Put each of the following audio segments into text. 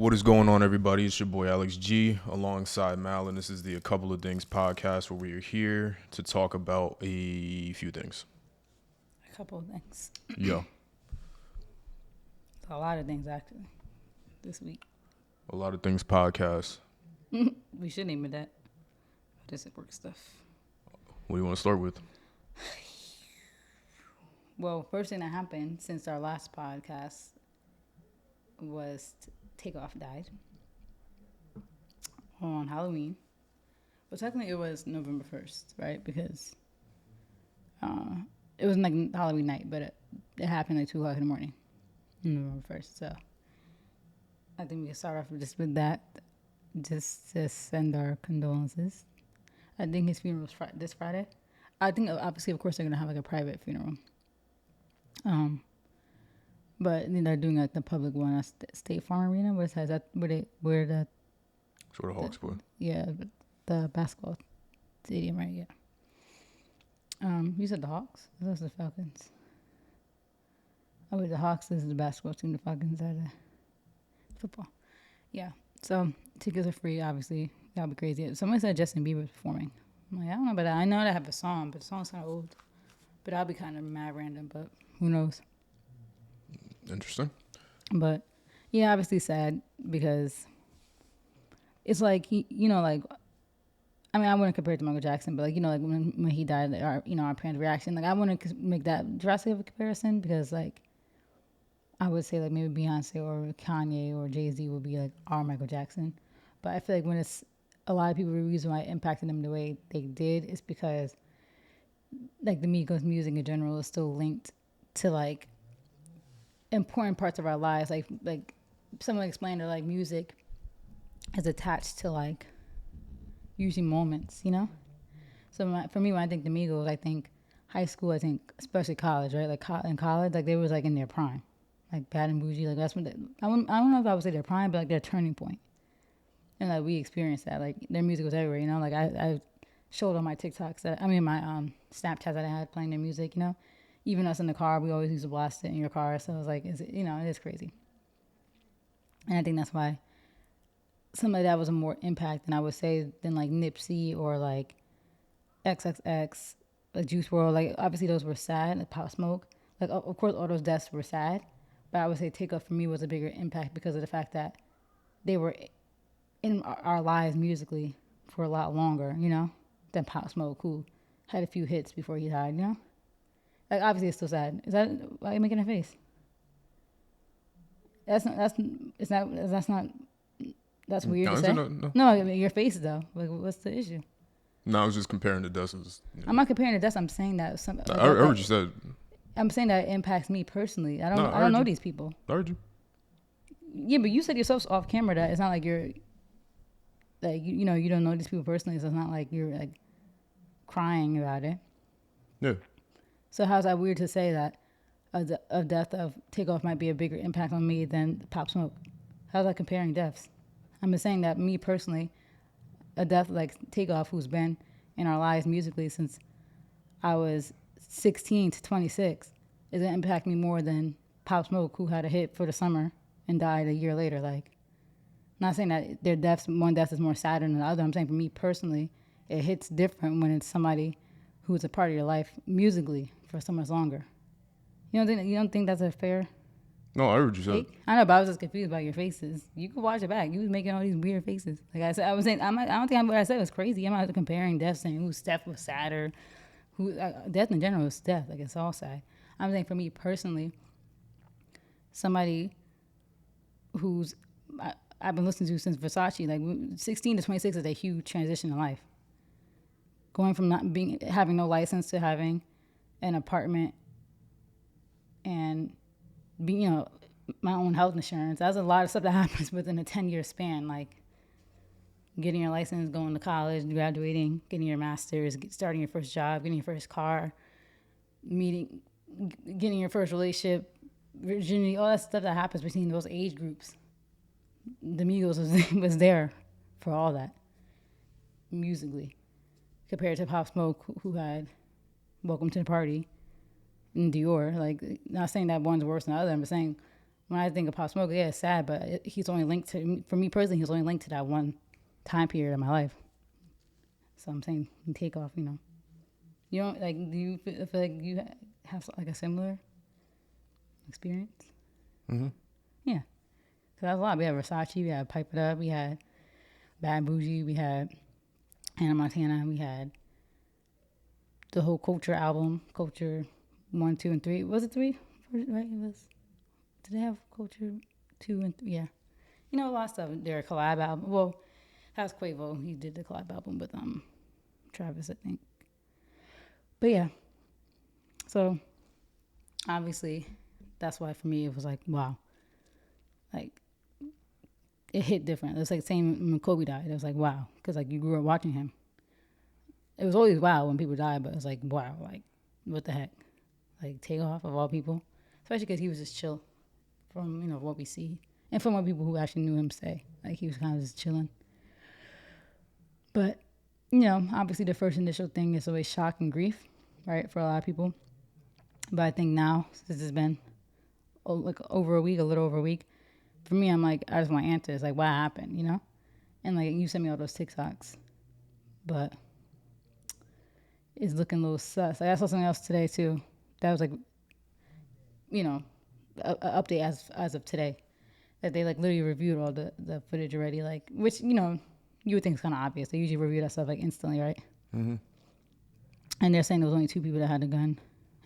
What is going on, everybody? It's your boy Alex G alongside Mal, and this is the A Couple of Things podcast where we are here to talk about a few things. A couple of things. Yeah. A lot of things, actually, this week. A lot of things podcast. We should name it that. This is work stuff. What do you want to start with? Well, first thing that happened since our last podcast was Takeoff died on Halloween. Well, technically it was November 1st, right? Because it was like Halloween night, but it happened like 2 o'clock in the morning, November 1st. So I think we can start off just with that, just to send our condolences. I think his funeral was this Friday. I think, obviously, of course, they're going to have like a private funeral. But they're doing like the public one at State Farm Arena. Where that where the Sort of Hawks play. Yeah, the basketball stadium, right? Yeah. You said the Hawks. Those are the Falcons. Oh wait, the Hawks is the basketball team. The Falcons are the football. Yeah. So tickets are free. Obviously, that'll be crazy. Somebody said Justin Bieber was performing. I'm like, I don't know, but I know they have a song, but the song's kind of old. But that'll be kind of mad random. But who knows? Interesting. But yeah, obviously sad because it's like I wouldn't compare it to Michael Jackson, but like when he died, our parents' reaction, like I wouldn't make that drastic of a comparison because like I would say like maybe Beyonce or Kanye or Jay-Z would be like our Michael Jackson, but I feel like when it's a lot of people, the reason why it impacted them the way they did is because like the Migos music in general is still linked to like important parts of our lives, like someone explained it, like music is attached to like usually moments, So for me, when I think the Migos, I think high school, I think especially college, right? Like in college, like they was like in their prime, like Bad and Bougie, like that's when I don't know if I would say their prime, but like their turning point, and like we experienced that. Like their music was everywhere, Like I showed on my TikToks my Snapchats that I had playing their music, Even us in the car, we always used to blast it in your car. So it was like, it is crazy. And I think that's why somebody that was a more impact than I would say than like Nipsey or like XXX, like Juice WRLD. Like obviously those were sad, like Pop Smoke. Like of course all those deaths were sad, but I would say Takeoff for me was a bigger impact because of the fact that they were in our lives musically for a lot longer, than Pop Smoke, who had a few hits before he died, Like obviously it's still sad. Is that why are you making a face? That's weird to say. No, I mean, your face though. Like what's the issue? No, I was just comparing the deaths. I'm not comparing the deaths. I'm saying that I heard what you said. I'm saying that it impacts me personally. I don't know these people. I heard you. Yeah, but you said yourself off camera that it's not like you're like you don't know these people personally. So it's not like you're like crying about it. Yeah. So how's that weird to say that a death of Takeoff might be a bigger impact on me than Pop Smoke? How's that comparing deaths? I'm just saying that me personally, a death like Takeoff, who's been in our lives musically since I was 16 to 26, is going to impact me more than Pop Smoke, who had a hit for the summer and died a year later. Like, not saying that their deaths, one death is more sad than the other. I'm saying for me personally, it hits different when it's somebody who's a part of your life musically for so much longer. You don't think that's a fair? No, I heard what you said. I know, but I was just confused by your faces. You could watch it back. You was making all these weird faces. Like I said, I was saying, I don't think what I said was crazy. I'm not comparing death, saying who Steph was sadder. Death in general is death. Like it's all sad. I'm saying for me personally, somebody who's I've been listening to since Versace, like 16 to 26 is a huge transition in life. Going from having no license to having an apartment and being, my own health insurance. That's a lot of stuff that happens within a 10-year span. Like getting your license, going to college, graduating, getting your master's, starting your first job, getting your first car, getting your first relationship, virginity, all that stuff that happens between those age groups. The Migos was there for all that musically, compared to Pop Smoke, who had Welcome to the Party and Dior. Like, not saying that one's worse than the other. I'm saying when I think of Pop Smoke, yeah, it's sad, but he's only linked to, for me personally, he's only linked to that one time period of my life. So I'm saying take off, you know. You don't like? Do you feel like you have like a similar experience? Mm-hmm. Yeah, cause that's a lot. We had Versace, we had Pipe It Up, we had Bad Bougie, we had Hannah Montana, we had the whole Culture album, Culture 1, 2, and 3. Was it 3? Right? It was. Did they have Culture 2 and 3? Yeah. You know, a lot of stuff. Their collab album. Well, that's Quavo. He did the collab album with Travis, I think. But yeah. So obviously, that's why for me it was like, wow, like it hit different. It's like same when Kobe died. It was like wow, because like you grew up watching him. It was always wow when people died, but it was like wow, like what the heck, like Takeoff of all people, especially because he was just chill from what we see and from what people who actually knew him say. Like he was kind of just chilling. But obviously the first initial thing is always shock and grief, right, for a lot of people. But I think now, since it's been like over a week, a little over a week, for me, I'm like, I just want answers. Like, what happened, And like, you sent me all those TikToks, but it's looking a little sus. Like, I saw something else today too. That was like, a update as of today. That they like literally reviewed all the footage already. Like, which you would think is kind of obvious. They usually review that stuff like instantly, right? Mm-hmm. And they're saying there was only 2 people that had a gun.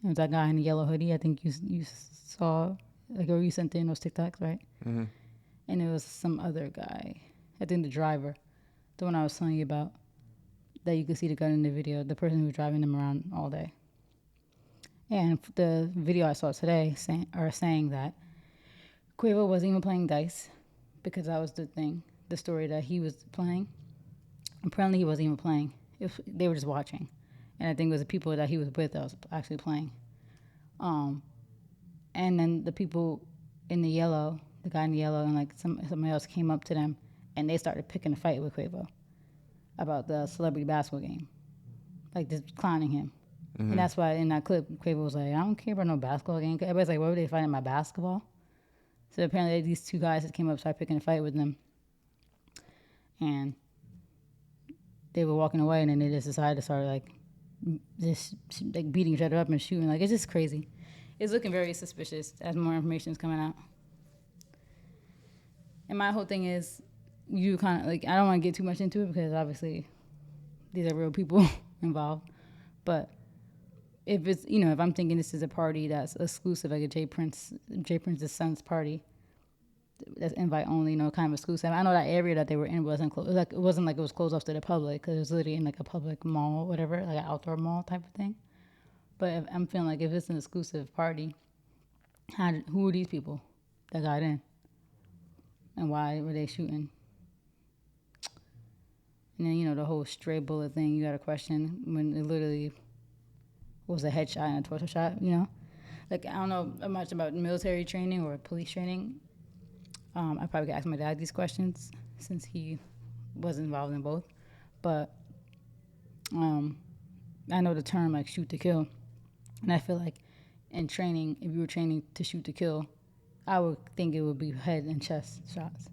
It was that guy in the yellow hoodie. I think you saw, like, or you sent in those TikToks, right? Mm-hmm. And it was some other guy. I think the driver, the one I was telling you about, that you could see the gun in the video, the person who was driving them around all day. And the video I saw today saying that Quavo wasn't even playing dice because that was the thing, the story that he was playing. Apparently he wasn't even playing. They were just watching. And I think it was the people that he was with that was actually playing. And then the people in the yellow, the guy in the yellow, and like somebody else came up to them, and they started picking a fight with Quavo about the celebrity basketball game, like just clowning him. Mm-hmm. And that's why in that clip, Quavo was like, "I don't care about no basketball game." Everybody's like, "Why were they fighting about basketball?" So apparently these 2 guys that came up started picking a fight with them, and they were walking away, and then they just decided to start like just like beating each other up and shooting. Like, it's just crazy. It's looking very suspicious as more information is coming out. And my whole thing is, you kind of like, I don't want to get too much into it because obviously these are real people involved. But if it's, if I'm thinking this is a party that's exclusive, like a Jay Prince's son's party, that's invite only, kind of exclusive. I know that area that they were in wasn't closed. Like, it wasn't like it was closed off to the public because it was literally in like a public mall, whatever, like an outdoor mall type of thing. But I'm feeling like if it's an exclusive party, who are these people that got in? And why were they shooting? And then, the whole stray bullet thing, you got a question when it literally was a headshot and a torso shot, Like, I don't know much about military training or police training. I probably could ask my dad these questions since he was involved in both. But I know the term, like, shoot to kill. And I feel like in training, if you were training to shoot to kill, I would think it would be head and chest shots.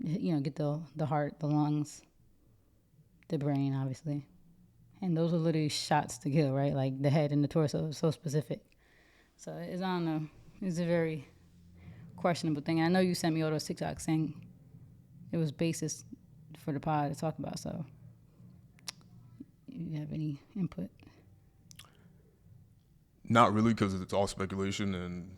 Get the heart, the lungs, the brain, obviously. And those are literally shots to kill, right? Like the head and the torso is so specific. So I don't know. It's a very questionable thing. And I know you sent me all those TikToks saying it was basis for the pod to talk about. So you have any input? Not really, because it's all speculation and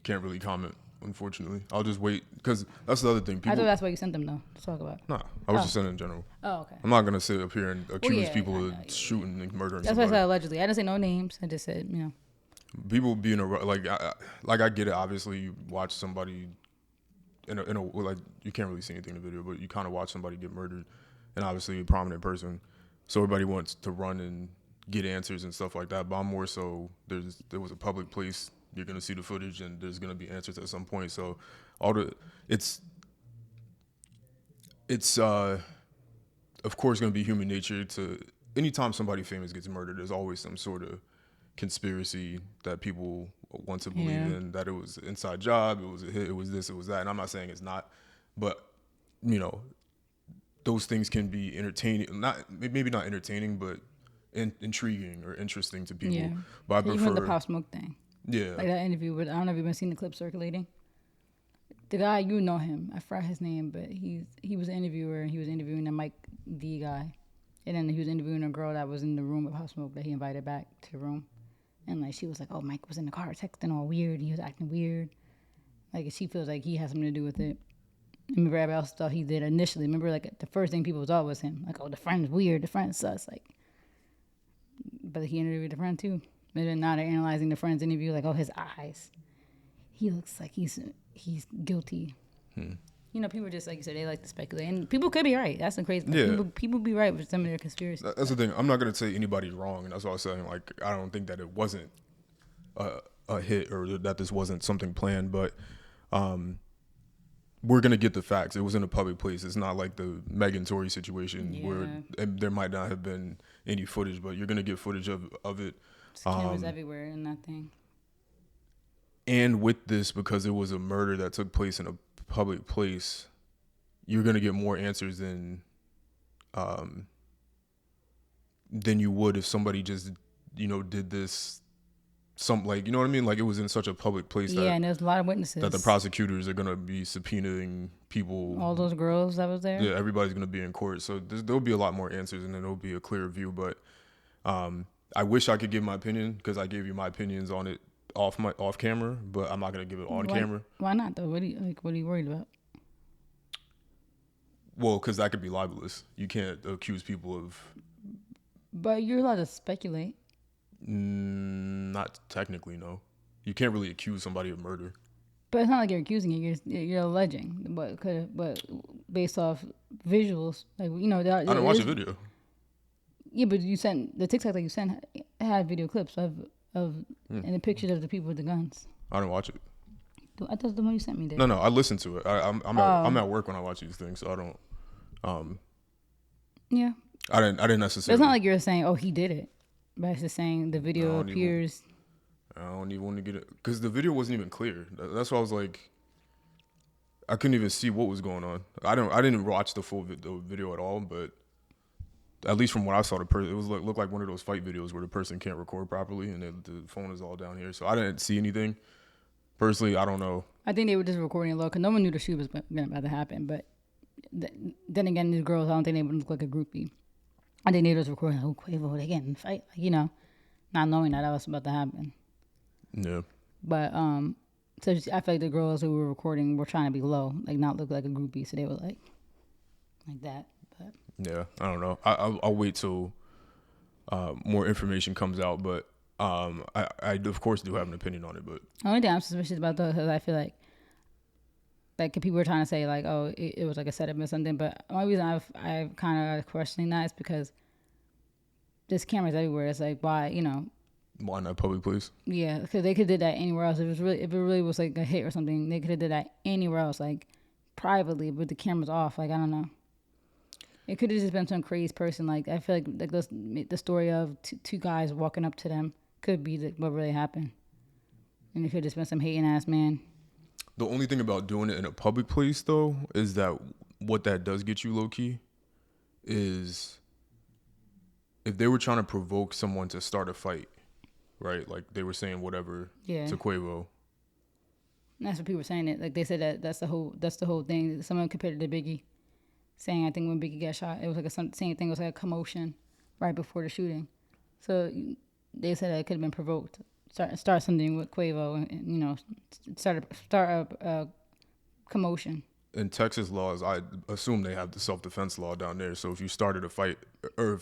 can't really comment, unfortunately. I'll just wait, because that's the other thing. I thought that's why you sent them, though, to talk about. Nah, I was just saying in general. Oh, okay. I'm not going to sit up here and accuse people of shooting and murdering that's somebody. That's why I said allegedly. I didn't say no names. I just said, People being like I get it. Obviously, you watch somebody in a like, you can't really see anything in the video, but you kind of watch somebody get murdered, and obviously a prominent person, so everybody wants to run and get answers and stuff like that. But I'm more so there was a public place. You're gonna see the footage, and there's gonna be answers at some point. So it's of course gonna be human nature to anytime somebody famous gets murdered, there's always some sort of conspiracy that people want to believe in that it was an inside job, it was a hit, it was this, it was that. And I'm not saying it's not, but you know, those things can be entertaining, not maybe not entertaining, but intriguing or interesting to people. Yeah. But I Even the prefer, Pop Smoke thing. yeah, Like that interview with, I don't know if you've been seeing the clip circulating. The guy, you know him. I forgot his name, but he was an interviewer. He was interviewing the Mike D guy. And then he was interviewing a girl that was in the room with Pop Smoke that he invited back to the room. And like she was like, oh, Mike was in the car texting all weird. He was acting weird. Like she feels like he has something to do with it. Remember everybody else thought he did initially. Remember like the first thing people thought was him. Like, oh, the friend's weird. The friend's sus. Like, but he interviewed the friend too. And then now they're analyzing the friend's interview. Like, oh, his eyes. He looks like he's guilty. You know, people just, like you said, they like to speculate. And people could be right. That's the crazy thing. Yeah. People be right with some of their conspiracies. That's the thing. I'm not going to say anybody's wrong. And that's what I was saying. Like, I don't think that it wasn't a hit or that this wasn't something planned. But we're going to get the facts. It was in a public place. It's not like the Megan Tory situation where there might not have been any footage. But you're going to get footage of it. There's cameras everywhere and that thing. And with this, because it was a murder that took place in a public place, you're going to get more answers than you would if somebody just, did this, like, you know what I mean? Like, it was in such a public place and there's a lot of witnesses. That the prosecutors are going to be subpoenaing people. All those girls that was there? Yeah, everybody's going to be in court. So there'll be a lot more answers, and then there'll be a clearer view. But I wish I could give my opinion, because I gave you my opinions on it off camera, but I'm not gonna give it on camera. Why not though? What are you worried about? Well, because that could be libelous. You can't accuse people of. But you're allowed to speculate. Not technically, no. You can't really accuse somebody of murder. But it's not like you're accusing it. You're alleging. But based off visuals, like I didn't watch the video. Yeah, but you sent the TikTok that you sent had video clips of and the pictures of the people with the guns. I didn't watch it. I thought the one you sent me did. No, I listened to it. I'm at work when I watch these things, so I don't. Yeah. I didn't necessarily. It's not like you're saying, oh, he did it, but it's just saying the video appears. I don't even want to get it because the video wasn't even clear. That's why I was like, I couldn't even see what was going on. I didn't watch the full video at all, but. At least from what I saw, it was looked like one of those fight videos where the person can't record properly and the phone is all down here. So I didn't see anything. Personally, I don't know. I think they were just recording it low because no one knew the shoot was about to happen. But then again, these girls, I don't think they would look like a groupie. I think they were just recording, oh, Quavo, they getting fight, not knowing that was about to happen. Yeah. But so I feel like the girls who were recording were trying to be low, like not look like a groupie. So they were like that. But yeah, I don't know. I'll wait till more information comes out, but I of course do have an opinion on it. But the only thing I'm suspicious about though, because I feel like people were trying to say like, oh, it was like a setup or something. But the only reason I've kind of questioning that is because there's cameras everywhere. It's like why why not public place? Yeah, because they could have did that anywhere else. If it really was like a hit or something, they could have did that anywhere else, like privately with the cameras off. Like I don't know. It could have just been some crazy person. Like I feel like the story of two guys walking up to them could be what really happened, and it could have just been some hating ass man. The only thing about doing it in a public place, though, is that what that does get you low key is if they were trying to provoke someone to start a fight, right? Like they were saying whatever to Quavo. That's what people were saying. It like they said that's the whole thing. Someone compared it to Biggie. Saying I think when Biggie got shot, it was like same thing. It was like a commotion right before the shooting. So they said that it could have been provoked. Start something with Quavo, and start a commotion. In Texas laws, I assume they have the self-defense law down there. So if you started a fight, or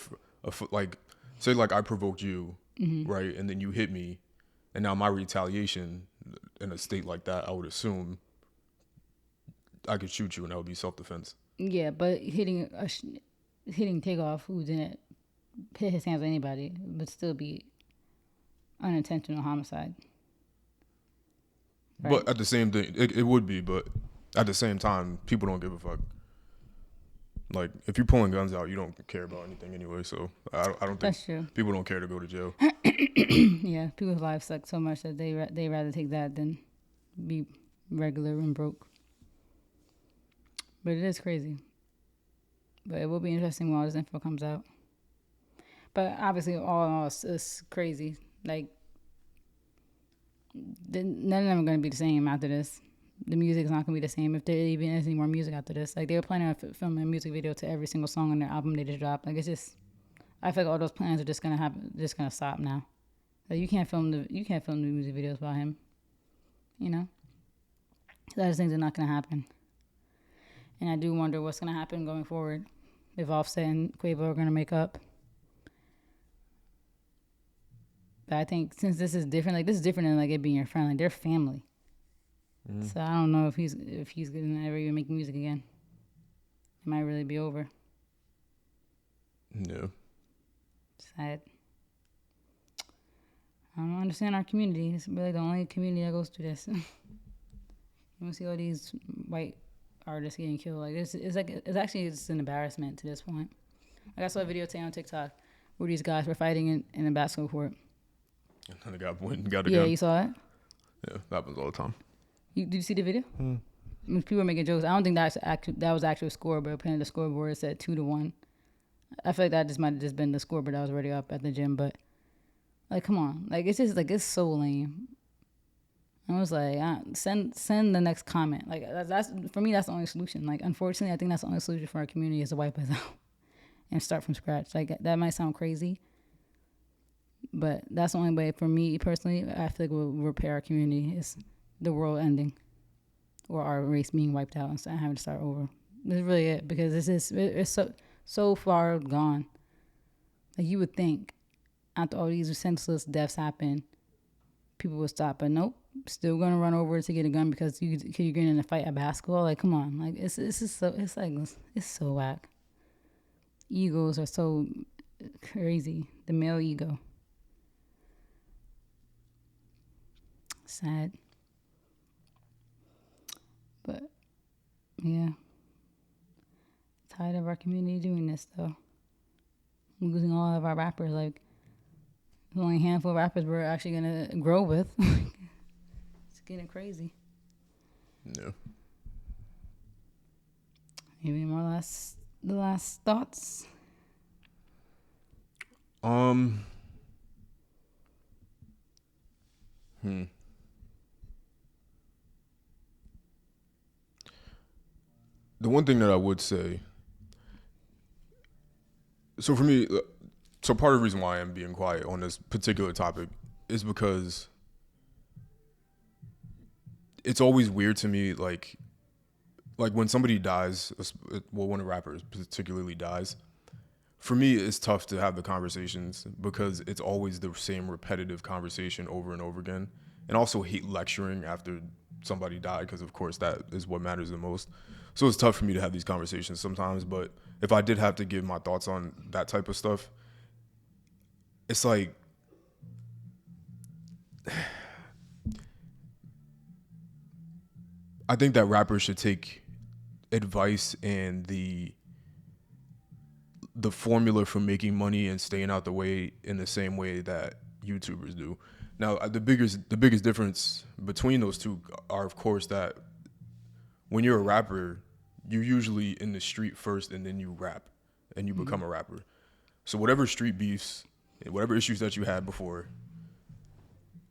say I provoked you, right, and then you hit me, and now my retaliation in a state like that, I would assume I could shoot you, and that would be self-defense. Yeah, but hitting Takeoff, who didn't hit his hands on anybody, would still be unintentional homicide. Right? But at the same thing, it would be, but at the same time, people don't give a fuck. Like if you're pulling guns out, you don't care about anything anyway. So I don't think That's true. people don't care to go to jail. Yeah, people's lives suck so much that they rather take that than be regular and broke. But it is crazy. But it will be interesting when all this info comes out. But obviously, all in all, it's crazy. Like, none of them are going to be the same after this. The music is not going to be the same if there even is any more music after this. Like, they were planning on filming a music video to every single song on their album they just dropped. Like, it's just, I feel like all those plans are just going to happen, just going to stop now. Like, you can't film the music videos about him. You know? Those things are not going to happen. And I do wonder what's going to happen going forward. If Offset and Quavo are going to make up. But I think since this is different, like this is different than like it being your friend. Like they're family. So I don't know if he's gonna ever even make music again. It might really be over. No. Sad. I don't understand our community. It's really the only community that goes through this. You see all these white artists getting killed. Like it's actually just an embarrassment to this point. Like I saw a video today on TikTok where these guys were fighting in a basketball court. And the guy went and got a Yeah, gun. you saw it? Yeah, that happens all the time. Did you see the video? People were making jokes. I don't think that was actual score, but apparently the scoreboard said 2-1. I feel like that just might have just been the scoreboard that was already up at the gym, but like, come on, like it's just like it's so lame. I was like, send the next comment. Like that's for me, that's the only solution. Like, unfortunately, I think that's the only solution for our community is to wipe us out and start from scratch. Like that might sound crazy, but that's the only way for me personally. I feel like we'll repair our community is the world ending or our race being wiped out and having to start over. This is really it because it's so far gone. Like you would think after all these senseless deaths happen, people would stop, but nope. Still gonna run over to get a gun because you're getting in a fight at basketball. Like, come on, like it's so whack. Egos are so crazy. The male ego. Sad. But yeah, tired of our community doing this though. Losing all of our rappers. Like, there's only a handful of rappers we're actually gonna grow with. It's getting crazy. No. Maybe the last thoughts. The one thing that I would say, so for me, so part of the reason why I am being quiet on this particular topic is because it's always weird to me, like when somebody dies, well, when a rapper particularly dies, for me, it's tough to have the conversations because it's always the same repetitive conversation over and over again. And also hate lecturing after somebody died because, of course, that is what matters the most. So it's tough for me to have these conversations sometimes. But if I did have to give my thoughts on that type of stuff, it's like I think that rappers should take advice and the formula for making money and staying out the way in the same way that YouTubers do. Now, the biggest difference between those two are, of course, that when you're a rapper, you're usually in the street first and then you rap and you become a rapper. So whatever street beefs and whatever issues that you had before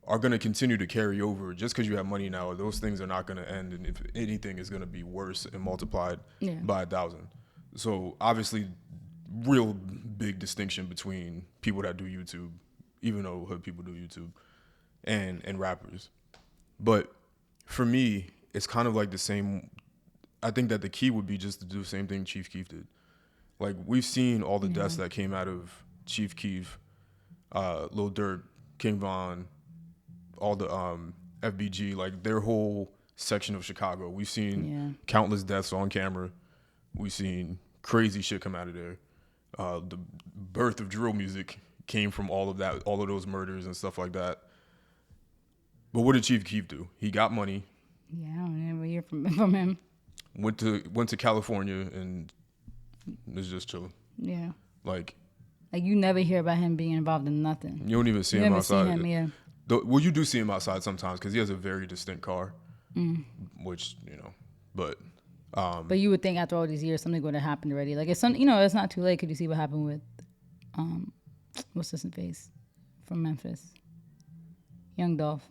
are going to continue to carry over. Just because you have money now, those things are not going to end. And if anything, is going to be worse and multiplied by 1,000. So obviously, real big distinction between people that do YouTube, even though hood people do YouTube, and rappers. But for me, it's kind of like the same. I think that the key would be just to do the same thing Chief Keef did. Like, we've seen all the deaths that came out of Chief Keef, Lil Durk, King Von, all the FBG, like their whole section of Chicago. We've seen countless deaths on camera. We've seen crazy shit come out of there. The birth of drill music came from all of that, all of those murders and stuff like that. But what did Chief Keef do? He got money. Yeah, I don't ever hear from him. Went to California and is just chilling. Yeah. Like You never hear about him being involved in nothing. you don't even see You him never see outside. him, yeah. Well, you do see him outside sometimes because he has a very distinct car, which but But you would think after all these years something would have happened already. Like it's it's not too late. Could you see what happened with what's this face from Memphis? Young Dolph.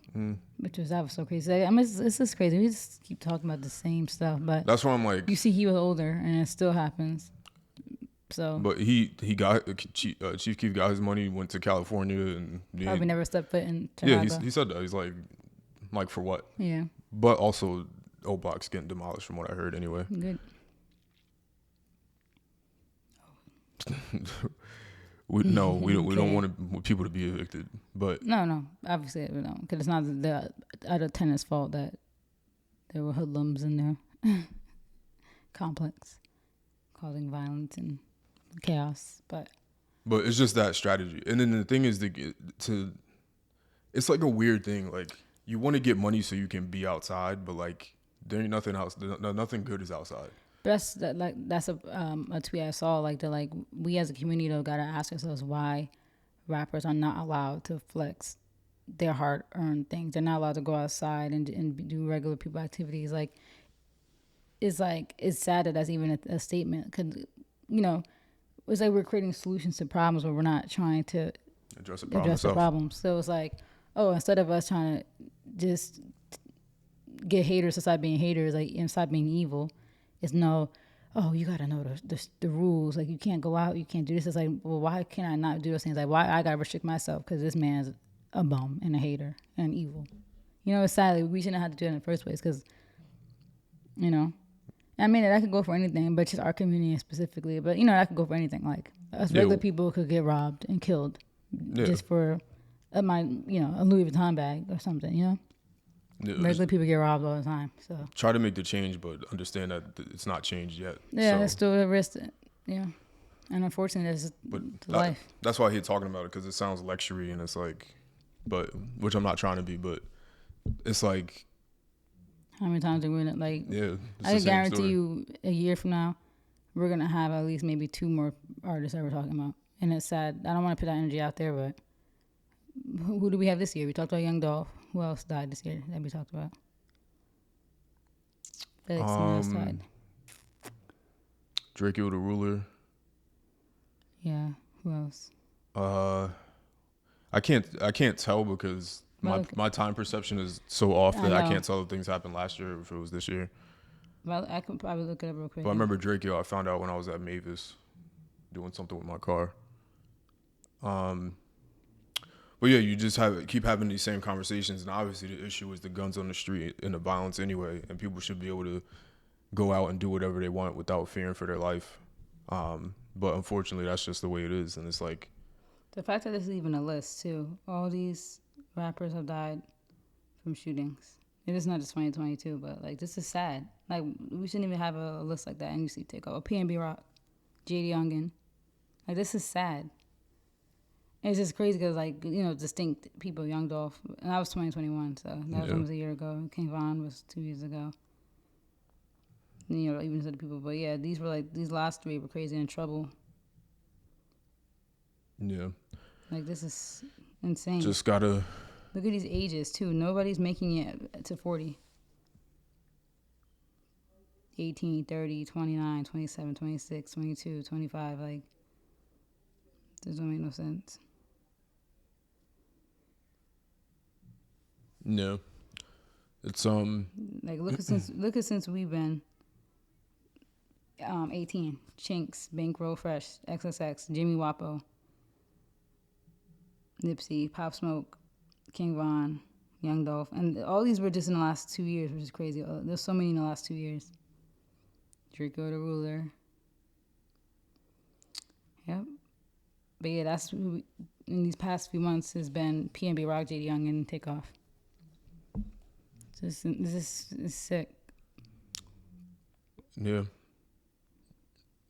Which was that was so crazy. Like, I mean, it's just crazy. We just keep talking about the same stuff, but that's why I'm like, you see, he was older, and it still happens. So, but he got Chief Keef got his money, went to California, and probably never stepped foot in Chicago. He said that. He's like for what? Yeah. But also, O-Block's getting demolished from what I heard anyway. Good. we don't want people to be evicted, but no, obviously we don't, because it's not the other tenants' fault that there were hoodlums in their complex causing violence and chaos, but it's just that strategy. And then the thing is it's like a weird thing. Like you want to get money so you can be outside, but like there ain't nothing else. Nothing good is outside. That's a tweet I saw. Like we as a community though gotta ask ourselves why rappers are not allowed to flex their hard-earned things. They're not allowed to go outside and do regular people activities. It's sad that that's even a statement, because it's like we're creating solutions to problems, but we're not trying to address the problems. So it's like, instead of us trying to just get haters to stop being haters, and stop being evil, it's you gotta know the rules. Like you can't go out, you can't do this. It's like, well, why can I not do those things? Like why I gotta restrict myself because this man's a bum and a hater and evil. It's sad. Like, we shouldn't have to do it in the first place, because I mean, that could go for anything, but just our community specifically. But that could go for anything. Like us regular people could get robbed and killed just for a Louis Vuitton bag or something. Yeah, regular people get robbed all the time. So try to make the change, but understand that it's not changed yet. Yeah, it's still a risk. Yeah, and unfortunately, that's life. That's why he's talking about it, because it sounds lectury, and it's like, which I'm not trying to be, but it's like. How many times are we gonna I can guarantee you, a year from now, we're gonna have at least maybe 2 more artists that we're talking about, and it's sad. I don't want to put that energy out there, but who do we have this year? We talked about Young Dolph. Who else died this year that we talked about? Felix else died. Draco the Ruler. Yeah. Who else? I can't tell because. My time perception is so off that I can't tell if things happened last year or if it was this year. Well, I could probably look it up real quick. But I remember Draco, I found out when I was at Mavis doing something with my car. But yeah, you just keep having these same conversations, and obviously the issue is the guns on the street and the violence anyway, and people should be able to go out and do whatever they want without fearing for their life. But unfortunately, that's just the way it is, and it's like the fact that this is even a list too. All these rappers have died from shootings. It is not just 2022, but this is sad. We shouldn't even have a list like that. And you see Takeover, PNB Rock, JD Youngin. This is sad. And it's just crazy because distinct people, Young Dolph, and that was 2021, so that was almost a year ago. King Von was 2 years ago. And, even to the people, but yeah, these last 3 were crazy in trouble. Yeah. This is insane. Just gotta look at these ages too. Nobody's making it to 40. 18, 30, 29, 27, 26, 22, 25. This don't make no sense. No. It's look at since we've been 18. Chinks, Bankroll Fresh, XXX, Jimmy Wapo, Nipsey, Pop Smoke, King Von, Young Dolph, and all these were just in the last 2 years, which is crazy. There's so many in the last 2 years. Draco the Ruler. Yep. But yeah, that's who in these past few months has been PNB Rock, JD Young, and Takeoff. This is sick. Yeah.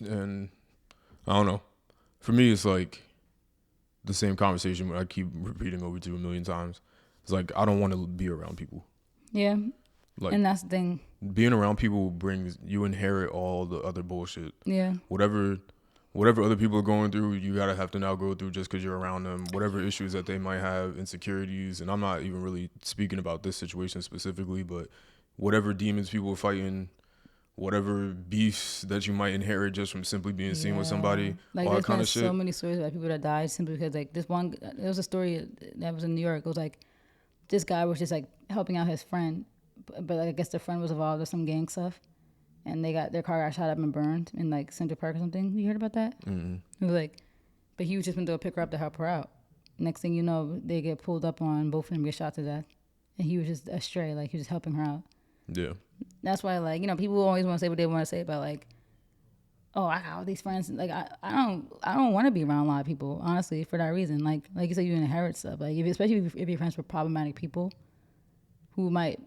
And I don't know. For me, it's the same conversation I keep repeating over to a million times. It's I don't want to be around people. Yeah. Like And that's the thing. being around people brings you inherit all the other bullshit. Yeah. Whatever other people are going through, you gotta have to now go through just because you're around them. Whatever issues that they might have, insecurities, and I'm not even really speaking about this situation specifically, but whatever demons people are fighting, whatever beefs that you might inherit just from simply being seen with somebody, Like all that there's kind been of shit. so many stories about people that died simply because like this one. There was a story that was in New York. It was like this guy was just like helping out his friend, but like, I guess the friend was involved with some gang stuff, and their car got shot up and burned in like Central Park or something. You heard about that? Mm-hmm. It was like, but he was just been to pick her up to help her out. Next thing you know, they get pulled up on, both of them get shot to death, and he was just astray, like he was just helping her out. Yeah. That's why, like, people always want to say what they want to say about like, oh, I got all these friends. Like, I don't want to be around a lot of people, honestly, for that reason. Like you said, you inherit stuff. Like, especially if you're friends with problematic people who might,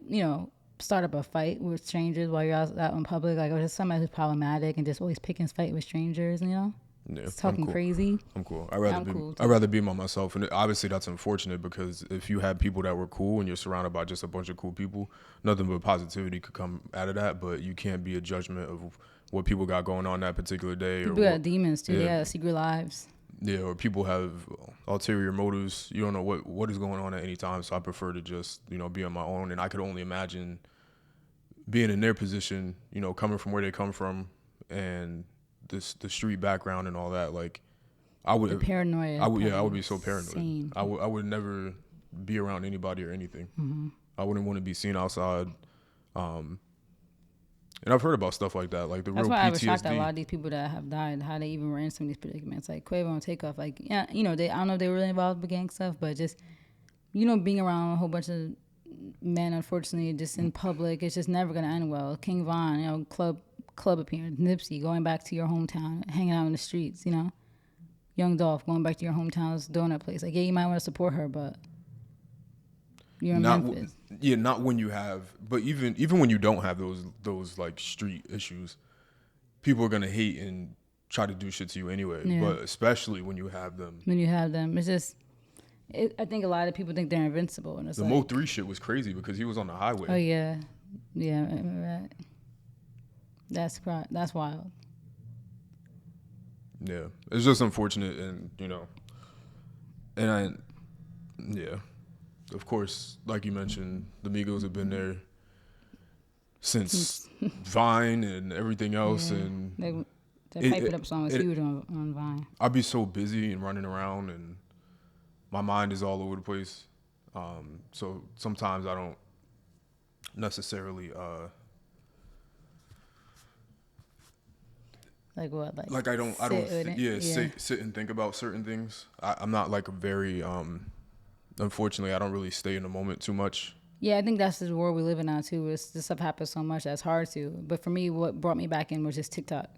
start up a fight with strangers while you're out in public. Like, or just somebody who's problematic and just always picking fight with strangers, Yeah, just talking cool. crazy. I'm cool. Cool I'd rather be by myself, and obviously that's unfortunate because if you had people that were cool and you're surrounded by just a bunch of cool people, nothing but positivity could come out of that. But you can't be a judgment of what people got going on that particular day. People got demons too. Yeah, They got secret lives. Yeah, or people have ulterior motives. You don't know what is going on at any time. So I prefer to just be on my own. And I could only imagine being in their position. Coming from where they come from, and the street background and all that. Like I would The paranoia. I would be so paranoid. Insane. I would never be around anybody or anything. Mm-hmm. I wouldn't want to be seen outside. And I've heard about stuff like that, like the That's real why I PTSD. was shocked at a lot of these people that have died, how they even were in some of these predicaments. Like Quavo and Takeoff, like, yeah, they, I don't know if they were really involved with gang stuff, but just, being around a whole bunch of men, unfortunately, just in public, it's just never going to end well. King Von, club appearance, Nipsey, going back to your hometown, hanging out in the streets, Young Dolph, going back to your hometown's donut place. Like, yeah, you might want to support her, but you're in Memphis. Not when you have, but even when you don't have those like street issues, people are gonna hate and try to do shit to you anyway. Yeah. But especially when you have them. It's just, I think a lot of people think they're invincible, and it's the Mo 3 shit was crazy because he was on the highway. Oh yeah, right. That's wild. Yeah, it's just unfortunate, and of course, like you mentioned, the Migos have been there since Vine and everything else, and the Pipe It Up song was huge on Vine. I'd be so busy and running around, and my mind is all over the place. So sometimes I don't necessarily like what? Sit and think about certain things. I'm not like a very unfortunately, I don't really stay in the moment too much. Yeah, I think that's the world we live in now too. This stuff happens so much that's hard to. But for me, what brought me back in was just TikTok.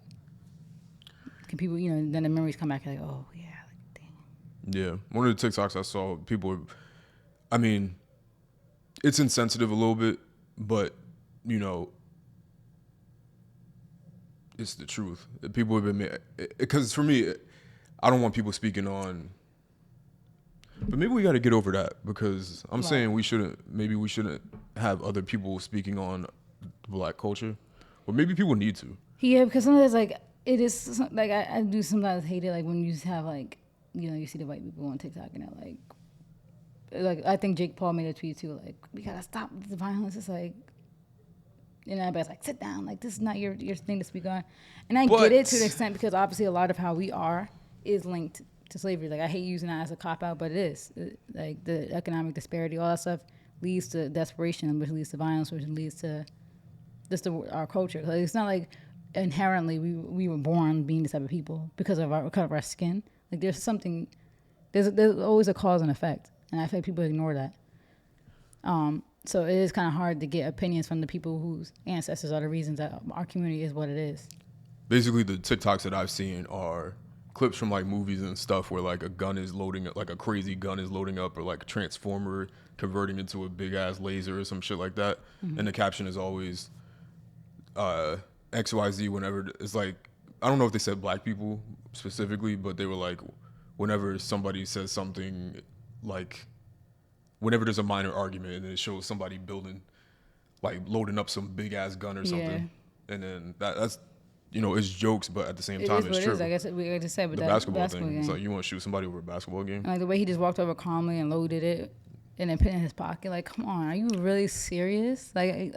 Can people, then the memories come back like, oh yeah, like, dang. Yeah, one of the TikToks I saw, I mean, it's insensitive a little bit, but it's the truth. People have been, because for me, I don't want people speaking on. But maybe we got to get over that because I'm saying we shouldn't have other people speaking on Black culture, or maybe people need to. Yeah, because sometimes like it is like I do sometimes hate it, like when you have like you see the white people on TikTok and they're like I think Jake Paul made a tweet too, like we gotta stop the violence. It's like. And everybody's like, sit down. Like, this is not your thing to speak on. And I get it to the extent because obviously a lot of how we are is linked to slavery. Like, I hate using that as a cop-out, but it is. Like, the economic disparity, all that stuff leads to desperation, which leads to violence, which leads to just our culture. Like, it's not like inherently we were born being this type of people because of our skin. Like, there's always a cause and effect. And I feel like people ignore that. So it is kind of hard to get opinions from the people whose ancestors are the reasons that our community is what it is. Basically, the TikToks that I've seen are clips from like movies and stuff where like a gun is loading up, like a crazy gun is loading up, or like a transformer converting into a big ass laser or some shit like that. Mm-hmm. And the caption is always XYZ whenever it's like, I don't know if they said Black people specifically, but they were like, whenever somebody says something like, whenever there's a minor argument and it shows somebody building like loading up some big ass gun or Yeah. something, and then that's it's jokes, but at the same It time is it's what it true. is. I guess we just said with The that basketball basketball thing, it's game. like you want to shoot somebody over a basketball game. And like the way he just walked over calmly and loaded it and then put it in his pocket. Like, come on, are you really serious? Like,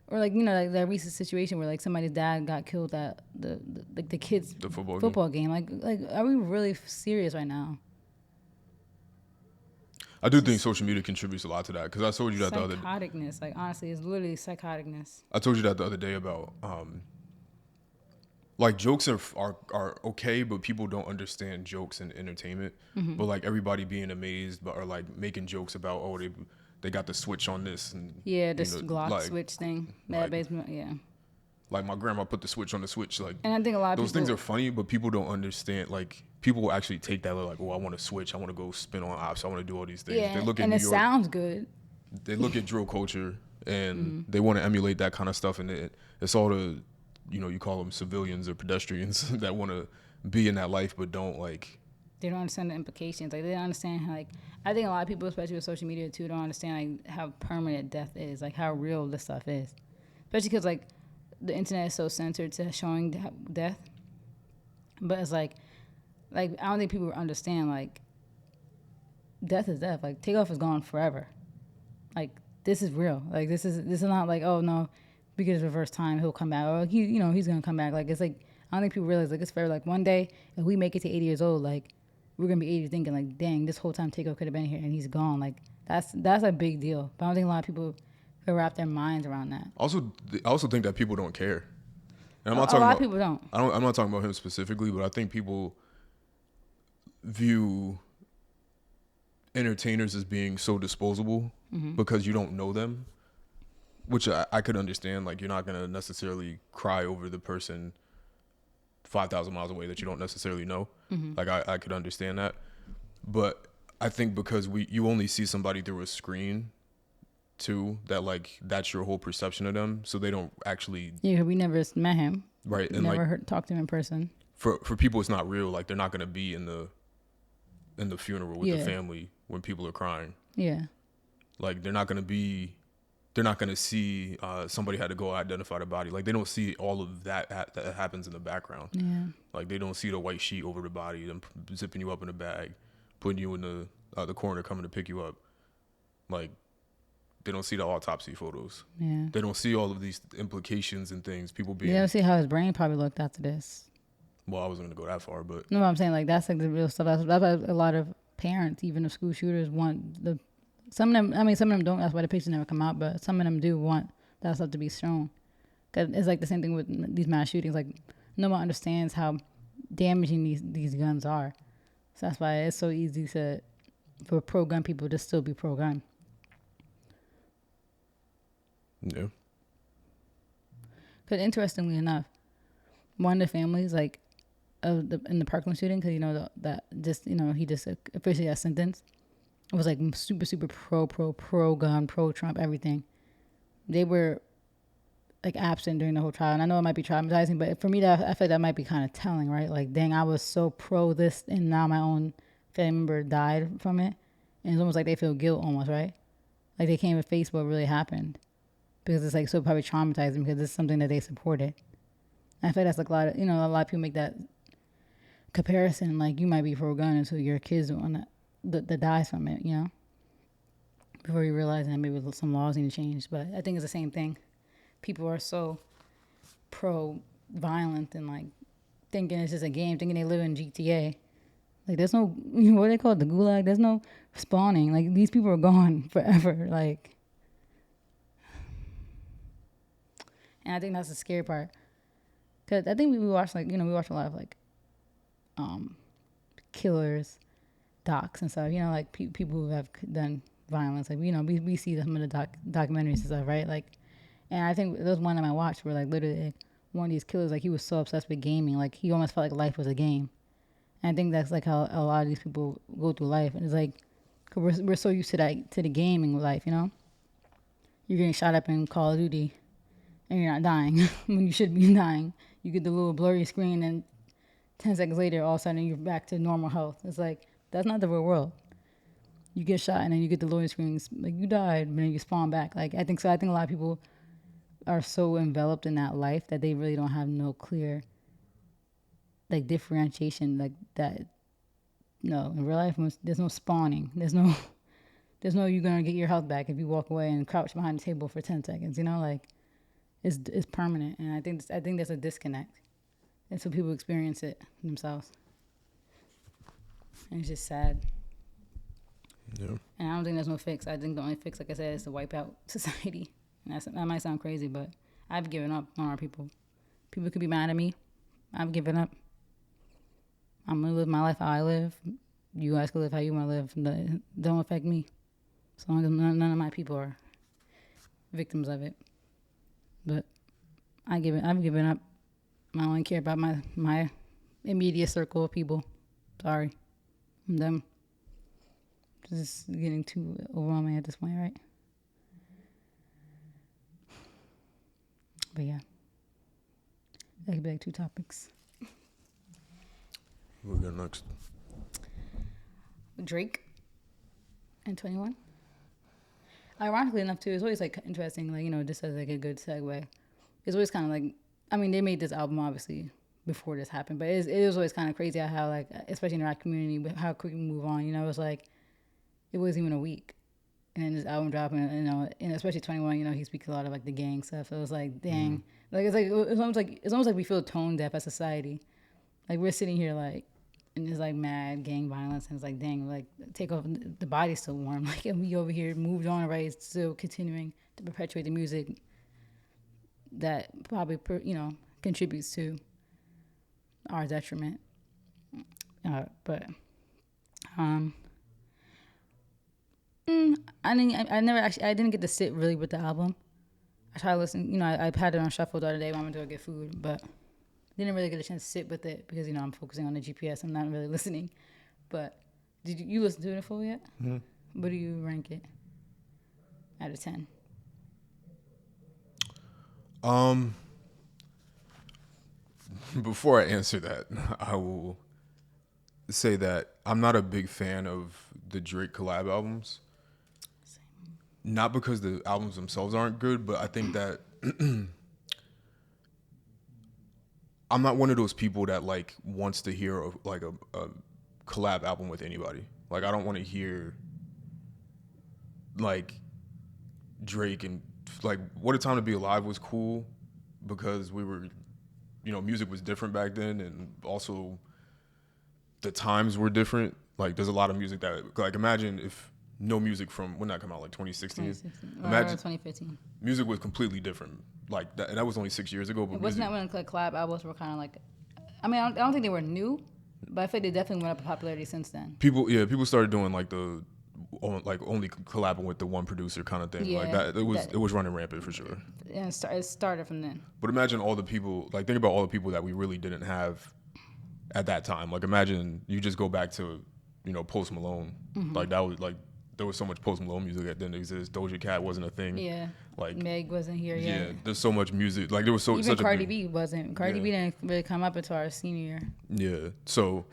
or like like that recent situation where like somebody's dad got killed at the kids The football game. Like are we really serious right now? I do think social media contributes a lot to that because I told you that the other. Psychoticness. Like honestly, it's literally psychoticness. I told you that the other day about like jokes are okay, but people don't understand jokes and entertainment. Mm-hmm. But like everybody being amazed, or like making jokes about they got the switch on this and Yeah, this Glock like, switch thing. like, Yeah. Like my grandma put the switch on the switch. Like, and I think a lot of those things are funny, but people don't understand. Like people will actually take that like, oh, I want to switch. I want to go spin on ops. I want to do all these things. Yeah, They look at and New it York, sounds good. They look at drill culture and Mm-hmm. they want to emulate that kind of stuff. And it's all the, you call them civilians or pedestrians that want to be in that life, but don't like. They don't understand the implications. Like they don't understand how, like, I think a lot of people, especially with social media too, don't understand like how permanent death is, like how real this stuff is. Especially because like the internet is so censored to showing death. But it's like I don't think people understand like death is death. Like Takeoff is gone forever. Like this is real. Like this is not like, oh no, because reverse time he'll come back, or he's gonna come back. Like it's like I don't think people realize like it's fair. Like one day if we make it to 80 years old, like we're gonna be 80 thinking like, dang, this whole time Takeoff could have been here and he's gone. Like that's a big deal. But I don't think a lot of people can wrap their minds around that. I also think that people don't care. And I'm not A talking lot about of people don't. I'm not talking about him specifically, but I think people view entertainers as being so disposable because you don't know them, which I could understand. Like you're not gonna necessarily cry over the person 5,000 miles away that you don't necessarily know. Like I could understand that, but I think because you only see somebody through a screen too, that like that's your whole perception of them, so they don't actually. Yeah, we never met him. Right, We and never like talked to him in person. for people it's not real. Like they're not gonna be in the funeral with the family when people are crying. Yeah. Like they're not gonna see somebody had to go identify the body. Like they don't see all of that that happens in the background. Yeah. Like they don't see the white sheet over the body, them zipping you up in a bag, putting you in the corner, coming to pick you up. Like they don't see the autopsy photos. Yeah. They don't see all of these implications and things. People being. You don't see how his brain probably looked after this. Well, I wasn't gonna go that far, but No, I'm saying like that's like the real stuff. That's why a lot of parents, even the school shooters, want the. Some of them, I mean, some of them don't. That's why the pictures never come out. But some of them do want that stuff to be shown. Cause it's like the same thing with these mass shootings. Like no one understands how damaging these guns are. So that's why it's so easy for pro gun people to still be pro gun. yeah. Because interestingly enough, one of the families like in the Parkland shooting, because that just he just officially got sentenced. It was like super pro gun, pro Trump, everything. They were like absent during the whole trial, and I know it might be traumatizing, but for me, I feel like that might be kind of telling, right? Like, dang, I was so pro this, and now my own family member died from it, and it's almost like they feel guilt, almost, right? Like they can't even face what really happened because it's like so probably traumatizing because it's something that they supported. And I feel like that's like a lot of people make that comparison. Like you might be pro gun until your kids are on that dies from it, before you realize that maybe some laws need to change. But I think it's the same thing. People are so pro-violent and like thinking it's just a game, thinking they live in GTA. Like there's no, what do they call it, the gulag? There's no spawning. Like these people are gone forever. Like, and I think that's the scary part. Cause I think we watch we watch a lot of like, killers, docs and stuff. Like people who have done violence. Like we see some of the documentaries and stuff, right? Like, and I think there was one that I watched where like literally like, one of these killers, like he was so obsessed with gaming, like he almost felt like life was a game. And I think that's like how a lot of these people go through life, and it's like cause we're so used to the gaming life, You're getting shot up in Call of Duty, and you're not dying when you should be dying. You get the little blurry screen, and 10 seconds later, all of a sudden you're back to normal health. It's like that's not the real world. you get shot and then you get the loading screens, like you died, but then you spawn back. Like I think so. I think a lot of people are so enveloped in that life that they really don't have no clear like differentiation like that. No, in real life, there's no spawning. There's no you're gonna get your health back if you walk away and crouch behind the table for 10 seconds. You know, like it's permanent, and I think there's a disconnect, and so people experience it themselves, and it's just sad. Yeah. And I don't think there's no fix. I think the only fix, like I said, is to wipe out society. And that might sound crazy, but I've given up on our people. People could be mad at me. I've given up. I'm gonna live my life how I live. You guys can live how you want to live. Don't affect me. As long as none of my people are victims of it. But I've given up. I only care about my immediate circle of people. Sorry. I'm done. This is getting too overwhelming at this point, right? But yeah. That could be like 2 topics. What we got next? Drake and 21. Ironically enough, too, it's always like interesting. Like, you know, this is like a good segue. It's always kind of like, I mean, they made this album obviously before this happened, but it was always kind of crazy how, like, especially in the rap community, how quick we move on. You know, it was like, it wasn't even a week. And then this album dropping, you know, and especially 21, you know, he speaks a lot of like the gang stuff. So it was like, dang. Like, it's almost like we feel tone deaf as society. Like, we're sitting here like, and there's like mad gang violence, and it's like, dang, like take off, the body's still warm, like, and we over here moved on, right? It's still continuing to perpetuate the music that probably contributes to our detriment. But I didn't get to sit really with the album. I tried to listen, you know, I had it on shuffle the other day when I went to go get food, but didn't really get a chance to sit with it because, you know, I'm focusing on the GPS. I'm not really listening. But did you listen to it in full yet? Mm-hmm. What do you rank it out of 10? Before I answer that, I will say that I'm not a big fan of the Drake collab albums. Same. Not because the albums themselves aren't good, but I think that I'm not one of those people that like wants to hear a collab album with anybody. Like, I don't want to hear like Drake and like What a Time to Be Alive was cool because we were, you know, music was different back then, and also the times were different. Like, there's a lot of music that, like, imagine if no music from, when that come out, like 2016? Imagine 2015. Music was completely different. Like, that was only 6 years ago. But wasn't that when like collab albums were kind of like, I mean, I don't think they were new, but I feel like they definitely went up in popularity since then. People started doing like the only collabing with the one producer kind of thing. Yeah, like that, it was running rampant for sure. And it started from then. But imagine all the people, like, think about all the people that we really didn't have at that time. Like, imagine you just go back to, you know, Post Malone. Mm-hmm. Like, that was like, there was so much Post Malone music that didn't exist. Doja Cat wasn't a thing. Yeah. Like, Meg wasn't here yet. Yeah, there's so much music. Like, there was Even such Cardi a B wasn't. Cardi B didn't really come up until our senior year. Yeah. So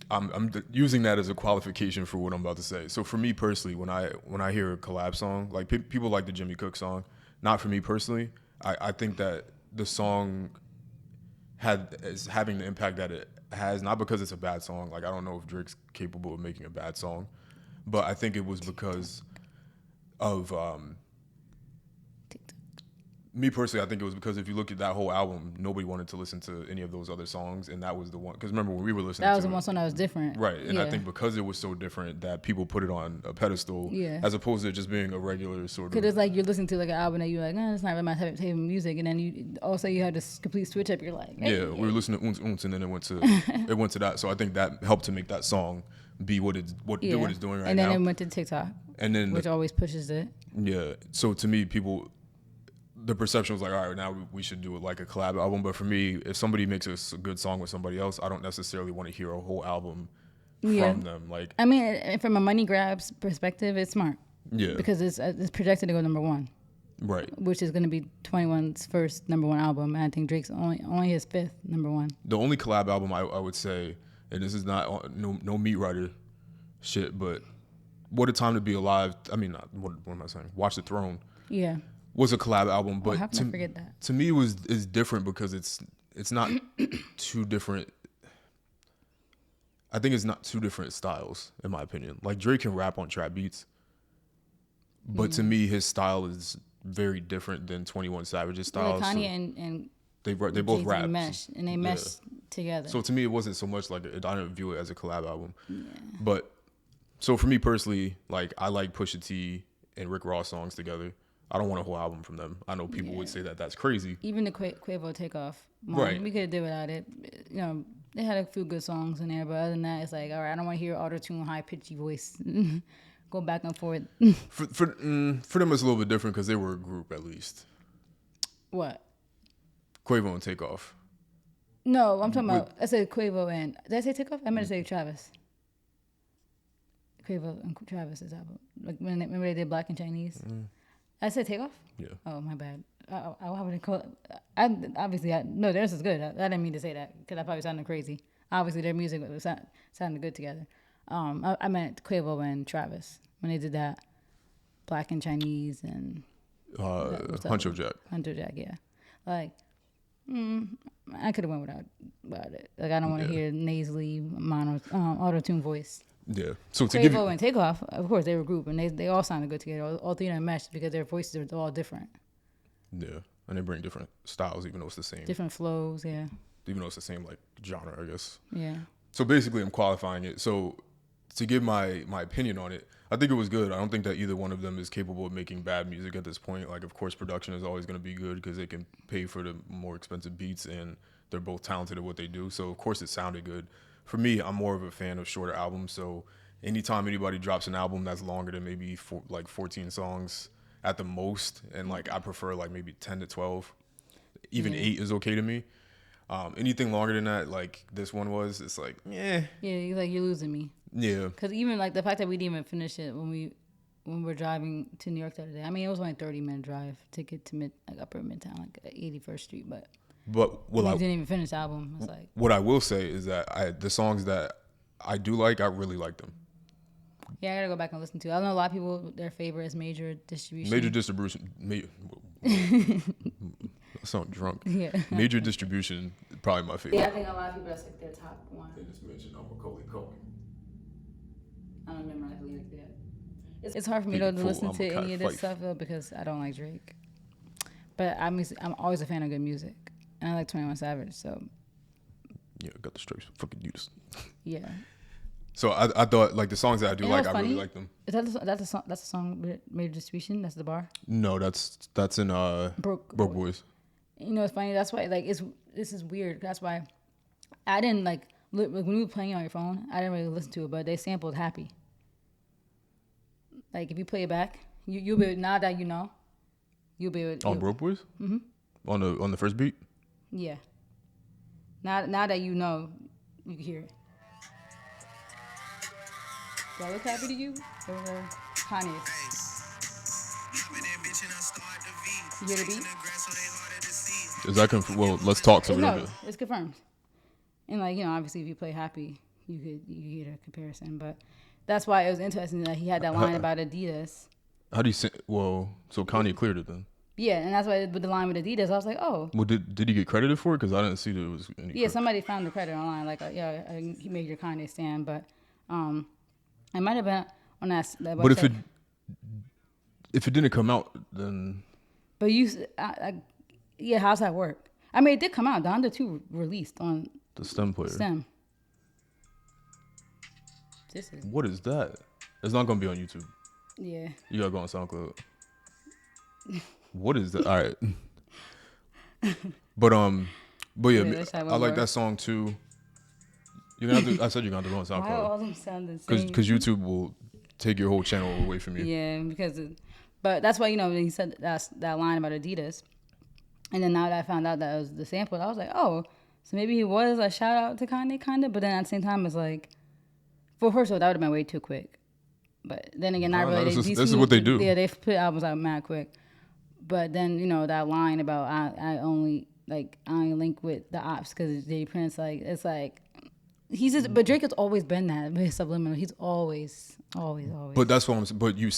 I'm using that as a qualification for what I'm about to say. So for me personally, when I hear a collab song, like people like the Jimmy Cook song, not for me personally. I think that the song is having the impact that it has, not because it's a bad song. Like, I don't know if Drake's capable of making a bad song, but I think it was because of me personally. I think it was because if you look at that whole album, nobody wanted to listen to any of those other songs, and that was the one. Because remember when we were listening, that was the one song that was different, right? And I think because it was so different that people put it on a pedestal, as opposed to just being a regular sort of. Because it's like you're listening to like an album that you're like, it's not really my type of music, and then you also you had this complete switch up. You're like, hey, we were listening to Unz Unz, and then it went to that. So I think that helped to make that song be what it's doing right now. And then it went to TikTok, and then which always pushes it. Yeah. So to me, the perception was like, all right, now we should do it like a collab album. But for me, if somebody makes a good song with somebody else, I don't necessarily want to hear a whole album from them. Like, I mean, from a money grabs perspective, it's smart. Yeah. Because it's projected to go number one. Right. Which is going to be 21's first number one album. And I think Drake's only his fifth number one. The only collab album I would say, and this is not no Meat Rider shit, but What a Time to Be Alive. I mean, what am I saying? Watch the Throne Yeah. was a collab album, Oh, but how can I forget that? to me is different because it's not too different. I think it's not two different styles, in my opinion. Like Drake can rap on trap beats, but to me, his style is very different than 21 Savage's Well, style. like Kanye So and they both Jay-Z rap. mesh, and they mesh together. So to me, it wasn't so much like I didn't view it as a collab album. But so for me personally, like I like Pusha T and Rick Ross songs together. I don't want a whole album from them. I know people would say that that's crazy. Even the Quavo Takeoff, Right. We could have did without it. You know, they had a few good songs in there, but other than that, it's like, all right, I don't want to hear auto-tune, high-pitchy voice go back and forth. For them, it's a little bit different because they were a group at least. What? Quavo and Takeoff. No, I'm talking about. I said Quavo and did I say Takeoff? I meant to say Travis. Quavo and Travis's album, like remember they did Black and Chinese. I said Takeoff. Yeah. Oh, my bad. I wouldn't call it. No, theirs is good. I didn't mean to say that because I probably sounded crazy. Obviously, their music was sounded good together. I meant Quavo and Travis when they did that Black and Chinese and Huncho Jack. Hunter Jack, yeah. Like, I could have went without it. Like, I don't want to hear nasally auto tune voice. Yeah. So to Quavo give you, and Takeoff, of course, they were a group and they all sounded good together. All three of them meshed because their voices are all different. yeah, and they bring different styles, even though it's the same. Different flows, yeah. Even though it's the same like genre, I guess. Yeah. So basically, I'm qualifying it. So to give my opinion on it, I think it was good. I don't think that either one of them is capable of making bad music at this point. Like, of course, production is always going to be good because they can pay for the more expensive beats, and they're both talented at what they do. So of course, it sounded good. For me, I'm more of a fan of shorter albums. So anytime anybody drops an album that's longer than maybe 14 songs at the most, and like I prefer like maybe 10 to 12, even 8 is okay to me. Anything longer than that, like this one was, it's like, yeah. Yeah, you're losing me. Yeah. Because even like the fact that we didn't even finish it when we were driving to New York the other day. I mean, it was only a 30-minute drive to get to upper Midtown, like 81st Street, but we didn't even finish the album. It's like, what I will say is that the songs that I do like, I really like them. yeah, I gotta go back and listen to it. I know a lot of people, their favorite is Major Distribution. Major Distribution. I sound drunk. Yeah. Major Distribution, probably my favorite. Yeah, I think a lot of people, that's like their top one. They just mentioned Macaulay Culkin. I don't remember that lyric yet. It's hard for me to listen to any of this stuff though because I don't like Drake. But I'm always a fan of good music, and I like 21 Savage. So yeah, got the stripes. Fucking you. Yeah. So I thought like the songs that I do like, I really like them. Is that's a song? That's a song with Major Distribution. That's the bar. No, that's in Broke Boys. You know, it's funny. That's why this is weird. That's why I didn't like when you were playing on your phone. I didn't really listen to it, but they sampled Happy. Like if you play it back, you'll be now that you know, you'll be able, on Broke Boys. Mm-hmm. On the first beat. Yeah. Now that you know, you can hear it. Do I look happy to you? Or Kanye? You hear the beat? Is that well? Let's talk to No, it's confirmed. And like, you know, obviously if you play Happy, you hear the comparison. But that's why it was interesting that he had that line about Adidas. How do you say? Well, so Kanye cleared it then. Yeah, and that's why with the line with Adidas, I was like, oh. Well, did he get credited for it? Because I didn't see that it was any. Yeah, somebody found the credit online, like, he made your Kanye stand, but it might have been on that website. But if it didn't come out, then. But yeah, how's that work? I mean, it did come out. Donda 2 released on the STEM player. STEM. What is that? It's not gonna be on YouTube. Yeah. You gotta go on SoundCloud. What is that? All right. But yeah, I like that song too. You're gonna have to. I said you're gonna have to go on SoundCloud. Why all of them sound the same? Because YouTube will take your whole channel away from you. Yeah, but that's why, you know, when he said that line about Adidas, and then now that I found out that it was the sample, I was like, oh, so maybe he was a shout out to Kanye, kind of. But then at the same time, it's like, for first of all, that would have been way too quick. But then again, not really. This is what they do. Yeah, they put albums out mad quick. But then, you know, that line about I only link with the ops because J Prince, like, it's like, He's just, but Drake has always been that. But his subliminal, he's always. But that's what I'm. But you,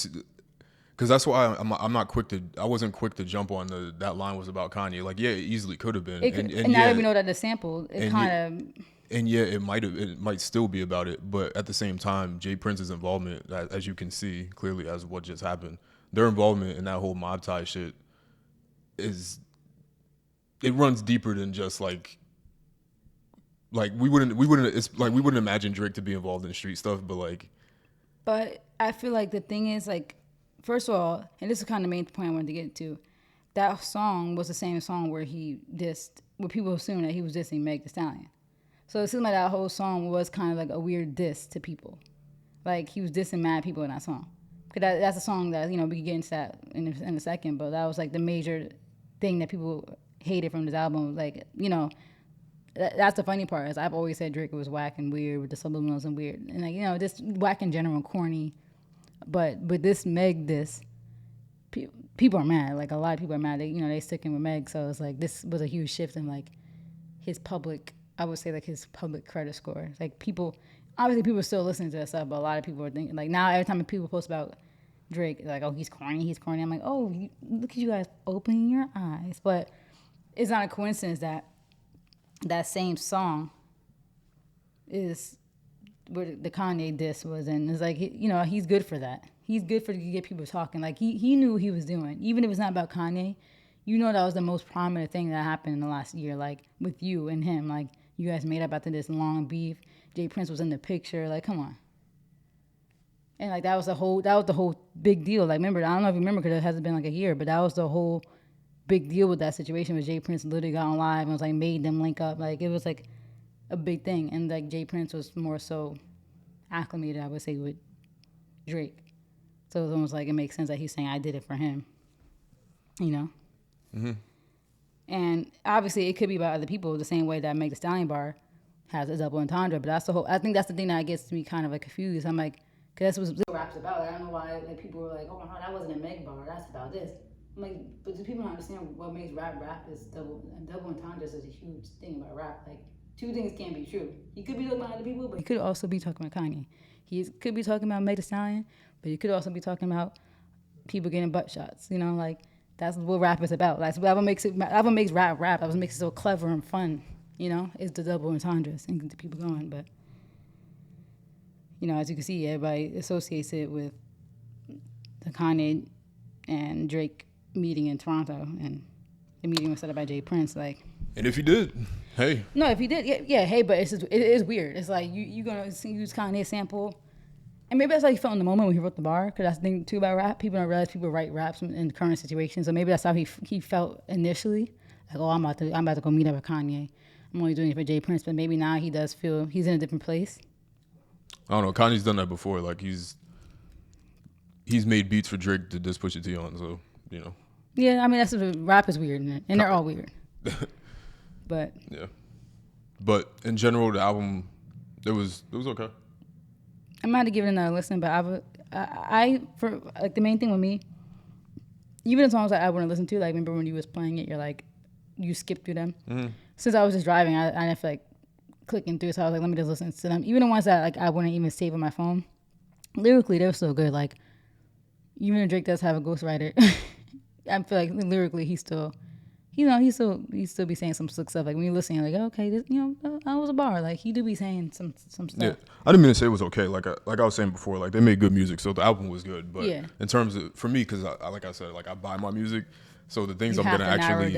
because that's why I'm not quick to. I wasn't quick to jump on that line was about Kanye. Like, yeah, it easily could have been. And now that we know that the sample, it kind of. And yeah, it might still be about it. But at the same time, Jay Prince's involvement, as you can see clearly, as what just happened, their involvement in that whole mob tie shit it runs deeper than just like we wouldn't imagine Drake to be involved in street stuff, but like. But I feel like the thing is, like, first of all, and this is kind of the main point I wanted to get to, that song was the same song where people assumed that he was dissing Meg Thee Stallion. So it seemed like that whole song was kind of like a weird diss to people. Like, he was dissing mad people in that song. Because that's a song that, we can get into that in a second, but that was like the major thing that people hated from this album. Like, that's the funny part, is I've always said Drake was whack and weird with the subliminals and weird. And, like, just whack in general, corny. But with this Meg people are mad. Like, a lot of people are mad. They sticking with Meg. So it's like, this was a huge shift in, like, his public, I would say, like, his public credit score. Like, people are still listening to that stuff, but a lot of people are thinking, like, now every time people post about Drake, like, oh, he's corny. I'm like, oh, look at you guys opening your eyes. But it's not a coincidence that same song is where the Kanye diss was in. It's like, he's good for that. He's good for to get people talking. Like, he knew what he was doing. Even if it's not about Kanye, that was the most prominent thing that happened in the last year, like, with you and him. Like, you guys made up after this long beef. Jay Prince was in the picture. Like, come on. And, like, that was the whole big deal. Like, remember, I don't know if you remember because it hasn't been like a year, but that was the whole big deal with that situation where Jay Prince literally got on live and was like, made them link up. Like, it was like a big thing. And, like, Jay Prince was more so acclimated, I would say, with Drake. So it was almost like it makes sense that he's saying I did it for him. Mm-hmm. And obviously it could be about other people the same way that Meg Thee Stallion bar has a double entendre. But I think that's the thing that gets me kind of like confused. I'm like, because that's what rap's about. Like, I don't know why like people were like, oh, no, that wasn't a Meg bar. That's about this. I'm like, but do people not understand what makes rap is double entendres is a huge thing about rap. Like, two things can't be true. He could be talking about other people, but he could also be talking about Kanye. He could be talking about Meg Thee Stallion, but he could also be talking about people getting butt shots. Like, that's what rap is about. That's what makes rap. That's what makes it so clever and fun. Is the double entendres and get people going. But as you can see, everybody associates it with the Kanye and Drake meeting in Toronto, and the meeting was set up by Jay Prince. Like, and if he did, hey. No, if he did, yeah, hey. But it is weird. It's like you gonna use Kanye's sample. And maybe that's how he felt in the moment when he wrote the bar, because that's the thing too about rap. People don't realize people write raps in current situations. So maybe that's how he felt initially. Like, oh, I'm about to go meet up with Kanye. I'm only doing it for Jay Prince, but maybe now he does feel he's in a different place. I don't know. Kanye's done that before. Like, he's made beats for Drake to just push T on. So Yeah, I mean that's rap is weird, and they're all weird. But yeah, but in general, the album it was okay. I might have to give it another listen, but I for like the main thing with me, even the songs that I want to listen to, like remember when you was playing it, you're like, you skip through them. Mm-hmm. Since I was just driving, I didn't feel like clicking through, so I was like, let me just listen to them. Even the ones that like I wouldn't even save on my phone, lyrically they're so good. Like, even if Drake does have a ghostwriter, I feel like lyrically he's still be saying some slick stuff. Like when you're listening, like, okay, this, that was a bar. Like he do be saying some stuff. Yeah, I didn't mean to say it was okay. Like I was saying before, like they made good music, so the album was good. But yeah, in terms of for me, because like I said, like I buy my music, so the things I'm gonna actually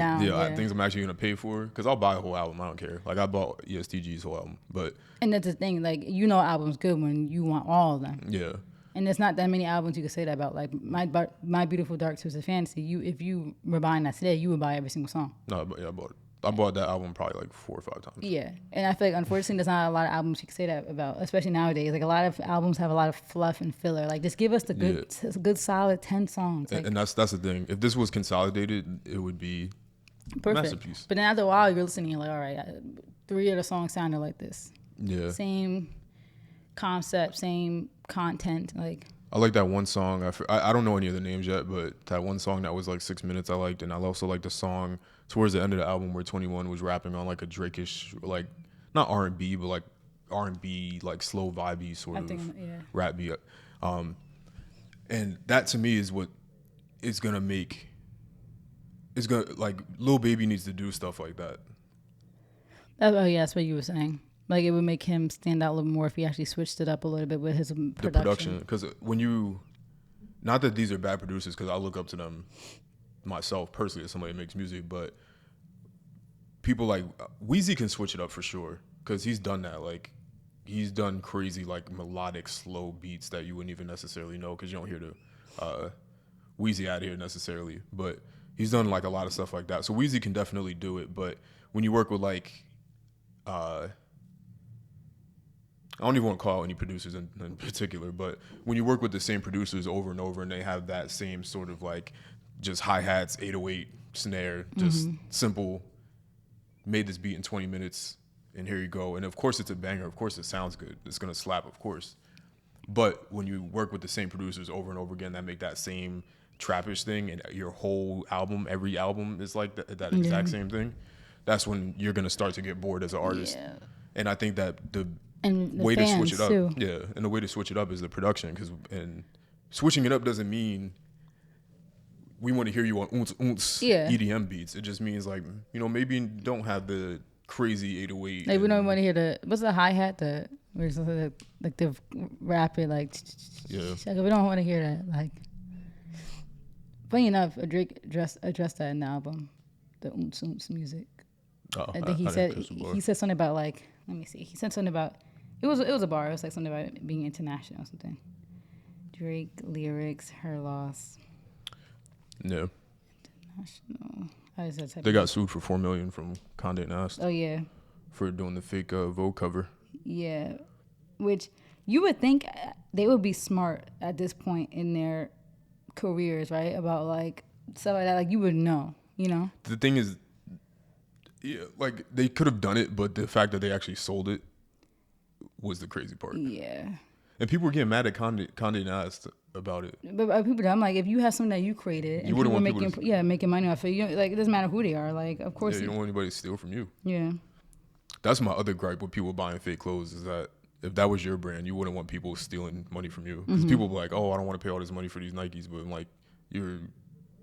things I'm actually gonna pay for, because I'll buy a whole album. I don't care. Like I bought ESTG's whole album, but and that's the thing. Like album's good when you want all of them. Yeah. And there's not that many albums you could say that about. Like My Beautiful Dark Twisted Fantasy. If you were buying that today, you would buy every single song. No, but yeah, I bought it. I bought that album probably like 4 or 5 times. Yeah, and I feel like unfortunately there's not a lot of albums you can say that about, especially nowadays. Like a lot of albums have a lot of fluff and filler. Like just give us the good solid 10 songs. Like, and that's the thing. If this was consolidated, it would be perfect. Masterpiece. But then after a while, you're listening, you're like, all right, 3 of the songs sounded like this. Yeah. Same concept, same content, like. I like that one song. I don't know any of the names yet, but that one song that was like 6 minutes I liked. And I also liked the song towards the end of the album where 21 was rapping on like a Drake-ish, like not R&B, but like R&B, like slow vibey sort I of think, yeah. rap beat. And that to me is what is gonna make. It's gonna like Lil Baby needs to do stuff like that. Oh yeah, that's what you were saying. Like it would make him stand out a little more if he actually switched it up a little bit with his production. The production, because when you, not that these are bad producers, because I look up to them myself personally as somebody that makes music, but people like Weezy can switch it up for sure, because he's done that. Like he's done crazy like melodic slow beats that you wouldn't even necessarily know, because you don't hear the Weezy out here necessarily, but he's done like a lot of stuff like that. So Weezy can definitely do it, but when you work with like I don't even want to call out any producers in particular, but when you work with the same producers over and over and they have that same sort of like just hi-hats, 808 snare, just simple, made this beat in 20 minutes and here you go. And of course it's a banger. Of course it sounds good. It's going to slap, of course. But when you work with the same producers over and over again that make that same trappish thing and your whole album, every album is like that exact same thing, that's when you're going to start to get bored as an artist. Yeah. And I think that the way to switch it up, and the way to switch it up is the production, and switching it up doesn't mean we want to hear you on EDM beats. It just means like, you know, maybe don't have the crazy 808. Like we don't want to hear what's the hi-hat, where's like the rapid like we don't want to hear that. Like funny enough, Drake addressed that in the album, the music. I think he said something about like, let me see. He said something about it was a bar. It was like something about being international or something. Drake lyrics, her loss. Yeah. International. They got sued for $4 million from Condé Nast. Oh yeah. For doing the fake Vogue cover. Yeah, which you would think they would be smart at this point in their careers, right? About like stuff like that. Like you would know, you know. The thing is, yeah, like they could have done it, but the fact that they actually sold it was the crazy part. Yeah. And people were getting mad at Condé Nast about it. But people, I'm like, if you have something that you created and people are making money off it, like it doesn't matter who they are. Like, of course, you don't want anybody to steal from you. Yeah. That's my other gripe with people buying fake clothes is that if that was your brand, you wouldn't want people stealing money from you. Because people be like, oh, I don't want to pay all this money for these Nikes. But I'm like,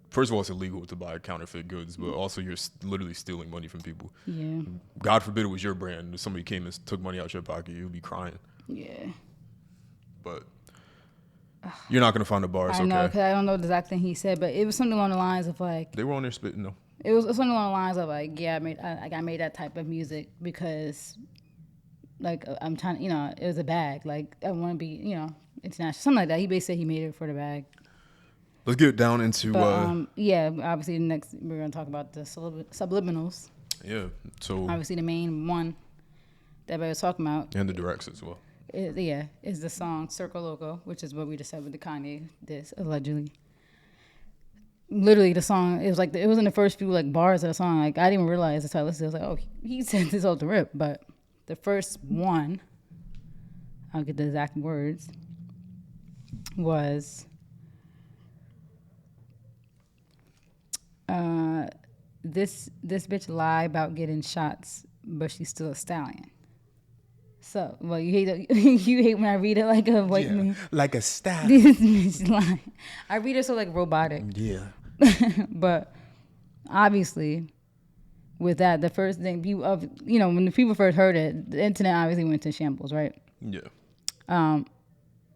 first of all, it's illegal to buy counterfeit goods, but also you're literally stealing money from people. Yeah. God forbid it was your brand. If somebody came and took money out your pocket, you'd be crying. Yeah. But you're not going to find a bar. I know, because I don't know the exact thing he said, but it was something along the lines of like... They were on there spitting, though. It was something along the lines of like, yeah, I made that type of music because, like, I'm trying, you know, it was a bag. Like, I want to be, you know, international, something like that. He basically said he made it for the bag. Let's get down into. Yeah, obviously next we're gonna talk about the subliminals. Yeah, so obviously the main one that everybody was talking about, and the directs as well. Is the song "Circle Loco," which is what we just said with the Kanye diss, allegedly. Literally, the song, it was like it was in the first few like bars of the song. Like I didn't even realize until I listened. I was like, oh, he said this off the rip. But the first one, I'll get the exact words, was this bitch lie about getting shots, but she's still a stallion. So, well, you hate when I read it like a white man, like a stallion. This bitch lying. I read it so like robotic. Yeah. But obviously, with that, the first thing when the people first heard it, the internet obviously went to shambles, right? Yeah. And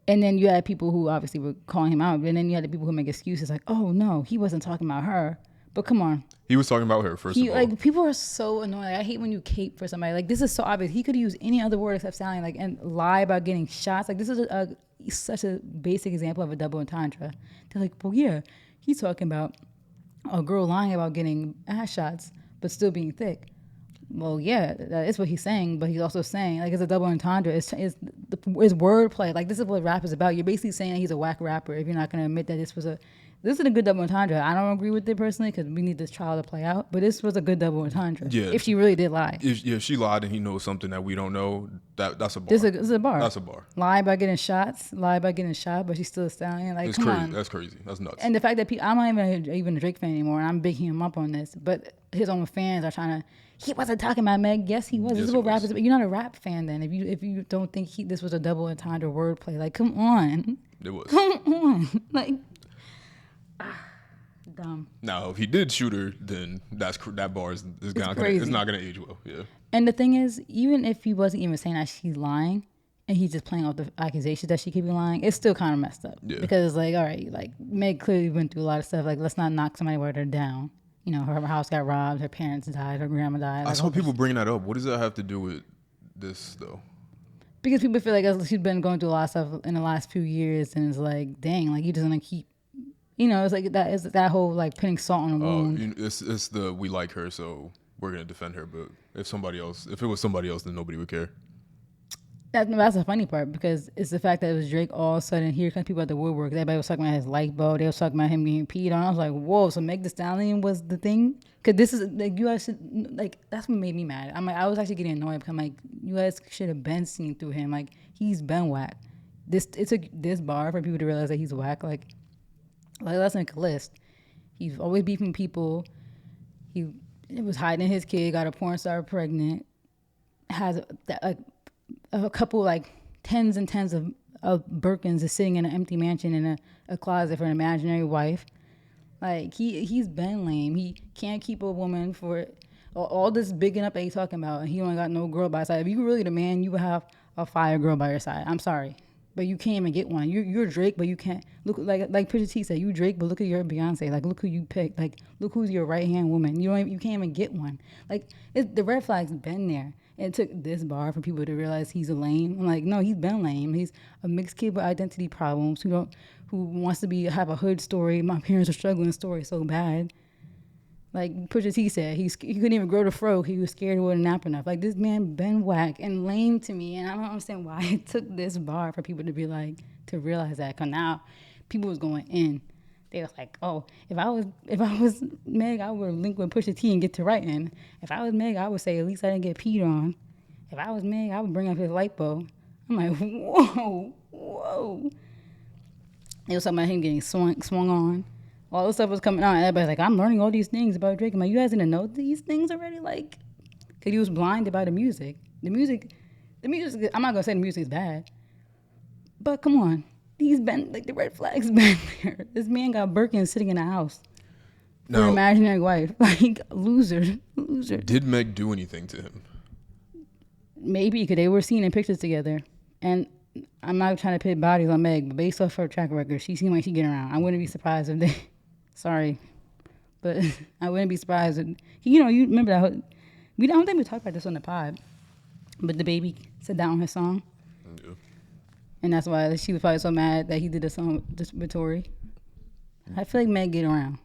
then you had people who obviously were calling him out, and then you had the people who make excuses like, "Oh no, he wasn't talking about her." But come on, he was talking about her first of all. Like people are so annoying. Like, I hate when you cape for somebody. Like this is so obvious. He could use any other word except stallion, like and lie about getting shots. Like this is such a basic example of a double entendre. They're like, well, yeah, he's talking about a girl lying about getting ass shots, but still being thick. Well, yeah, that is what he's saying, but he's also saying, like, it's a double entendre. It's wordplay. Like, this is what rap is about. You're basically saying he's a whack rapper if you're not going to admit that this is a good double entendre. I don't agree with it personally because we need this trial to play out, but this was a good double entendre. Yeah. If she really did lie. If she lied and he knows something that we don't know, that's a bar. This is a bar. That's a bar. Lie about getting shots, but she's still a stallion. Like, come on. That's crazy. That's nuts. And the fact that I'm not even a Drake fan anymore, and I'm bigging him up on this, but his own fans are trying to he wasn't talking about Meg. Yes, he was. Yes, This is he what rap was. is. You're not a rap fan then. If you don't think this was a double entendre wordplay, like come on, It was. come on, like dumb. Now, if he did shoot her, then that bar is not gonna, it's crazy. not gonna age well. Yeah. And the thing is, even if he wasn't even saying that she's lying, and he's just playing off the accusations that she could be lying, it's still kind of messed up. Yeah. Because it's like, all right, like Meg clearly went through a lot of stuff. Like, let's not knock somebody where they're down. You know, her house got robbed, her parents died, her grandma died. I Like, saw people bringing that up. What does that have to do with this though? because people feel like she's been going through a lot of stuff in the last few years, and it's like, dang, like you just gonna keep, you know, it's like that is that whole like putting salt on the wound. It's the we like her, so we're gonna defend her. But if it was somebody else, then nobody would care. That's the funny part because it's the fact that it was Drake all of a sudden here comes people at the woodwork. Everybody was talking about his light bulb. They was talking about him getting peed on. I was like, whoa, so Meg Thee Stallion was the thing? Because this is like you guys should like that's what made me mad. I'm like I was actually getting annoyed because I'm like you guys should have been seen through him. Like he's been whack. It took this bar for people to realize that he's whack. Like let's make a list. He's always beefing people. He was hiding his kid. Got a porn star pregnant. Has a couple like tens and tens of Birkins is sitting in an empty mansion in a closet for an imaginary wife. Like he's been lame. He can't keep a woman for all this bigging up that he's talking about. And he only got no girl by his side. If you really the man, you would have a fire girl by your side. I'm sorry, but you can't even get one. You're Drake, but you can't look like Pusha T said. You Drake, but look at your Beyonce. Like look who you picked. Like look who's your right hand woman. You can't even get one. Like the red flag's been there. And it took this bar for people to realize he's a lame. I'm like, no, he's been lame. He's a mixed kid with identity problems who wants to have a hood story. My parents are struggling story so bad. Like Pusha T said, he couldn't even grow the fro. He was scared he wouldn't nap enough. Like this man been whack and lame to me, and I don't understand why it took this bar for people to be like to realize that. Cause now people was going in. They was like, oh, if I was Meg, I would link with Pusha T and get to writing. If I was Meg, I would say at least I didn't get peed on. If I was Meg, I would bring up his light bulb. I'm like, whoa. It was talking about him getting swung on. All this stuff was coming out. And everybody's like, I'm learning all these things about Drake. I'm like, you guys didn't know these things already? Like, because he was blinded by the music. The music, I'm not going to say the music is bad. But come on. He's been, like, the red flag's been there. This man got Birkin sitting in a house for an imaginary wife. Like, loser. Did Meg do anything to him? Maybe, because they were seen in pictures together. And I'm not trying to pit bodies on Meg, but based off her track record, she seemed like she getting around. I wouldn't be surprised if they, sorry, but I wouldn't be surprised if, you remember that, I don't think we talked about this on the pod, but the baby said that on his song. Yeah. And that's why she was probably so mad that he did a song with Tory. I feel like Meg get around.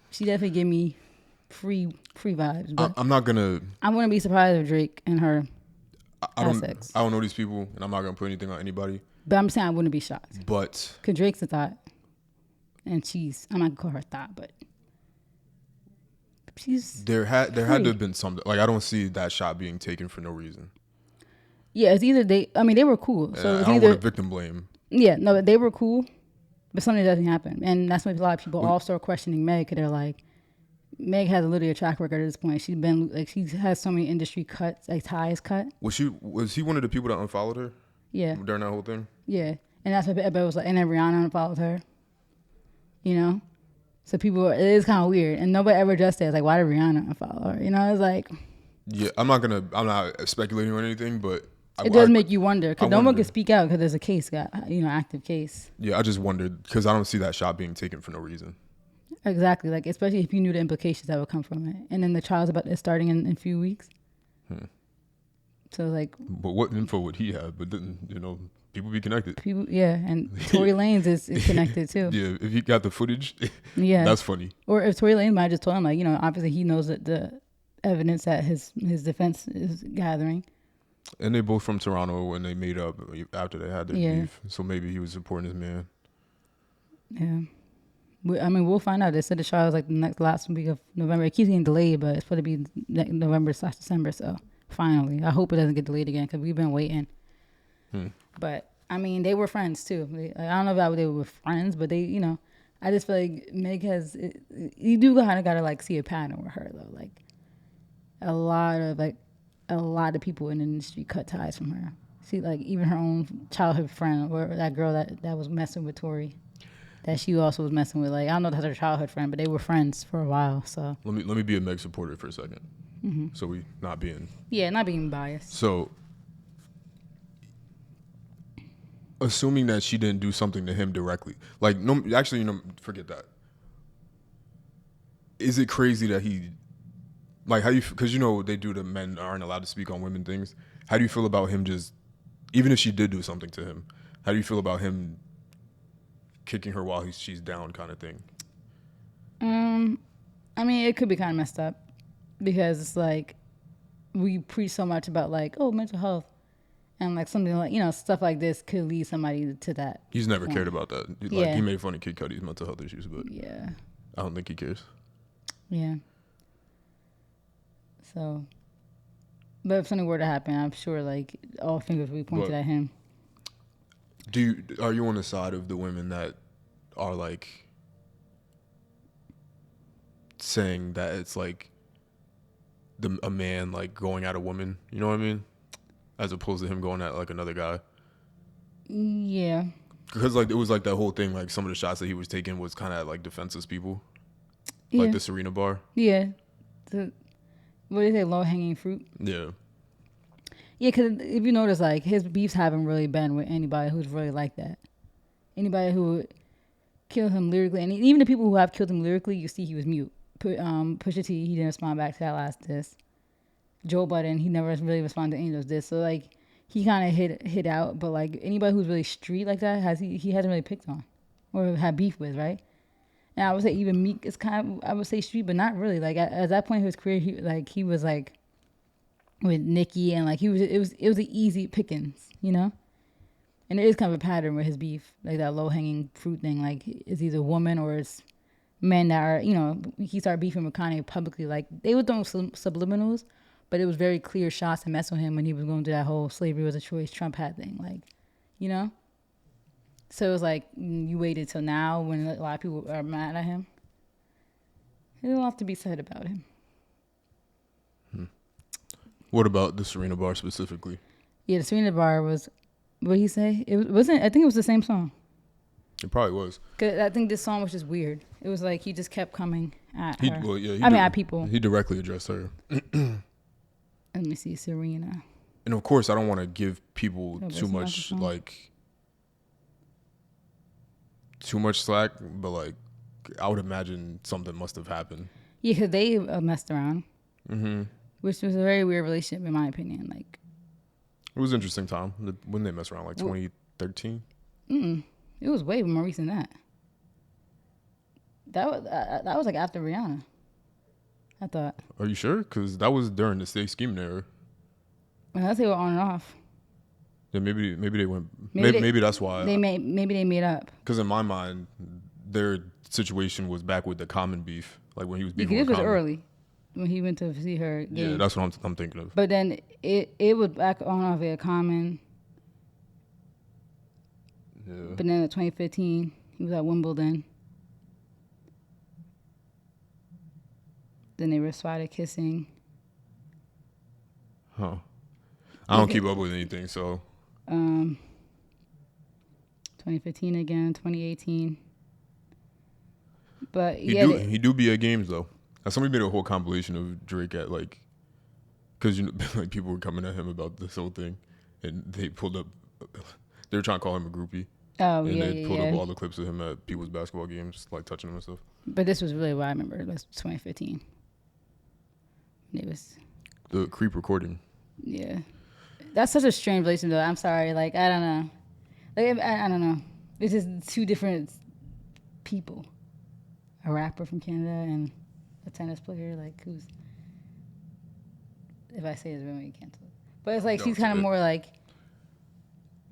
She definitely give me free vibes. But I'm not gonna. I wouldn't be surprised if Drake and her had sex. I don't know these people, and I'm not gonna put anything on anybody. But I'm saying I wouldn't be shocked. But because Drake's a thought, and I'm not gonna call her thought, but she's there had to have been something. Like I don't see that shot being taken for no reason. Yeah, it's either they were cool. So it's I don't either want to victim blame. Yeah, no, they were cool, but something doesn't happen, and that's when a lot of people all start questioning Meg because they're like, Meg has literally a track record at this point. She's been like she has so many industry cuts, like ties cut. Was he one of the people that unfollowed her? Yeah. During that whole thing. Yeah, and that's what everybody was like, and then Rihanna unfollowed her. You know, so people, it is kind of weird, and nobody ever addressed it. It's like, why did Rihanna unfollow her? You know, it's like. Yeah, I'm not speculating on anything, but. It does make you wonder because no one can speak out because there's a case, active case. Yeah, I just wondered because I don't see that shot being taken for no reason. Exactly, like especially if you knew the implications that would come from it, and then the trial's starting in a few weeks. So like. But what info would he have? But then people be connected. And Tory Lanez is connected too. Yeah, if he got the footage. Yeah, that's funny. Or if Tory Lanez might have just told him obviously he knows that the evidence that his defense is gathering. And they both from Toronto and they made up after they had their beef. So maybe he was supporting his man. Yeah. We'll find out. They said the trial is like the last week of November. It keeps getting delayed, but it's supposed to be November/December. So finally, I hope it doesn't get delayed again because we've been waiting. But they were friends too. I don't know about they were friends, but they, I just feel like Meg you do kind of gotta like see a pattern with her though. Like a lot of people in the industry cut ties from her. See, like even her own childhood friend, or that girl that was messing with Tori, that she also was messing with. Like I don't know if that's her childhood friend, but they were friends for a while. So let me be a Meg supporter for a second. So we not being not being biased. so assuming that she didn't do something to him directly, like no, actually, forget that. Is it crazy that he, like, how you, because they do the men aren't allowed to speak on women things. How do you feel about him just, even if she did do something to him, how do you feel about him kicking her while she's down, kind of thing? I mean, it could be kind of messed up because it's like we preach so much about like, oh, mental health, and like something like stuff like this could lead somebody to that. He's never cared about that. Like he made fun of Kid Cudi's mental health issues, but yeah, I don't think he cares. Yeah. So, but if something were to happen, I'm sure like all fingers will be pointed at him. Are you on the side of the women that are like saying that it's like a man like going at a woman? You know what I mean? As opposed to him going at like another guy. Yeah. Because like it was like that whole thing. Like some of the shots that he was taking was kind of like defenseless people. Yeah. Like the Serena bar. Yeah. What do they say? Low hanging fruit. Yeah. Yeah, because if you notice, like his beefs haven't really been with anybody who's really like that. Anybody who killed him lyrically, and even the people who have killed him lyrically, you see he was mute. Pusha T, he didn't respond back to that last diss. Joe Budden, he never really responded to any of those diss. So like he kind of hit out, but like anybody who's really street like that he hasn't really picked on or had beef with, right? And I would say even Meek is kind of, I would say street, but not really. Like at that point in his career, he was like with Nicki, and like it was an easy pickings, And it is kind of a pattern with his beef, like that low hanging fruit thing. Like it's either woman or it's men that are, he started beefing with Kanye publicly. Like they were throwing subliminals, but it was very clear shots to mess with him when he was going through that whole slavery was a choice Trump had thing, like, So it was like you waited till now when a lot of people are mad at him. There's a lot to be said about him. What about the Serena bar specifically? Yeah, the Serena bar was, what did he say? It wasn't. I think it was the same song. It probably was. 'Cause I think this song was just weird. It was like he just kept coming at her. At people. He directly addressed her. Let me see, Serena. And of course, I don't want to give people too much slack, but like I would imagine something must have happened. Yeah, because they messed around. Mm-hmm. Which was a very weird relationship, in my opinion. Like, it was an interesting time when they messed around, like 2013. It was way more recent than that. That was like after Rihanna. I thought. Are you sure? Because that was during the Stay Scheming era. Unless they were on and off. Yeah, maybe they went. Maybe that's why. Maybe they made up. Because in my mind, their situation was back with the Common beef, like when he was beefing with Common. Common. It was early when he went to see her game. Yeah, that's what I'm thinking of. But then it was back on off at Common. Yeah. But then in 2015, he was at Wimbledon. Then they were spotted kissing. Huh. I don't keep up with anything, so. 2015 again, 2018. But he do be at games though. Somebody made a whole compilation of Drake at like, because like people were coming at him about this whole thing, and they pulled up. They were trying to call him a groupie. Oh, and they pulled up all the clips of him at people's basketball games, like touching them and stuff. But this was really what I remember. It was 2015. It was the creep recording. Yeah, that's such a strange relation, though. I'm sorry. Like I don't know. Like I don't know. It's just two different people. A rapper from Canada and a tennis player. Like who's? If I say his real name, you cancel it. But it's like she's kind of more like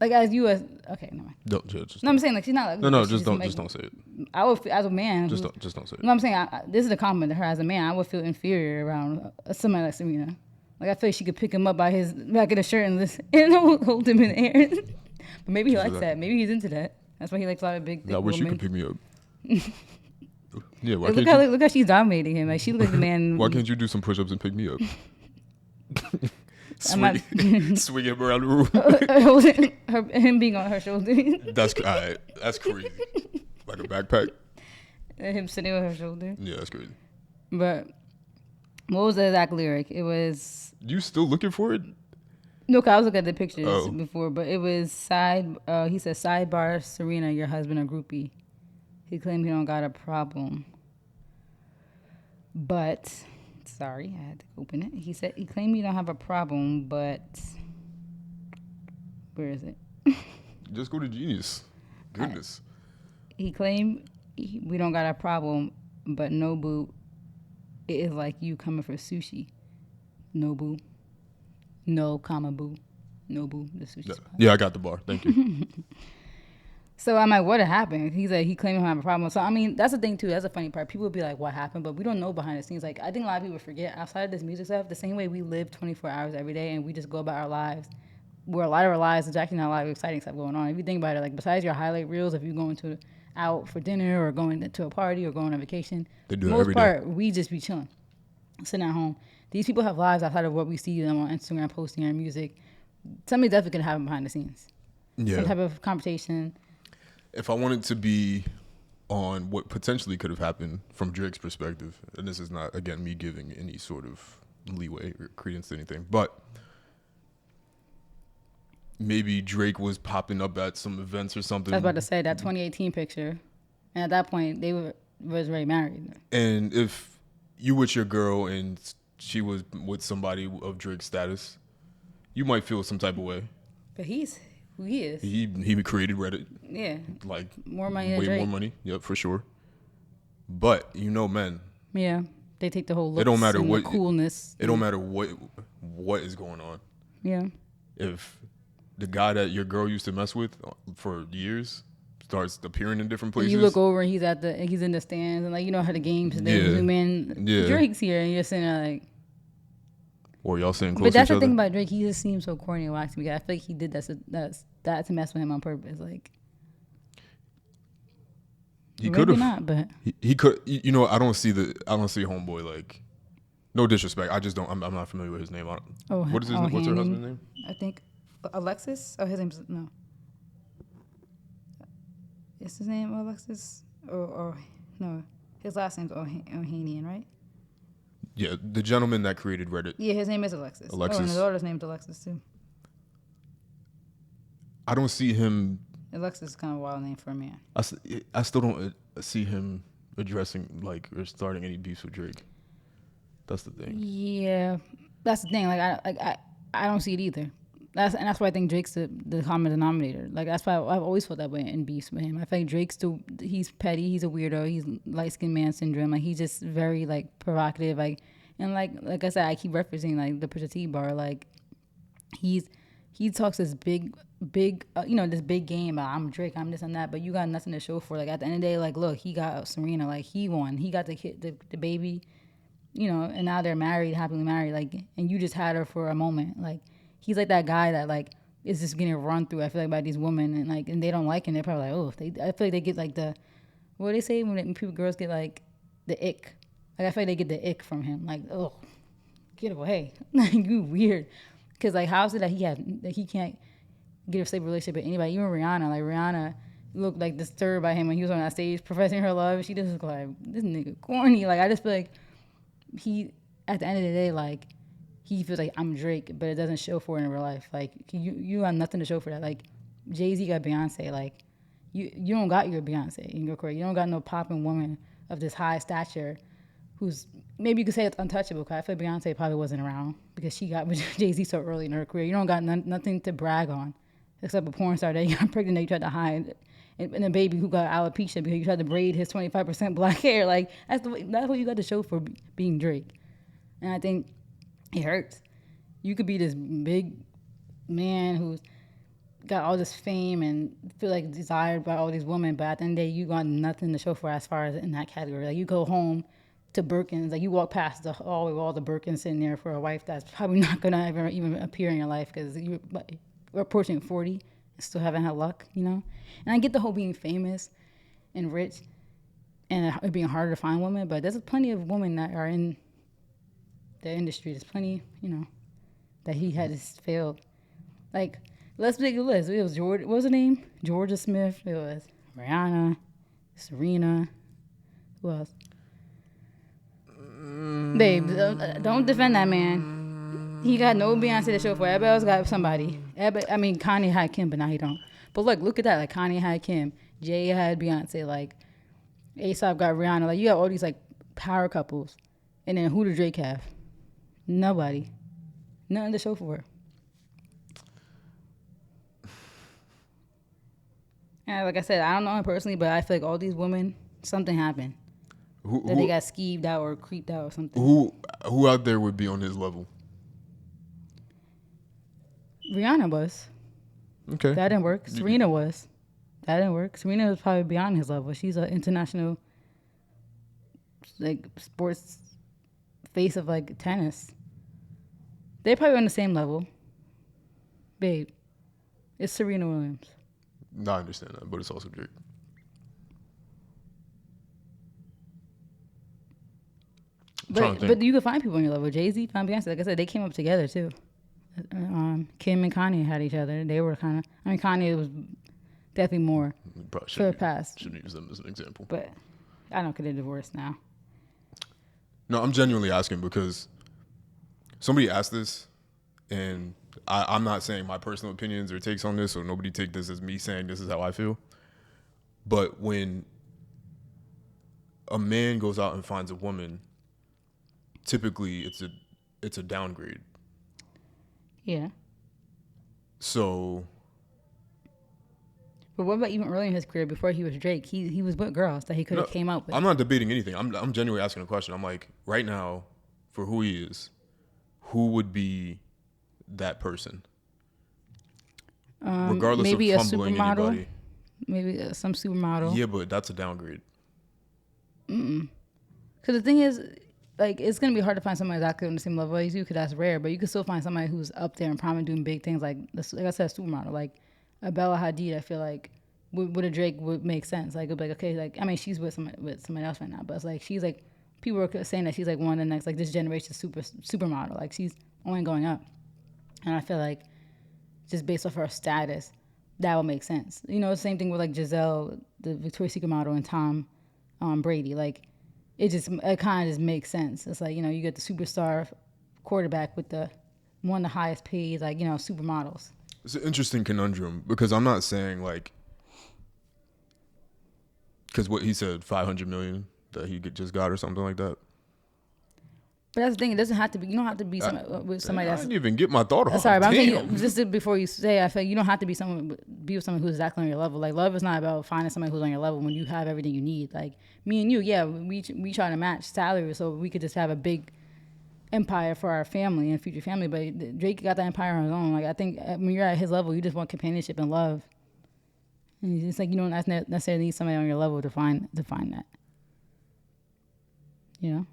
as you as okay, no mind. No, I'm saying like she's not like no, just don't say it. I would as a man. Just don't say it. No, I'm saying this is a compliment to her as a man. I would feel inferior around somebody like Serena. Like I feel like she could pick him up by his back of the shirt and hold him in the air. But maybe he likes that. Maybe he's into that. That's why he likes a lot of big. I wish you could pick me up. Yeah, look how she's dominating him. Like she looks like the man. Why can't you do some push-ups and pick me up? swing him around the room. Him being on her shoulder. That's all right. That's crazy. Like a backpack. Him sitting on her shoulder. Yeah, that's crazy. But what was the exact lyric? It was. You still looking for it? No, 'cause I was looking at the pictures before, but it was he said, sidebar, Serena, your husband a groupie. He claimed he don't got a problem. But, sorry, I had to open it. He said, he claimed he don't have a problem, but, where is it? Just go to Genius. Goodness. He claimed we don't got a problem, but no boo, it is like you coming for sushi. No boo. No, comma, boo. No, boo. The sushi spot. Yeah, I got the bar. Thank you. So I'm like, what had He said he claimed he had a problem. So, I mean, that's the thing, too. That's the funny part. People would be like, what happened? But we don't know behind the scenes. Like, I think a lot of people forget, outside of this music stuff, the same way we live 24 hours every day and we just go about our lives, where a lot of our lives is actually not a lot of exciting stuff going on. If you think about it, like, besides your highlight reels, if you're going out for dinner or going to a party or going on vacation, They do it most every part, day. we just be chilling, sitting at home. These people have lives outside of what we see them on Instagram posting their music. Something definitely could happen behind the scenes. Yeah. Some type of conversation. If I wanted to be on what potentially could have happened from Drake's perspective, and this is not, again, me giving any sort of leeway or credence to anything, but maybe Drake was popping up at some events or something. I was about to say that 2018 picture. And at that point, they was already married. And if you with your girl and she was with somebody of Drake's status, you might feel some type of way. But he's who he is. He created Reddit. Yeah. Like more money than way Drake. more money. Yep, for sure. But men. Yeah. They take the whole looks It don't matter and what the coolness. It don't matter what is going on. Yeah. If the guy that your girl used to mess with for years starts appearing in different places, you look over and he's in the stands, and like, you know how the games they zoom in. Yeah. Drake's here and you're sitting there like, or y'all sitting close but that's to each the thing other. about Drake. He just seems so corny and waxy. I feel like he did that to mess with him on purpose. Like, he could have not, but he could. I don't see homeboy, like, no disrespect. I just don't. I'm not familiar with his name. What's her husband's name? I think Alexis. Oh, his name's no. Is his name Alexis or no? His last name's Ohanian, right? Yeah, the gentleman that created Reddit. Yeah, his name is Alexis. Oh, and his daughter's name's Alexis too. I don't see him. Alexis is kind of a wild name for a man. I still don't see him addressing or starting any beefs with Drake. That's the thing. Yeah, that's the thing. I don't see it either. That's why I think Drake's the common denominator. Like, that's why I've always felt that way in beefs with him. I feel like he's petty, he's a weirdo, he's light-skinned man syndrome. Like, he's just very provocative. And like I said, I keep referencing the Pusha T bar. Like, he talks this big this big game about I'm Drake, I'm this and that, but you got nothing to show for. Like, at the end of the day, like, look, he got Serena, like, he won, he got the kid, the baby, and now they're married, happily married, like, and you just had her for a moment, like. He's like that guy that is just getting run through. I feel like by these women and they don't like him. They're probably like, I feel like they get what do they say when girls get the ick? Like, I feel like they get the ick from him. Like, oh, get away, you weird. Because how is it that he can't get a stable relationship with anybody? Even Rihanna. Like, Rihanna looked disturbed by him when he was on that stage professing her love. She just looked like, this nigga corny. Like, I just feel like he at the end of the day he feels like I'm Drake, but it doesn't show for it in real life. Like, you got nothing to show for that. Like, Jay-Z got Beyonce. Like, you don't got your Beyonce in your career. You don't got no popping woman of this high stature who's, maybe you could say it's untouchable, because I feel Beyonce probably wasn't around because she got with Jay-Z so early in her career. You don't got nothing to brag on except a porn star that you got pregnant that you tried to hide, and a baby who got alopecia because you tried to braid his 25% black hair. Like, that's what you got to show for being Drake. And I think it hurts. You could be this big man who's got all this fame and feel desired by all these women, but at the end of the day, you got nothing to show for as far as in that category. Like, you go home to Birkins, you walk past all the Birkins sitting there for a wife that's probably not gonna ever even appear in your life because you're approaching 40 and still haven't had luck, And I get the whole being famous and rich and it being harder to find women, but there's plenty of women that are in the industry. There's plenty, that he had just failed. Like, let's make a list. It was George. What was her name? Georgia Smith. It was Rihanna, Serena. Who else? Babe, don't defend that man. He got no Beyonce to show for. Everybody else got somebody. I mean, Kanye had Kim, but now he don't. But look at that. Like, Kanye had Kim. Jay had Beyonce. Like, A$AP got Rihanna. Like, you have all these, like, power couples. And then who did Drake have? Nobody. Nothing to show for it. And like I said, I don't know him personally, but I feel like all these women, something happened. That they got skeeved out or creeped out or something. Who out there would be on his level? Rihanna was. Okay. That didn't work. Serena was. That didn't work. Serena was probably beyond his level. She's an international, like, sports face of, like, tennis. They probably on the same level. Babe, it's Serena Williams. No, I understand that, but it's also Drake. But you can find people on your level. Jay-Z found Beyonce. Like I said, they came up together too. Kim and Kanye had each other. They were kind of. I mean, Kanye was definitely more for the past. Shouldn't use them as an example. But I don't get a divorce now. No, I'm genuinely asking because somebody asked this, and I'm not saying my personal opinions or takes on this, so nobody take this as me saying this is how I feel. But when a man goes out and finds a woman, typically it's a downgrade. Yeah. So. But what about even early in his career, before he was Drake? He was with girls that he could have came up with. I'm not debating anything. I'm genuinely asking a question. I'm like, right now, for who he is, who would be that person? Regardless maybe of fumbling anybody. Maybe some supermodel. Yeah, but that's a downgrade. Because the thing is, like, it's going to be hard to find somebody exactly on the same level as you, because that's rare. But you can still find somebody who's up there and probably doing big things, like I said, supermodel. Like a Bella Hadid, I feel like with a Drake would make sense. Like, it'd be like, okay, like, I mean, she's with somebody else right now, but it's like, she's like, people are saying that she's like one of the next, like, this generation's supermodel. Like, she's only going up. And I feel like just based off her status, that would make sense. You know, same thing with like Giselle, the Victoria's Secret model, and Tom Brady. Like, it kind of just makes sense. It's like, you know, you get the superstar quarterback with one of the highest paid, like, you know, supermodels. It's an interesting conundrum, because I'm not saying like, because what he said, 500 million that he just got or something like that. But that's the thing. It doesn't have to be. You don't have to be with somebody that's. I didn't even get my thought off. Sorry, but I'm saying just before you say, I feel like you don't have to be with someone who's exactly on your level. Like, love is not about finding somebody who's on your level when you have everything you need. Like me and you, yeah, we try to match salary so we could just have a big empire for our family and future family. But Drake got that empire on his own. Like, I think when you're at his level, you just want companionship and love. And it's like you don't necessarily need somebody on your level to find that. You know.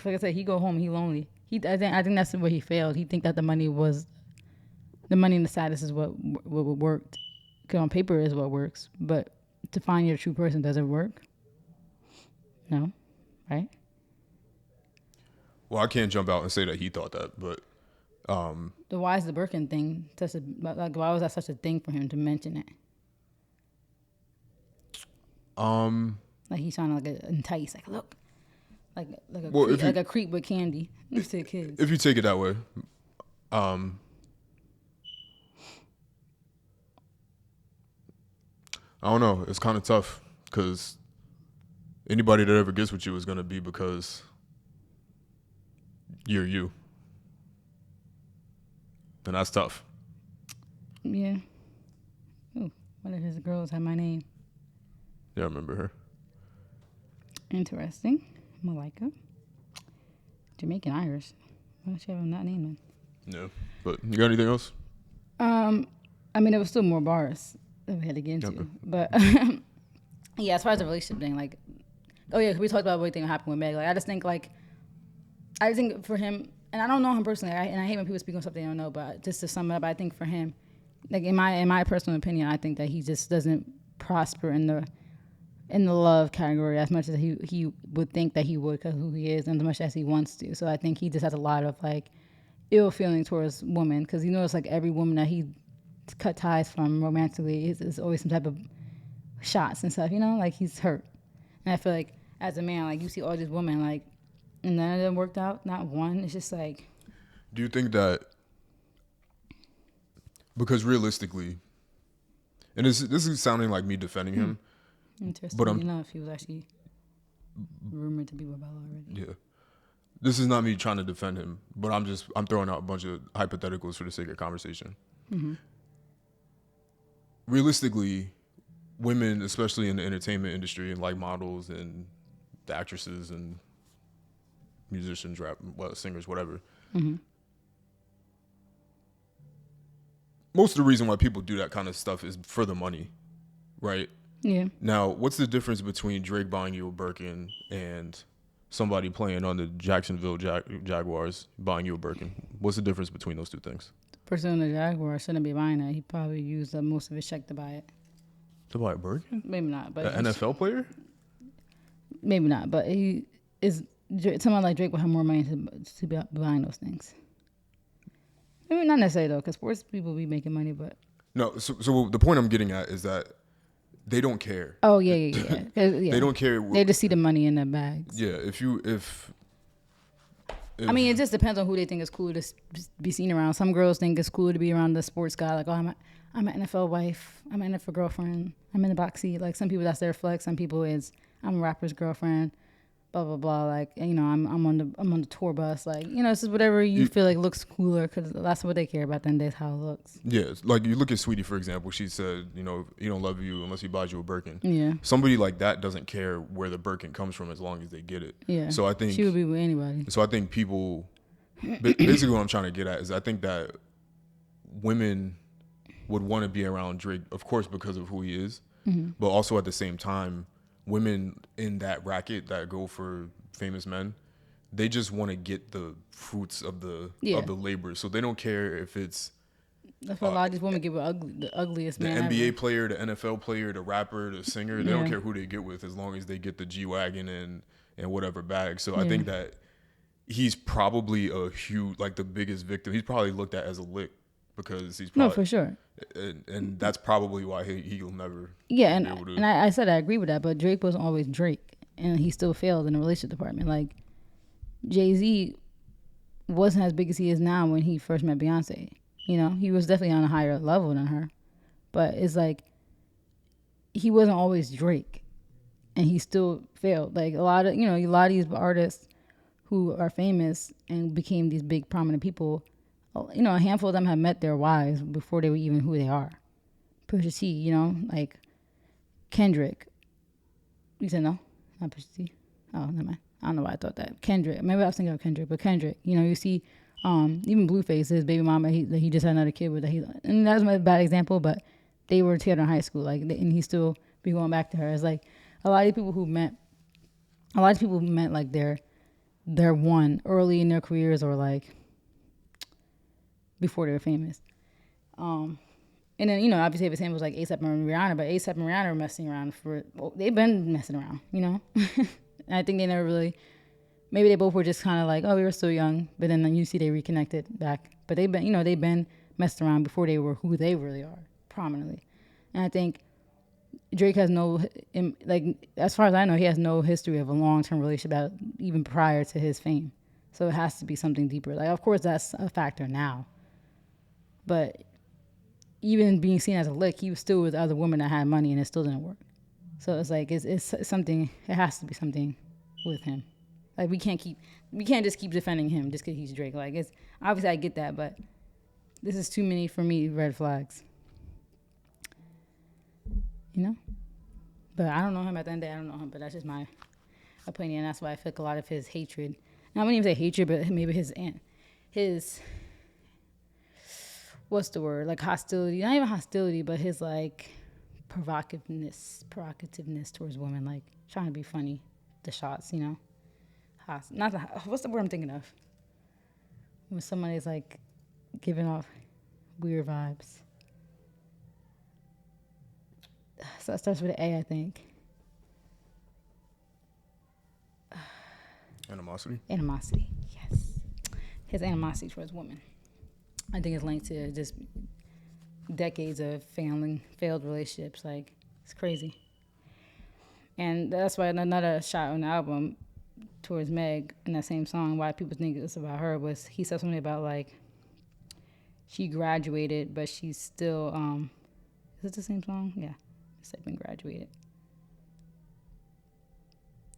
Like I said, he go home, he lonely. I think that's where he failed. He think that the money and the status is what worked. Because on paper is what works, but to find your true person, does it work? No, right? Well, I can't jump out and say that he thought that, but the why is the Birkin thing why was that such a thing for him to mention it? Like he's trying to like entice, like, look. Like a creep with candy to kids. If you take it that way, I don't know. It's kind of tough because anybody that ever gets with you is gonna be because you're you, and that's tough. Yeah. Oh, one of his girls had my name. Yeah, I remember her. Interesting. Malika. Jamaican Irish. Why don't you have him not named? Yeah. But you got anything else? I mean, there was still more bars that we had to get into. Okay. But yeah, as far as the relationship thing, like, oh yeah, we talked about everything that happened with Meg. Like, I just think for him, and I don't know him personally, and I hate when people speak on something they don't know, but just to sum it up, I think for him, like in my personal opinion, I think that he just doesn't prosper in the love category as much as he would think that he would, because who he is, and as much as he wants to. So I think he just has a lot of like ill feeling towards women because you notice like every woman that he cut ties from romantically is always some type of shots and stuff. You know, like he's hurt. And I feel like as a man, like you see all these women like, and none of them worked out. Not one. It's just like. Do you think that because realistically, and this is sounding like me defending him, Interesting. but Enough, he was actually rumored to be with Bella already. Yeah. This is not me trying to defend him, but I'm throwing out a bunch of hypotheticals for the sake of conversation. Mm-hmm. Realistically, women, especially in the entertainment industry, and like models and the actresses and musicians, singers, whatever. Mm-hmm. Most of the reason why people do that kind of stuff is for the money, right? Yeah. Now, what's the difference between Drake buying you a Birkin and somebody playing on the Jacksonville Jaguars buying you a Birkin? What's the difference between those two things? The person on the Jaguar shouldn't be buying that. He probably used most of his check to buy it. To buy a Birkin? Maybe not, but an NFL player? Maybe not, but he is. Someone like Drake will have more money to be buying those things. Maybe not necessarily though, because sports people be making money, but no. So the point I'm getting at is that they don't care. Oh yeah. They don't care. They just see the money in their bags. Yeah, if I mean, it just depends on who they think is cool to be seen around. Some girls think it's cool to be around the sports guy. Like, oh, I'm an NFL wife. I'm an NFL girlfriend. I'm in the box seat. Like, some people, that's their flex. Some people, I'm a rapper's girlfriend. Blah blah blah. Like, you know, I'm on the tour bus. Like, you know, it's just whatever you feel like looks cooler because that's what they care about. Then days how it looks. Yeah, like you look at Sweetie, for example. She said, you know, he don't love you unless he buys you a Birkin. Yeah. Somebody like that doesn't care where the Birkin comes from as long as they get it. Yeah. So I think she would be with anybody. So I think people, basically what I'm trying to get at is I think that women would want to be around Drake, of course, because of who he is, but also at the same time, women in that racket that go for famous men, they just want to get the fruits of the labor. So they don't care if it's. That's what a lot of these women get with the ugliest man. The NBA ever. player, the NFL player, the rapper, the singer. They don't care who they get with as long as they get the G-Wagon and whatever bag. So I think that he's probably a huge, like the biggest victim. He's probably looked at as a lick because he's probably, no, for sure. And that's probably why he'll never. Yeah, and I said I agree with that, but Drake wasn't always Drake, and he still failed in the relationship department. Like Jay-Z wasn't as big as he is now when he first met Beyonce. You know, he was definitely on a higher level than her, but it's like he wasn't always Drake, and he still failed. Like a lot of these artists who are famous and became these big prominent people. You know, a handful of them have met their wives before they were even who they are. Pusha T, you know, like Kendrick. You said no? Not Pusha T? Oh, never mind. I don't know why I thought that. Kendrick. Maybe I was thinking of Kendrick, but Kendrick. You know, you see even Blueface, his baby mama, he just had another kid with. And that was a bad example, but they were together in high school. Like, and he still be going back to her. It's like a lot of people met like their one early in their careers or like before they were famous. And then, you know, obviously the same was like A$AP and Rihanna, but A$AP and Rihanna were messing around they've been messing around, you know? And I think they never really, maybe they both were just kind of like, oh, we were still young, but then you see they reconnected back. But they've been messed around before they were who they really are, prominently. And I think Drake has as far as I know, he has no history of a long-term relationship even prior to his fame. So it has to be something deeper. Like, of course, that's a factor now. But even being seen as a lick, he was still with other women that had money and it still didn't work. So it's like, it's something, it has to be something with him. Like, we can't just keep defending him just because he's Drake. Like, it's, obviously I get that, but this is too many, for me, red flags. You know? But I don't know him at the end of the day. I don't know him, but that's just my opinion. That's why I feel like a lot of his hatred, now I wouldn't even say hatred, but maybe his what's the word? Like hostility, not even hostility, but his like provocativeness towards women, like trying to be funny, the shots, you know? What's the word I'm thinking of? When somebody's like giving off weird vibes. So it starts with an A, I think. Animosity, yes. his animosity towards women. I think it's linked to just decades of failed relationships. Like, it's crazy. And that's why another shot on the album towards Meg in that same song, why people think it's about her, was he said something about like she graduated, but she's still is it the same song? Yeah. It's like been graduated.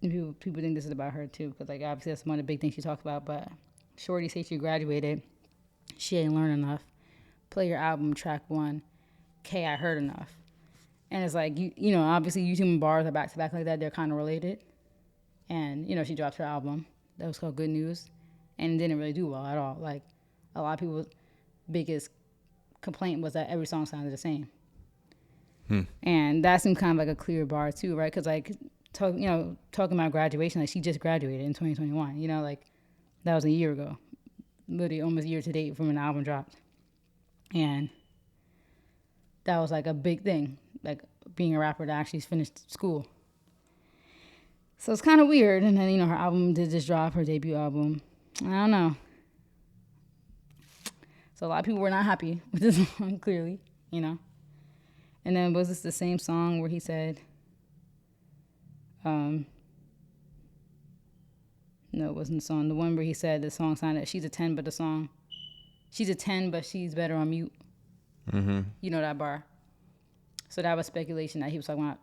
And people think this is about her too, because like obviously that's one of the big things she talks about. But Shorty says she graduated, she ain't learned enough. Play your album track 1, K I heard enough. And it's like you know obviously YouTube and bars are back to back like that. They're kind of related. And you know she dropped her album that was called Good News, and it didn't really do well at all. Like a lot of people's biggest complaint was that every song sounded the same. And that seemed kind of like a clear bar too, right? Because like talking about graduation, like she just graduated in 2021. You know, like that was a year ago, literally almost year to date from when the album dropped, and that was like a big thing, like being a rapper that actually finished school. So it's kind of weird. And then, you know, her album did just drop, her debut album. I don't know. So a lot of people were not happy with this song, clearly, you know. And then was this the same song where he said, no, it wasn't the song. The one where he said the song sounded, she's a 10, but she's a 10, but she's better on mute. Mm-hmm. You know that bar. So that was speculation that he was talking about,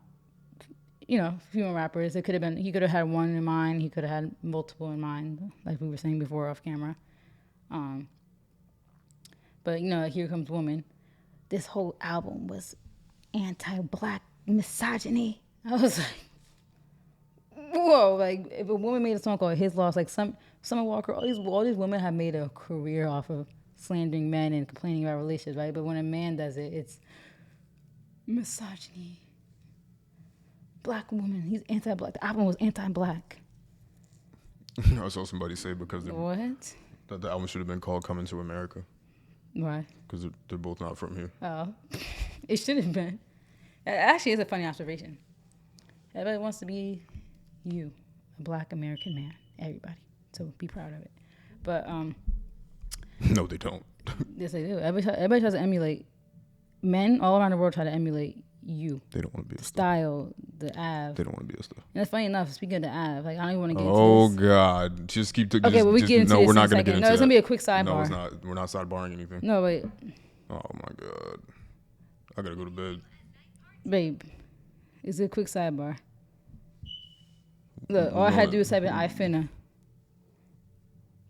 you know, female rappers. It could have been, he could have had one in mind. He could have had multiple in mind, like we were saying before off camera. But, you know, Here Comes Woman. This whole album was anti-black misogyny. I was like, whoa. Like, if a woman made a song called His Loss, like Summer Walker, all these women have made a career off of slandering men and complaining about relationships, right? But when a man does it, it's misogyny. Black woman, he's anti-black. The album was anti-black. I saw somebody say because what? That the album should have been called Coming to America. Why? Because they're both not from here. Oh, it should have been. It actually is a funny observation. Everybody wants to be you, a black American man. Everybody. So be proud of it. But no, they don't. Yes, they do. Everybody tries to emulate. Men all around the world try to emulate you. They don't want to be a style, the Av. They don't want to be a stuff. And it's funny enough, speaking of the Av, like I don't even want to get into this. Oh God, just keep. Okay, but we get into no, this we're not going to get into No, it's that. going to be a quick sidebar. No, it's not. We're not sidebarring anything. No, wait. Oh my God, I gotta go to bed. Babe, it's a quick sidebar. Look, all I had to do was type in I finna.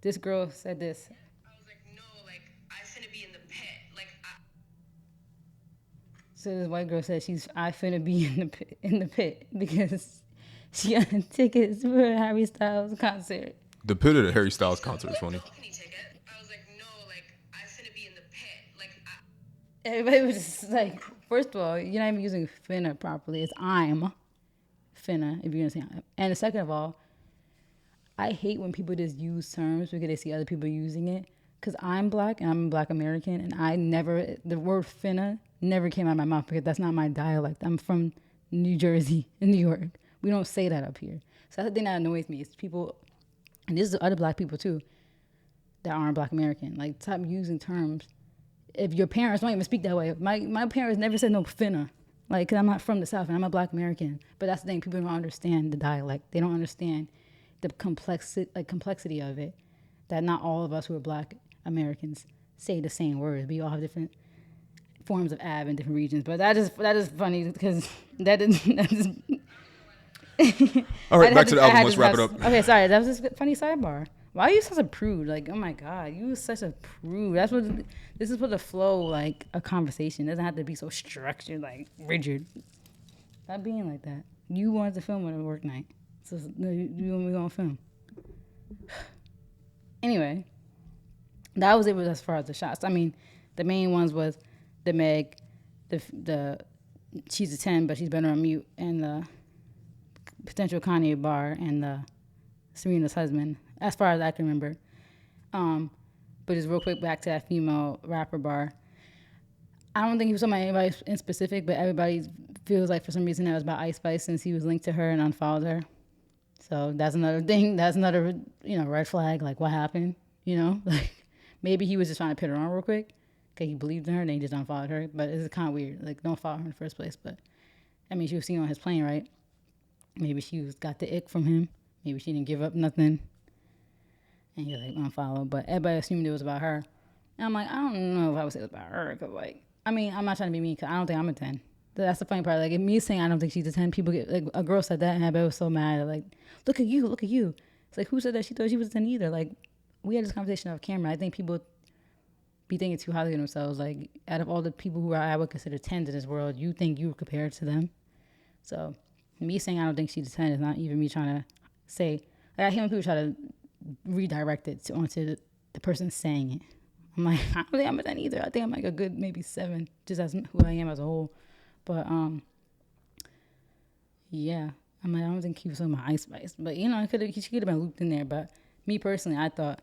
This girl said this. I was like, no, like, I finna be in the pit. Like, So this white girl said I finna be in the pit because she got tickets for a Harry Styles concert. The pit at a Harry Styles concert is funny. I was like, no, like, I finna be in the pit. Like, Everybody was just like, first of all, you're not even using finna properly. It's I'm finna, if you're gonna say I'm. And second of all, I hate when people just use terms because they see other people using it. Because I'm black and I'm a black American, and the word finna never came out of my mouth because that's not my dialect. I'm from New Jersey and New York. We don't say that up here. So that's the thing that annoys me is people, and this is other black people too, that aren't black American. Like, stop using terms. If your parents don't even speak that way. My parents never said no finna. Like, because I'm not from the South and I'm a black American. But that's the thing, people don't understand the dialect. They don't understand the complexity of it. That not all of us who are black Americans say the same words. We all have different forms of ab in different regions. But that is funny because that is All right, back to the album. Let's wrap it up. Okay, sorry. That was just a funny sidebar. Why are you such a prude? Like, oh my God, you such a prude. This is for the flow, like a conversation. It doesn't have to be so structured, like rigid. Stop being like that. You wanted to film on a work night. So you want me on film. Anyway, that was it as far as the shots. I mean, the main ones was the Meg, the she's a 10, but she's better on mute, and the potential Kanye bar, and the Serena's husband, as far as I can remember. But just real quick back to that female rapper bar. I don't think he was talking about anybody in specific, but everybody feels like for some reason that was about Ice Spice since he was linked to her and unfollowed her. So that's another thing. That's another, red flag. Like, what happened? You know, like maybe he was just trying to put her on real quick because he believed in her and then he just unfollowed her. But it's kind of weird. Like, don't follow her in the first place. But I mean, she was seen on his plane, right? Maybe she got the ick from him. Maybe she didn't give up nothing. And he was like, unfollow. But everybody assumed it was about her. And I'm like, I don't know if I would say it was about her. Cause like, I mean, I'm not trying to be mean because I don't think I'm a 10. That's the funny part. Like, me saying I don't think she's a 10, people get, like, a girl said that and everybody was so mad. Like, look at you, look at you. It's like, who said that she thought she was a 10 either? Like, we had this conversation off camera. I think people be thinking too highly of themselves. Like, out of all the people who I would consider 10s in this world, you think you compared to them. So, me saying I don't think she's a 10 is not even me trying to say. Like, I hear when people try to redirect it onto the person saying it. I'm like, I don't think I'm a 10 either. I think I'm like a good maybe 7, just as who I am as a whole. But yeah, I mean, I don't think he was talking about Ice Spice, but you know, she could have been looped in there. But me personally, I thought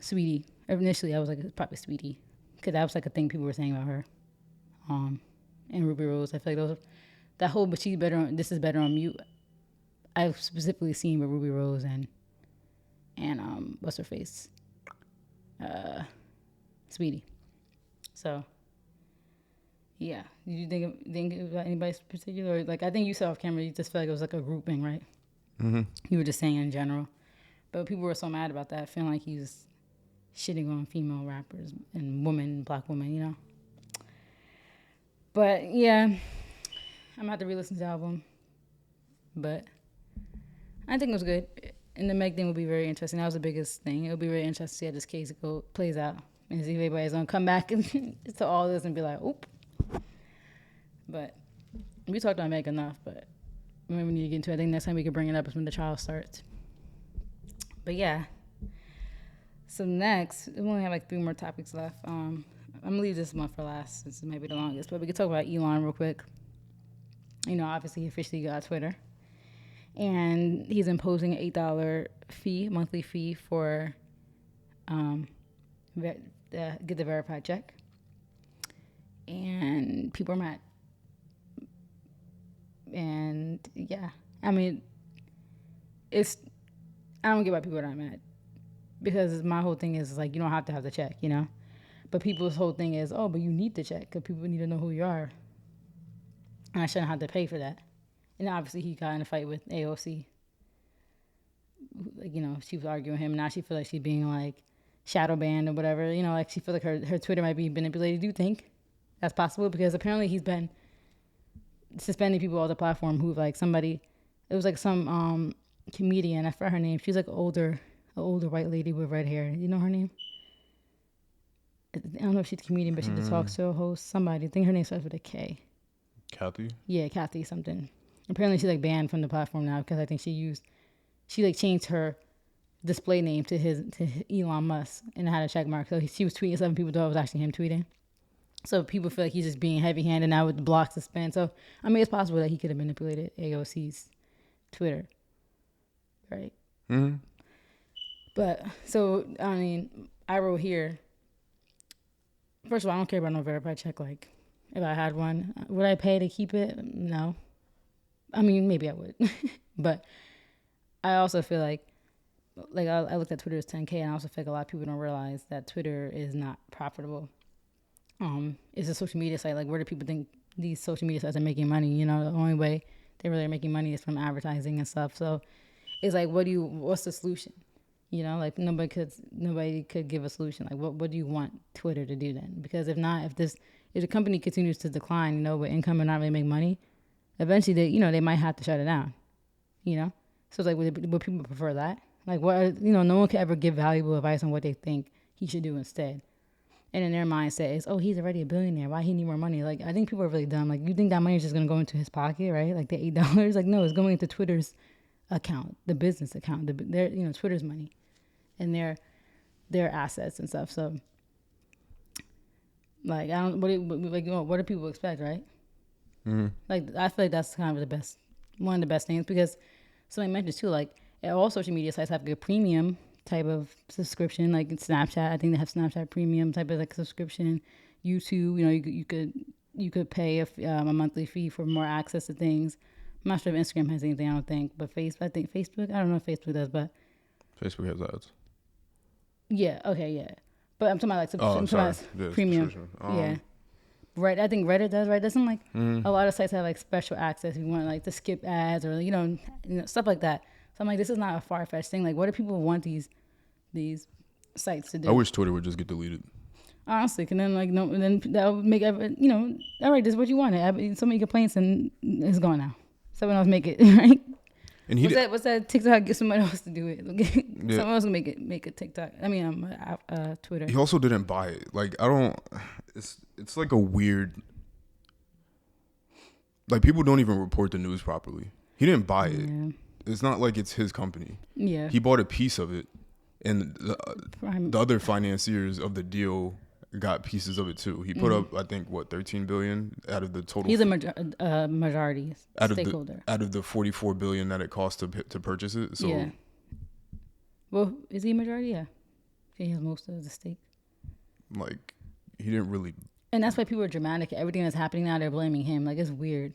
Sweetie. Initially, I was like, it's probably Sweetie, because that was like a thing people were saying about her. And Ruby Rose, I feel like those, that whole, but she's better on, this is better on mute. I've specifically seen with Ruby Rose and what's her face, Sweetie. So. Yeah. Did you think about anybody particular? Like, I think you said off camera, you just felt like it was like a grouping, right? Mm-hmm. You were just saying in general. But people were so mad about that, feeling like he was shitting on female rappers and black women, you know? But, yeah, I'm going to have to re-listen to the album. But I think it was good. And the Meg thing will be very interesting. That was the biggest thing. It'll be really interesting to see how this case plays out. And see if anybody's going to come back to all this and be like, oop. But we talked about Meg enough, but we need to get into it. I think next time we could bring it up is when the trial starts. But yeah. So next, we only have like 3 more topics left. I'm going to leave this one for last since it might be the longest. But we could talk about Elon real quick. You know, obviously he officially got Twitter. And he's imposing an $8 fee, monthly fee for get the verified check. And people are mad. And yeah, I mean, I don't get why people are not mad, because my whole thing is like, you don't have to have the check, you know, but people's whole thing is, oh, but you need the check because people need to know who you are, and I shouldn't have to pay for that. And obviously he got in a fight with AOC, like, you know, she was arguing with him, and now she feels like she's being like shadow banned or whatever, you know, like she feels like her Twitter might be manipulated. Do you think that's possible? Because apparently he's been suspending people off the platform who, like, somebody, it was like some comedian, I forgot her name. She's like an older white lady with red hair. You know her name? I don't know if she's a comedian, but she's a talk show host. Somebody, I think her name starts with a K. Kathy? Yeah, Kathy something. Apparently she's like banned from the platform now because I think she like changed her display name to Elon Musk and it had a check mark. So she was tweeting something, people thought it was actually him tweeting. So people feel like he's just being heavy-handed now with the block suspend. So, I mean, it's possible that he could have manipulated AOC's Twitter, right? Mm-hmm. But, so, I mean, I wrote here, first of all, I don't care about no verified check. Like, if I had one, would I pay to keep it? No. I mean, maybe I would. But I also feel like I looked at Twitter as 10K, and I also feel like a lot of people don't realize that Twitter is not profitable. It's a social media site. Like, where do people think these social media sites are making money? You know, the only way they really are making money is from advertising and stuff. So it's like, what's the solution? You know, like nobody could give a solution. Like, what do you want Twitter to do then? Because if the company continues to decline, you know, with income and not really make money, eventually they might have to shut it down. You know, so it's like, would people prefer that? Like, what, you know, no one can ever give valuable advice on what they think he should do instead. And in their mindset is, oh, he's already a billionaire. Why he need more money? Like, I think people are really dumb. Like, you think that money is just going to go into his pocket, right? Like, the $8. Like, no, it's going into Twitter's account, the business account, their, you know, Twitter's money and their assets and stuff. So, like, what do people expect, right? Mm-hmm. Like, I feel like that's kind of one of the best things, because somebody mentioned too, like, all social media sites have a premium type of subscription, like in Snapchat. I think they have Snapchat premium type of like subscription. YouTube, you know, you could pay a monthly fee for more access to things. I'm not sure if Instagram has anything, I don't think, but I think Facebook, I don't know if Facebook does, but Facebook has ads. Yeah. Okay. Yeah. But I'm talking about like Oh, I'm talking sorry. about Yeah, premium. subscription. Yeah. Right. I think Reddit does. Right. Doesn't like Mm. a lot of sites have like special access. If you want like to skip ads or stuff like that. So I'm like, this is not a far fetched thing. Like, what do people want these sites to I do? wish Twitter would just get deleted. Honestly, and then like no, and then that would make all right. This is what you wanted. So many complaints and it's gone now. Someone else make it right. And he What's that TikTok? Get somebody else to do it. Yeah. Someone else can make a TikTok. I mean, Twitter. he also didn't buy it. Like I don't. It's like a weird. Like people don't even report the news properly. He didn't buy it. Yeah. It's not like it's his company. Yeah. He bought a piece of it, and Prime. the other financiers of the deal got pieces of it too. He put up, I think, what, 13 billion out of the total. He's a majority stakeholder. Out of the 44 billion that it cost to purchase it. So Yeah. Well, is he a majority? Yeah. He has most of the stake. like he didn't really. And that's why people are dramatic. Everything that's happening now, they're blaming him. Like, it's weird.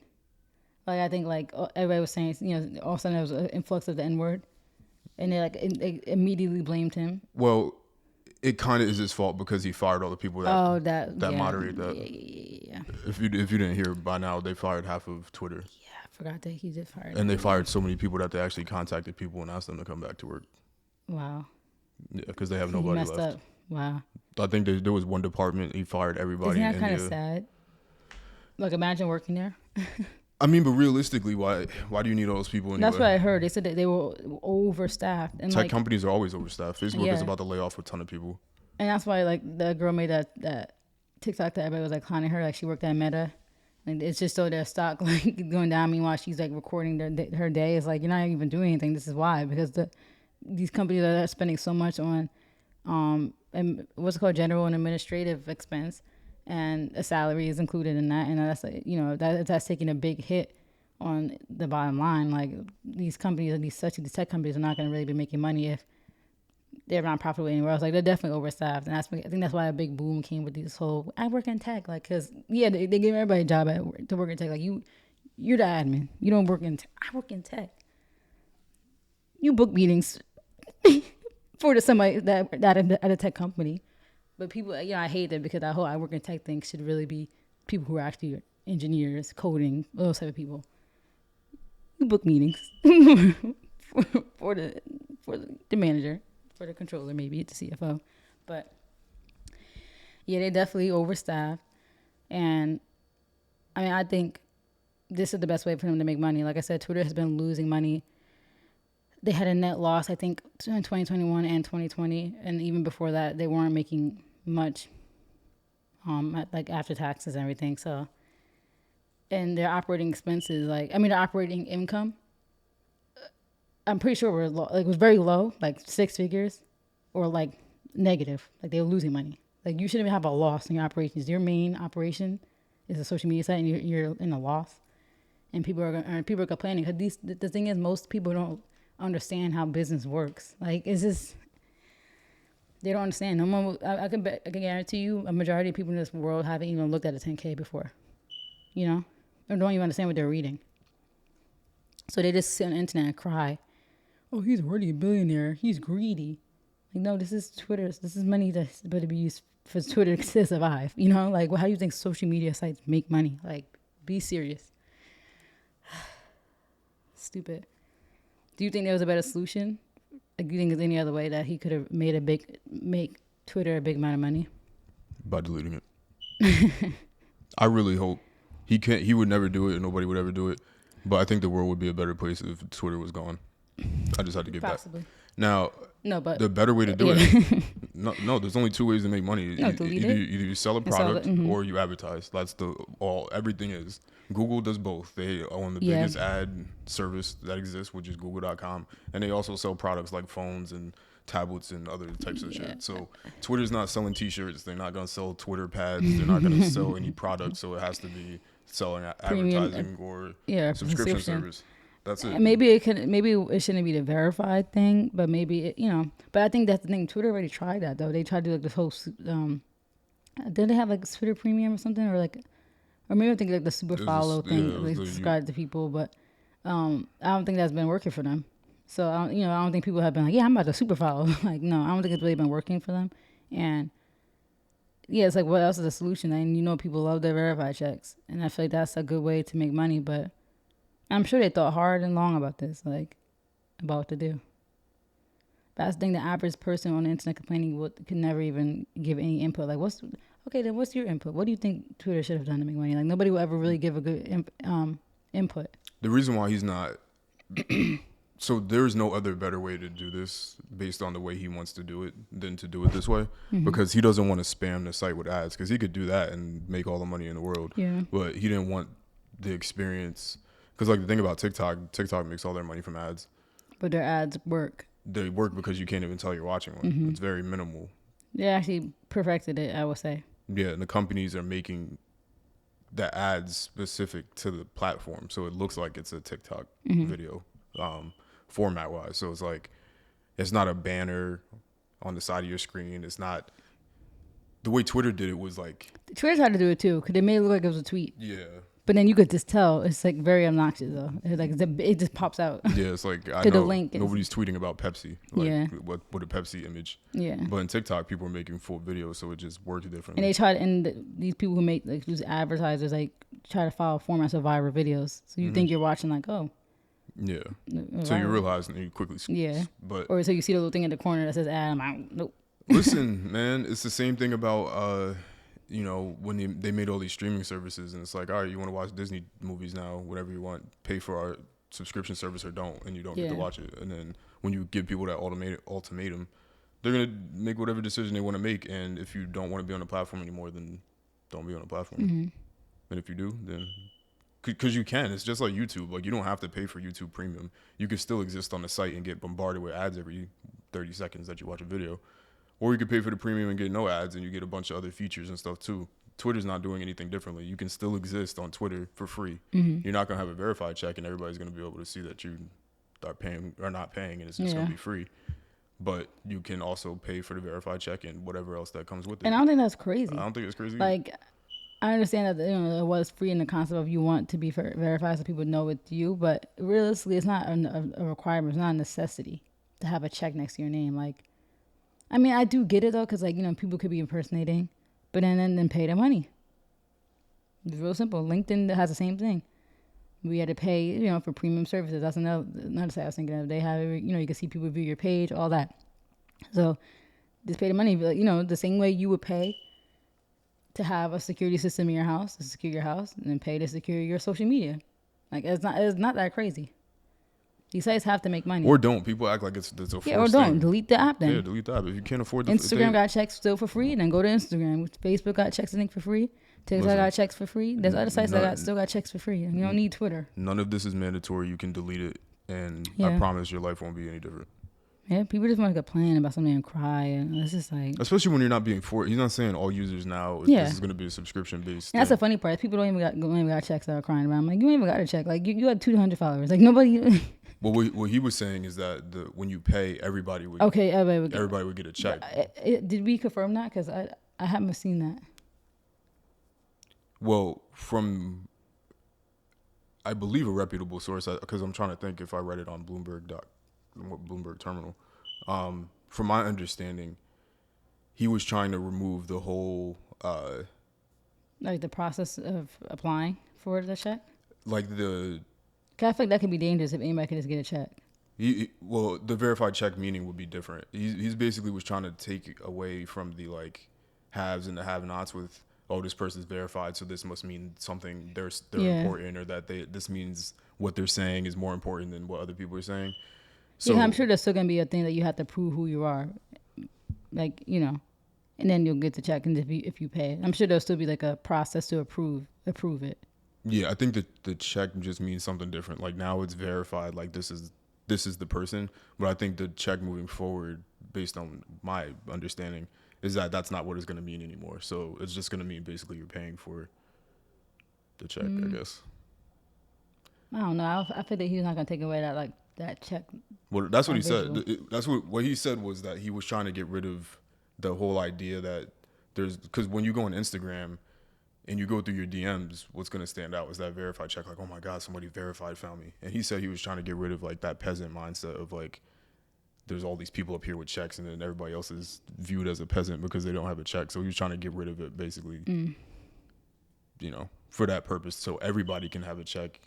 Like, I think, like, everybody was saying, all of a sudden there was an influx of the N-word. And they immediately blamed him. Well, it kind of is his fault because he fired all the people that moderate that. Yeah. If you didn't hear by now, they fired half of Twitter. Yeah, I forgot that he did fire. And they fired so many people that they actually contacted people and asked them to come back to work. Wow. Yeah, because they have He nobody messed left. up. Wow. I think there was one department he fired everybody. Isn't that in kind of India. sad? Like, imagine working there. I mean, but realistically, why do you need all those people anyway? That's what I heard. They said that they were overstaffed. And Tech like, companies are always overstaffed. Facebook Yeah. is about to lay off a ton of people. and that's why, like, the girl made that TikTok that everybody was, like, clowning her. Like, she worked at Meta. And it's just so their stock, like, going down. Meanwhile, she's, like, recording her day. It's like, you're not even doing anything. This is why. Because these companies are spending so much on and what's it called, general and administrative expense, and a salary is included in that, and that's like, that's taking a big hit on the bottom line. Like, these companies, these tech companies, are not going to really be making money if they're not profitable anywhere else. Like, they're definitely overstaffed, and I think that's why a big boom came with this whole I work in tech, like, because they give everybody a job to work in tech. Like, you're the admin, you don't work in I work in tech. You book meetings for somebody that at a tech company. But people, I hate that, because that whole I work in tech thing should really be people who are actually engineers, coding, those type of people. You book meetings for the manager, for the controller, maybe the CFO. But yeah, they definitely overstaffed. And I mean, I think this is the best way for them to make money. Like I said, Twitter has been losing money. They had a net loss, I think, in 2021 and 2020. And even before that, they weren't making much, like, after taxes and everything. So, and their operating expenses, their operating income, I'm pretty sure was very low, like 6 figures, or like negative. Like, they were losing money. Like, you shouldn't have a loss in your operations. Your main operation is a social media site, and you're in a loss. And people are complaining, because the thing is, most people don't understand how business works. Like, it's just, they don't understand. No one, I can guarantee you, a majority of people in this world haven't even looked at a 10K before, or don't even understand what they're reading. So they just sit on the internet and cry, "Oh, he's already a billionaire. He's greedy." Like, no, this is Twitter. This is money that's better be used for Twitter to survive. Like, how do you think social media sites make money? Like, be serious. Stupid. Do you think there was a better solution? Like, do you think there's any other way that he could have make Twitter a big amount of money? By deleting it. I really hope he would never do it, and nobody would ever do it. But I think the world would be a better place if Twitter was gone. I just had to get Possibly. that. Now, No, but the better way to do it. No, there's only 2 ways to make money. No, delete it. Either you sell a And sell product it, or you advertise. That's everything is. Google does both. They own the Yeah. biggest ad service that exists, which is Google.com. And they also sell products like phones and tablets and other types of shit. So Twitter's not selling t-shirts. They're not going to sell Twitter pads. They're not going to sell any products. So it has to be selling advertising or subscription service. That's it. And maybe it shouldn't be the verified thing, but maybe But I think that's the thing. Twitter already tried that, though. They tried to do, like, this whole. Did they have, like, Twitter Premium or something, or maybe I think, like, the super follow thing. They subscribe to people, but I don't think that's been working for them. So I don't think people have been like, yeah, I'm about to super follow. Like, no, I don't think it's really been working for them. And yeah, it's like, what else is the solution? And people love their verified checks, and I feel like that's a good way to make money. But I'm sure they thought hard and long about this, like about what to do. That's the thing. The average person on the internet complaining could never even give any input. Like, what's your input? What do you think Twitter should have done to make money? Like, nobody will ever really give a good input. The reason why he's not, so there's no other better way to do this based on the way he wants to do it than to do it this way, because he doesn't want to spam the site with ads, because he could do that and make all the money in the world. Yeah. But he didn't want the experience, because like the thing about TikTok makes all their money from ads. But their ads work. They work because you can't even tell you're watching one. It's very minimal. They actually perfected it, I would say. Yeah, and the companies are making the ads specific to the platform, so it looks like it's a TikTok video, format wise. So it's like, it's not a banner on the side of your screen. It's not the way Twitter did it. Was like, Twitter tried to do it too, because it made it look like it was a tweet. yeah, But then you could just tell it's like very obnoxious though. It's like it just pops out. yeah. It's like, I To the know link is- nobody's tweeting about Pepsi. Like, Yeah. What a Pepsi image. Yeah. But in TikTok, people are making full videos, so it just works differently. And they try to, these people who make like these advertisers like try to follow formats of viral videos. So you think you're watching like, oh, yeah. viral. So you realize and you quickly. Yeah. But Or so you see the little thing in the corner that says ad. I'm like, nope. listen, man, it's the same thing about when they made all these streaming services, and it's like, all right, you want to watch Disney movies now, whatever you want, pay for our subscription service or don't, and you don't get to Yeah. watch it. And then when you give people that ultimatum, they're gonna make whatever decision they want to make. And if you don't want to be on the platform anymore, then don't be on the platform. And if you do, then because you can, it's just like YouTube. Like, you don't have to pay for YouTube Premium. You can still exist on the site and get bombarded with ads every 30 seconds that you watch a video. Or you could pay for the premium and get no ads, and you get a bunch of other features and stuff too. Twitter's not doing anything differently. You can still exist on Twitter for free. You're not going to have a verified check, and everybody's going to be able to see that you are paying or not paying, and it's just going to be free. But you can also pay for the verified check and whatever else that comes with it. And I don't think that's crazy. I don't think it's crazy. Like, I understand that it was free in the concept of you want to be verified so people know it's you, but realistically, it's not a requirement. It's not a necessity to have a check next to your name. Like, I mean, I do get it though, because people could be impersonating, but then pay the money. It's real simple. LinkedIn has the same thing. We had to pay, for premium services. That's another side I was thinking of. They have, you can see people view your page, all that. So just pay the money. The same way you would pay to have a security system in your house, to secure your house, and then pay to secure your social media. Like, it's not that crazy. These sites have to make money. Or don't. People act like it's a forced or don't. thing. Delete the app then. Yeah, delete the app. If you can't afford the Instagram got checks still for free, then go to Instagram. Facebook got checks, I think, for free. TikTok got checks for free. There's other sites that still got checks for free. You don't need Twitter. None of this is mandatory. You can delete it, and I Yeah. promise your life won't be any different. Yeah, people just want to complain about something and cry, and it's just like. Especially when you're not being forced. He's not saying all users now. Yeah. This is going to be a subscription based. And that's the funny part. People don't even got checks that are crying about. I'm like, you ain't even got a check. Like, you had 200 followers. Like, nobody. Well, what he was saying is that when you pay, everybody would. Okay, everybody would get a check. Did we confirm that? Because I haven't seen that. Well, from I believe a reputable source, because I'm trying to think if I read it on Bloomberg Terminal. From my understanding, he was trying to remove the whole Like the process of applying for the check. like the. 'Cause I feel like that could be dangerous if anybody can just get a check. Well, the verified check meaning would be different. He's basically was trying to take away from the like haves and the have-nots with, oh, this person's verified, so this must mean something they're important, or that this means what they're saying is more important than what other people are saying. So Yeah, I'm sure there's still gonna be a thing that you have to prove who you are, like and then you'll get the check, and if you pay, I'm sure there'll still be like a process to approve it. Yeah, I think that the check just means something different. Like, now it's verified, like this is the person. But I think the check moving forward, based on my understanding, is that that's not what it's going to mean anymore. So it's just going to mean basically you're paying for the check, I guess. I don't know. I feel that he's not gonna take away that check. Well, that's what he visual. said. That's what he said, was that he was trying to get rid of the whole idea that because when you go on Instagram, and you go through your DMs, what's gonna stand out is that verified check. Like, oh my God, somebody verified found me. And he said he was trying to get rid of like that peasant mindset of like, there's all these people up here with checks, and then everybody else is viewed as a peasant because they don't have a check. So he was trying to get rid of it, basically, you know, for that purpose, so everybody can have a check.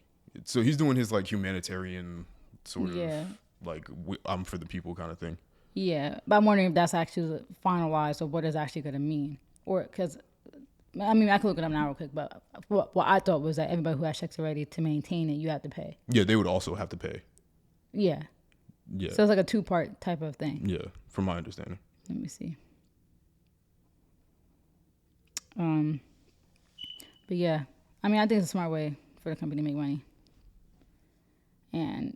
So he's doing his like humanitarian sort of like I'm for the people kind of thing. Yeah, but I'm wondering if that's actually finalized or what it's actually going to mean. Or because, I mean, I can look it up now real quick, but what I thought was that everybody who has checks already, to maintain it, you have to pay. Yeah, they would also have to pay. Yeah. Yeah. So it's like a two-part type of thing. Yeah, from my understanding. Let me see. But yeah, I mean, I think it's a smart way for the company to make money. And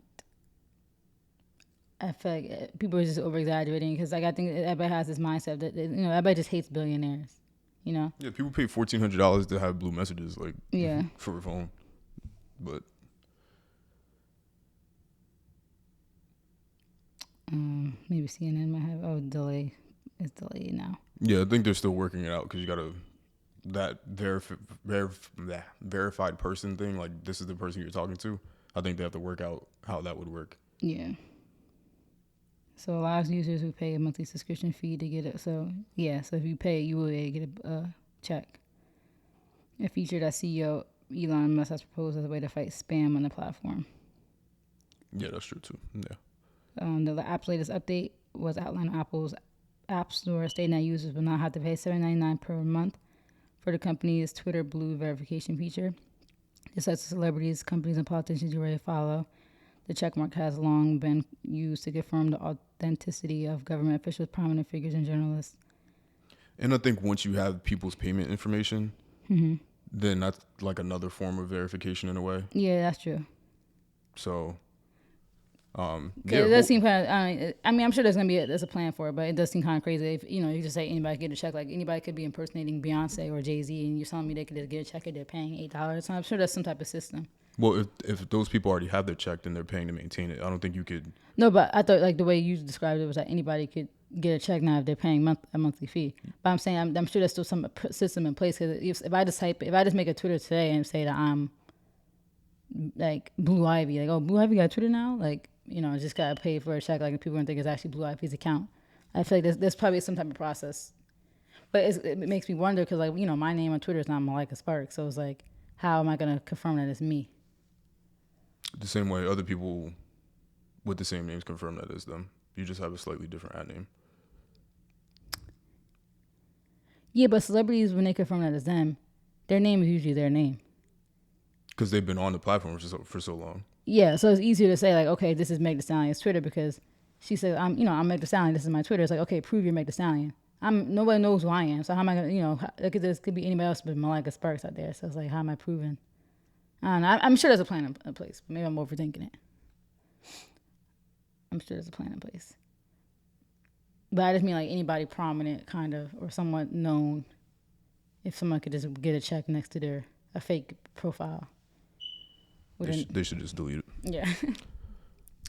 I feel like people are just over exaggerating because, like, I think everybody has this mindset that everybody just hates billionaires. You know? Yeah, people pay $1,400 to have blue messages, like, for a phone. But maybe CNN might have delay. It's delayed now. Yeah, I think they're still working it out because you gotta that verified person thing. Like, this is the person you're talking to. I think they have to work out how that would work. Yeah. So allows users who pay a monthly subscription fee to get it. So if you pay, you will get a check. A feature that CEO Elon Musk has proposed as a way to fight spam on the platform. Yeah, that's true too. Yeah. The app's latest update was outlined Apple's App Store, stating that users will not have to pay $7.99 per month for the company's Twitter Blue verification feature. This lets celebrities, companies, and politicians you already follow. The checkmark has long been used to confirm the authenticity of government officials, prominent figures, and journalists. And I think once you have people's payment information, then that's like another form of verification in a way. Yeah, that's true. So, it does seem kind of. I mean, I'm sure there's a plan for it, but it does seem kind of crazy. If you just say anybody get a check, like anybody could be impersonating Beyonce or Jay-Z, and you're telling me they could just get a check if they're paying $8. So I'm sure there's some type of system. Well, if those people already have their check, then they're paying to maintain it. I don't think you could. No, but I thought like the way you described it was that anybody could get a check now if they're paying a monthly fee. But I'm saying I'm sure there's still some system in place, because if I just make a Twitter today and say that I'm like Blue Ivy, like, oh, Blue Ivy got Twitter now, like, just gotta pay for a check, like people gonna think it's actually Blue Ivy's account. I feel like there's probably some type of process, but it makes me wonder because, like, my name on Twitter is not Malika Sparks, so it's like, how am I gonna confirm that it's me? The same way other people with the same names confirm that it's them. You just have a slightly different ad name. Yeah, but celebrities, when they confirm that it's them, their name is usually their name. Because they've been on the platform for so long. Yeah, so it's easier to say, like, okay, this is Meg Thee Stallion's Twitter because she said, I'm Meg Thee Stallion, this is my Twitter. It's like, okay, prove you're Meg Thee Stallion. Nobody knows who I am, so how am I gonna, this could be anybody else but Malika Sparks out there. So it's like, how am I proving? I don't know. I'm sure there's a plan in place, but maybe I'm overthinking it. I'm sure there's a plan in place. But I just mean like anybody prominent, kind of, or somewhat known. If someone could just get a check next to a fake profile. They should just delete it. Yeah.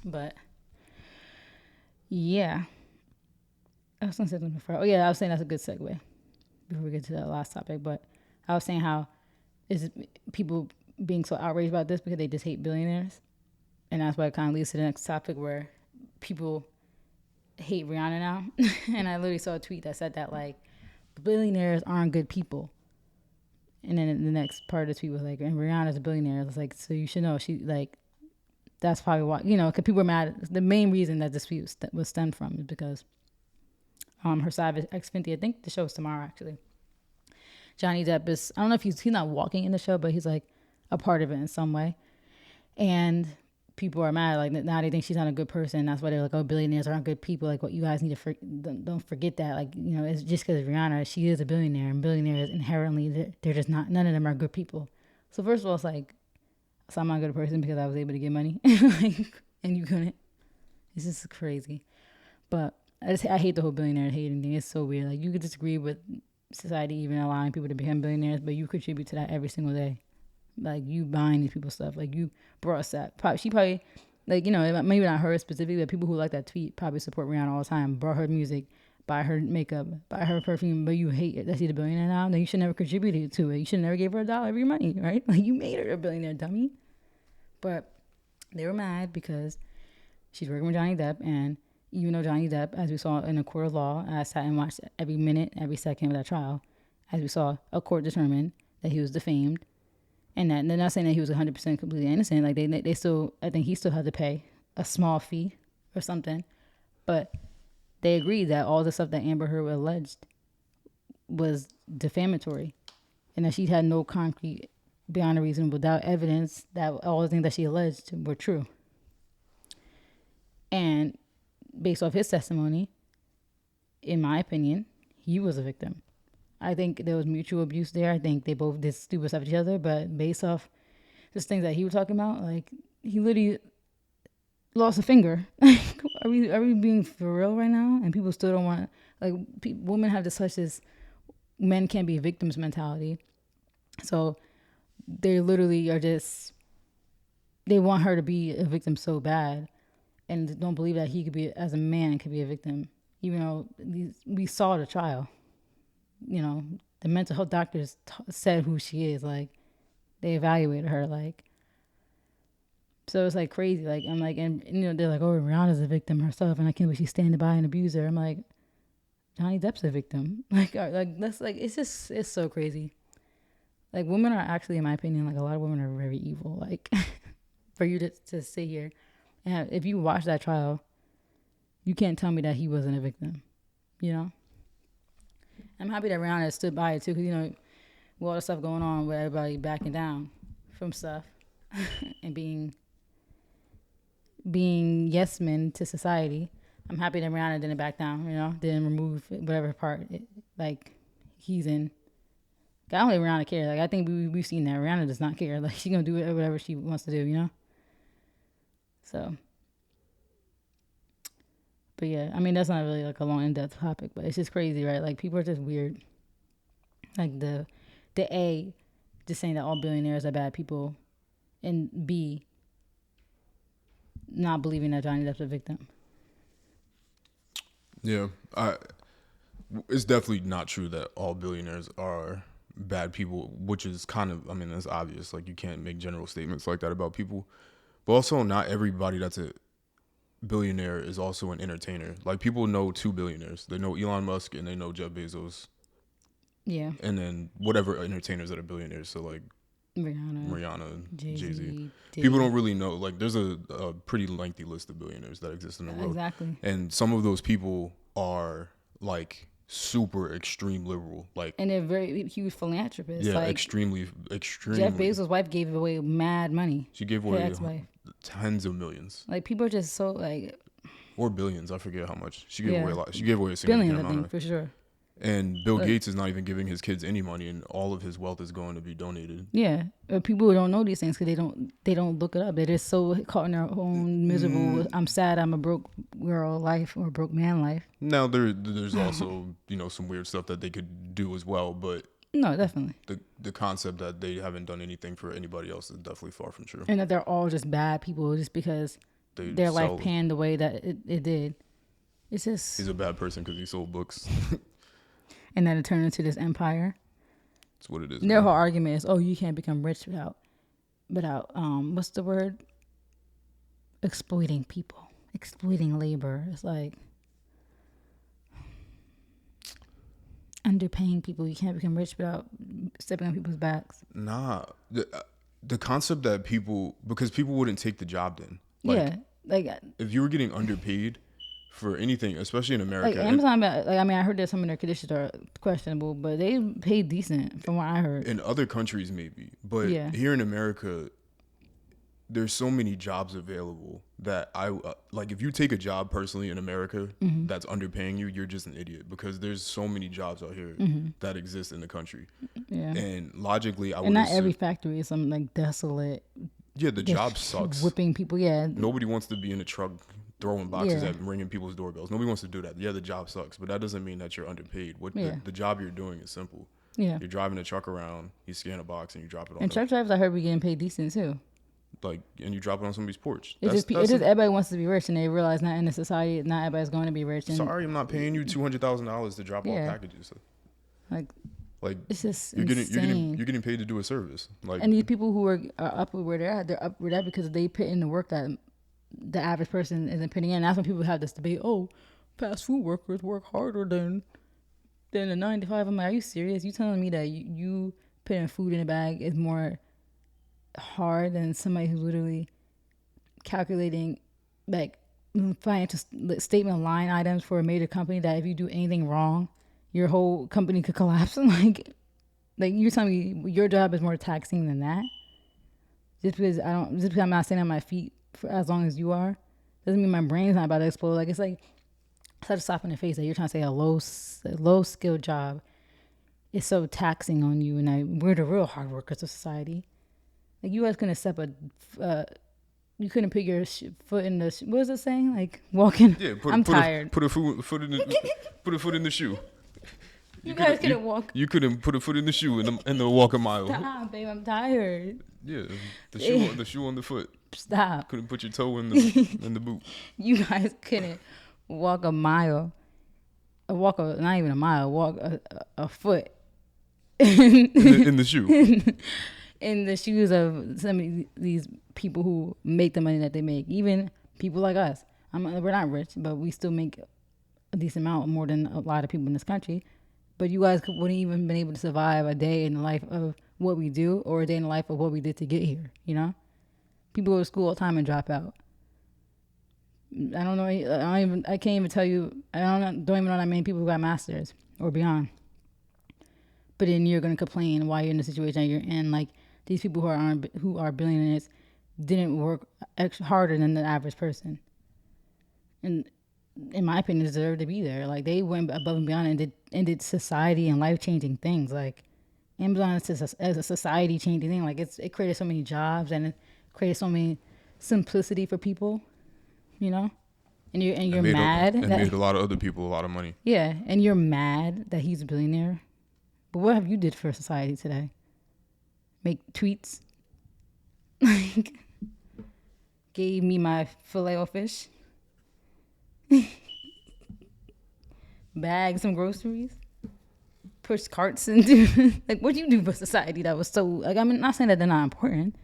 But, yeah. I was going to say something before. Oh, yeah, I was saying that's a good segue before we get to that last topic. But I was saying how is people being so outraged about this because they just hate billionaires. And that's why it kind of leads to the next topic where people hate Rihanna now. And I literally saw a tweet that said that, like, billionaires aren't good people. And then the next part of the tweet was like, and Rihanna's a billionaire. It's like, so you should know, she, like, that's probably why, because people were mad. The main reason that this tweet was stemmed from is because her side ex Fenty, I think the show is tomorrow, actually. Johnny Depp is, I don't know if he's not walking in the show, but he's like a part of it in some way. And people are mad. Like, now they think she's not a good person. That's why they're like, oh, billionaires aren't good people. Like, what you guys need to don't forget that. Like, it's just because Rihanna, she is a billionaire, and billionaires inherently, they're just not, none of them are good people. So first of all, it's like, so I'm not a good person because I was able to get money. Like, and you couldn't. It's just crazy. But I hate the whole billionaire hating thing. It's so weird. Like, you could disagree with society even allowing people to become billionaires, but you contribute to that every single day. Like, you buying these people's stuff. Like, you brought us that. She probably, like, maybe not her specifically, but people who like that tweet probably support Rihanna all the time, brought her music, buy her makeup, buy her perfume, but you hate that she's a billionaire now, then you should never contribute to it. You should never give her $1 of your money, right? Like, you made her a billionaire, dummy. But they were mad because she's working with Johnny Depp, and even though Johnny Depp, as we saw in a court of law, I sat and watched every minute, every second of that trial, as we saw, a court determined that he was defamed, and that they're not saying that he was 100% completely innocent. Like, they still, I think he still had to pay a small fee or something, but they agreed that all the stuff that Amber Heard alleged was defamatory, and that she had no concrete, beyond a reasonable doubt, evidence that all the things that she alleged were true. And based off his testimony, in my opinion, he was a victim. I think there was mutual abuse there. I think they both did stupid stuff to each other, but based off just things that he was talking about, like, he literally lost a finger. are we being for real right now? And people still don't want, like, women have this men can't be victims mentality. So they literally are just, they want her to be a victim so bad, and don't believe that he could be, as a man, could be a victim. Even though we saw the trial, you know, the mental health doctors said who she is. Like, they evaluated her. Like, so it's like crazy. Like, I'm like, and you know, they're like, oh, Rihanna's a victim herself, and I can't believe she's standing by and abuse her. I'm like, Johnny Depp's a victim. Like that's like, it's so crazy. Like, women are actually, in my opinion, like, a lot of women are very evil. Like, for you to sit here and if you watch that trial, you can't tell me that he wasn't a victim. You know. I'm happy that Rihanna stood by it too, because, you know, with all the stuff going on with everybody backing down from stuff and being yes men to society. I'm happy that Rihanna didn't back down, you know, didn't remove whatever part he's in. I don't think Rihanna cares. Like, I think we've seen that Rihanna does not care. Like, she's gonna do whatever she wants to do, you know. So, but yeah, I mean, that's not really like a long in-depth topic, but it's just crazy, right? Like, people are just weird. Like, the A, just saying that all billionaires are bad people, and B, not believing that Johnny Depp's a victim. Yeah, it's definitely not true that all billionaires are bad people, which is kind of, I mean, that's obvious. Like, you can't make general statements like that about people. But also, not everybody that's a billionaire is also an entertainer. Like, people know 2 billionaires. They know Elon Musk and they know Jeff Bezos. Yeah. And then whatever entertainers that are billionaires. So, like, Rihanna, Jay-Z. People don't really know. Like, there's a pretty lengthy list of billionaires that exist in the world. Exactly. And some of those people are, like, super extreme liberal. Like, and they're very huge philanthropists. Yeah, like, extremely. Jeff Bezos' wife gave away mad money. She gave away tens of millions. Like, people are just so, like... Or billions. I forget how much. She gave away a lot. She gave away a significant billions, amount. I think, for sure. And Bill Gates is not even giving his kids any money, and all of his wealth is going to be donated. Yeah, people don't know these things because they don't look it up. They're just so caught in their own miserable. I'm sad. I'm a broke girl life or broke man life. Now there's also, you know, some weird stuff that they could do as well, but no, definitely the concept that they haven't done anything for anybody else is definitely far from true. And that they're all just bad people just because their life panned the way that it did. It's just, he's a bad person because he sold books. And then it turned into this empire. That's what it is. Their whole argument is, oh, you can't become rich without what's the word? Exploiting people, exploiting labor. It's like underpaying people. You can't become rich without stepping on people's backs. Nah, the concept that because people wouldn't take the job then. Like, yeah, like if you were getting underpaid for anything, especially in America. Like Amazon, I heard that some of their conditions are questionable, but they pay decent from what I heard. In other countries, maybe. But here in America, there's so many jobs available that like, if you take a job personally in America that's underpaying you, you're just an idiot, because there's so many jobs out here that exist in the country. Yeah. And logically, I would not every factory is some like desolate. Yeah, the job sucks. Whipping people, yeah. Nobody wants to be in a truck throwing boxes at ringing people's doorbells. Nobody wants to do that. Yeah, the job sucks, but that doesn't mean that you're underpaid. The job you're doing is simple. Yeah. You're driving a truck around, you scan a box, and you drop it on. And truck drivers, I heard, we getting paid decent too. like, and you drop it on somebody's porch. It's just everybody wants to be rich, and they realize not in the society, not everybody's going to be rich. And sorry, I'm not paying you $200,000 to drop off packages. Like it's just you're insane. you're getting paid to do a service. Like, and these people who are up where they're up where they're because they put in the work that the average person isn't putting in. And that's when people have this debate. Oh, fast food workers work harder than a 9 to 5. I'm like, are you serious? You telling me that you putting food in a bag is more hard than somebody who's literally calculating like financial statement line items for a major company that if you do anything wrong, your whole company could collapse. like you're telling me your job is more taxing than that? Just because I'm not staying on my feet for as long as you are, doesn't mean my brain's not about to explode. Like, it's like such a slap in the face that you're trying to say a low skill job is so taxing on you, and we're the real hard workers of society. Like, you guys couldn't step you couldn't put your foot in the what was it saying? Like, walking. Yeah, I'm tired. Put a foot in the shoe. You guys couldn't walk. You couldn't put a foot in the shoe and the walk a mile. Stop, babe. I'm tired. Yeah, the shoe on the foot. Stop. Couldn't put your toe in the boot. You guys couldn't walk a mile. Not even a mile. Walk a foot. in the shoe. In the shoes of some of these people who make the money that they make. Even people like us. We're not rich, but we still make a decent amount more than a lot of people in this country. But you guys wouldn't even been able to survive a day in the life of what we do or a day in the life of what we did to get here, you know? People go to school all the time and drop out. I don't know. I can't even tell you. Don't even know that many people who got masters or beyond. But then you're going to complain why you're in the situation that you're in. Like, these people who are billionaires didn't work extra harder than the average person. And in my opinion, deserve to be there. Like, they went above and beyond and did society and life-changing things. Like, Amazon is a society-changing thing. Like, it created so many jobs and it created so many simplicity for people, you know? And you're mad. And made a lot of other people a lot of money. Yeah, and you're mad that he's a billionaire. But what have you did for society today? Make tweets? Like, gave me my Filet-O-Fish? Bag some groceries, push carts into like, what do you do for society that was so like, I'm not saying that they're not important,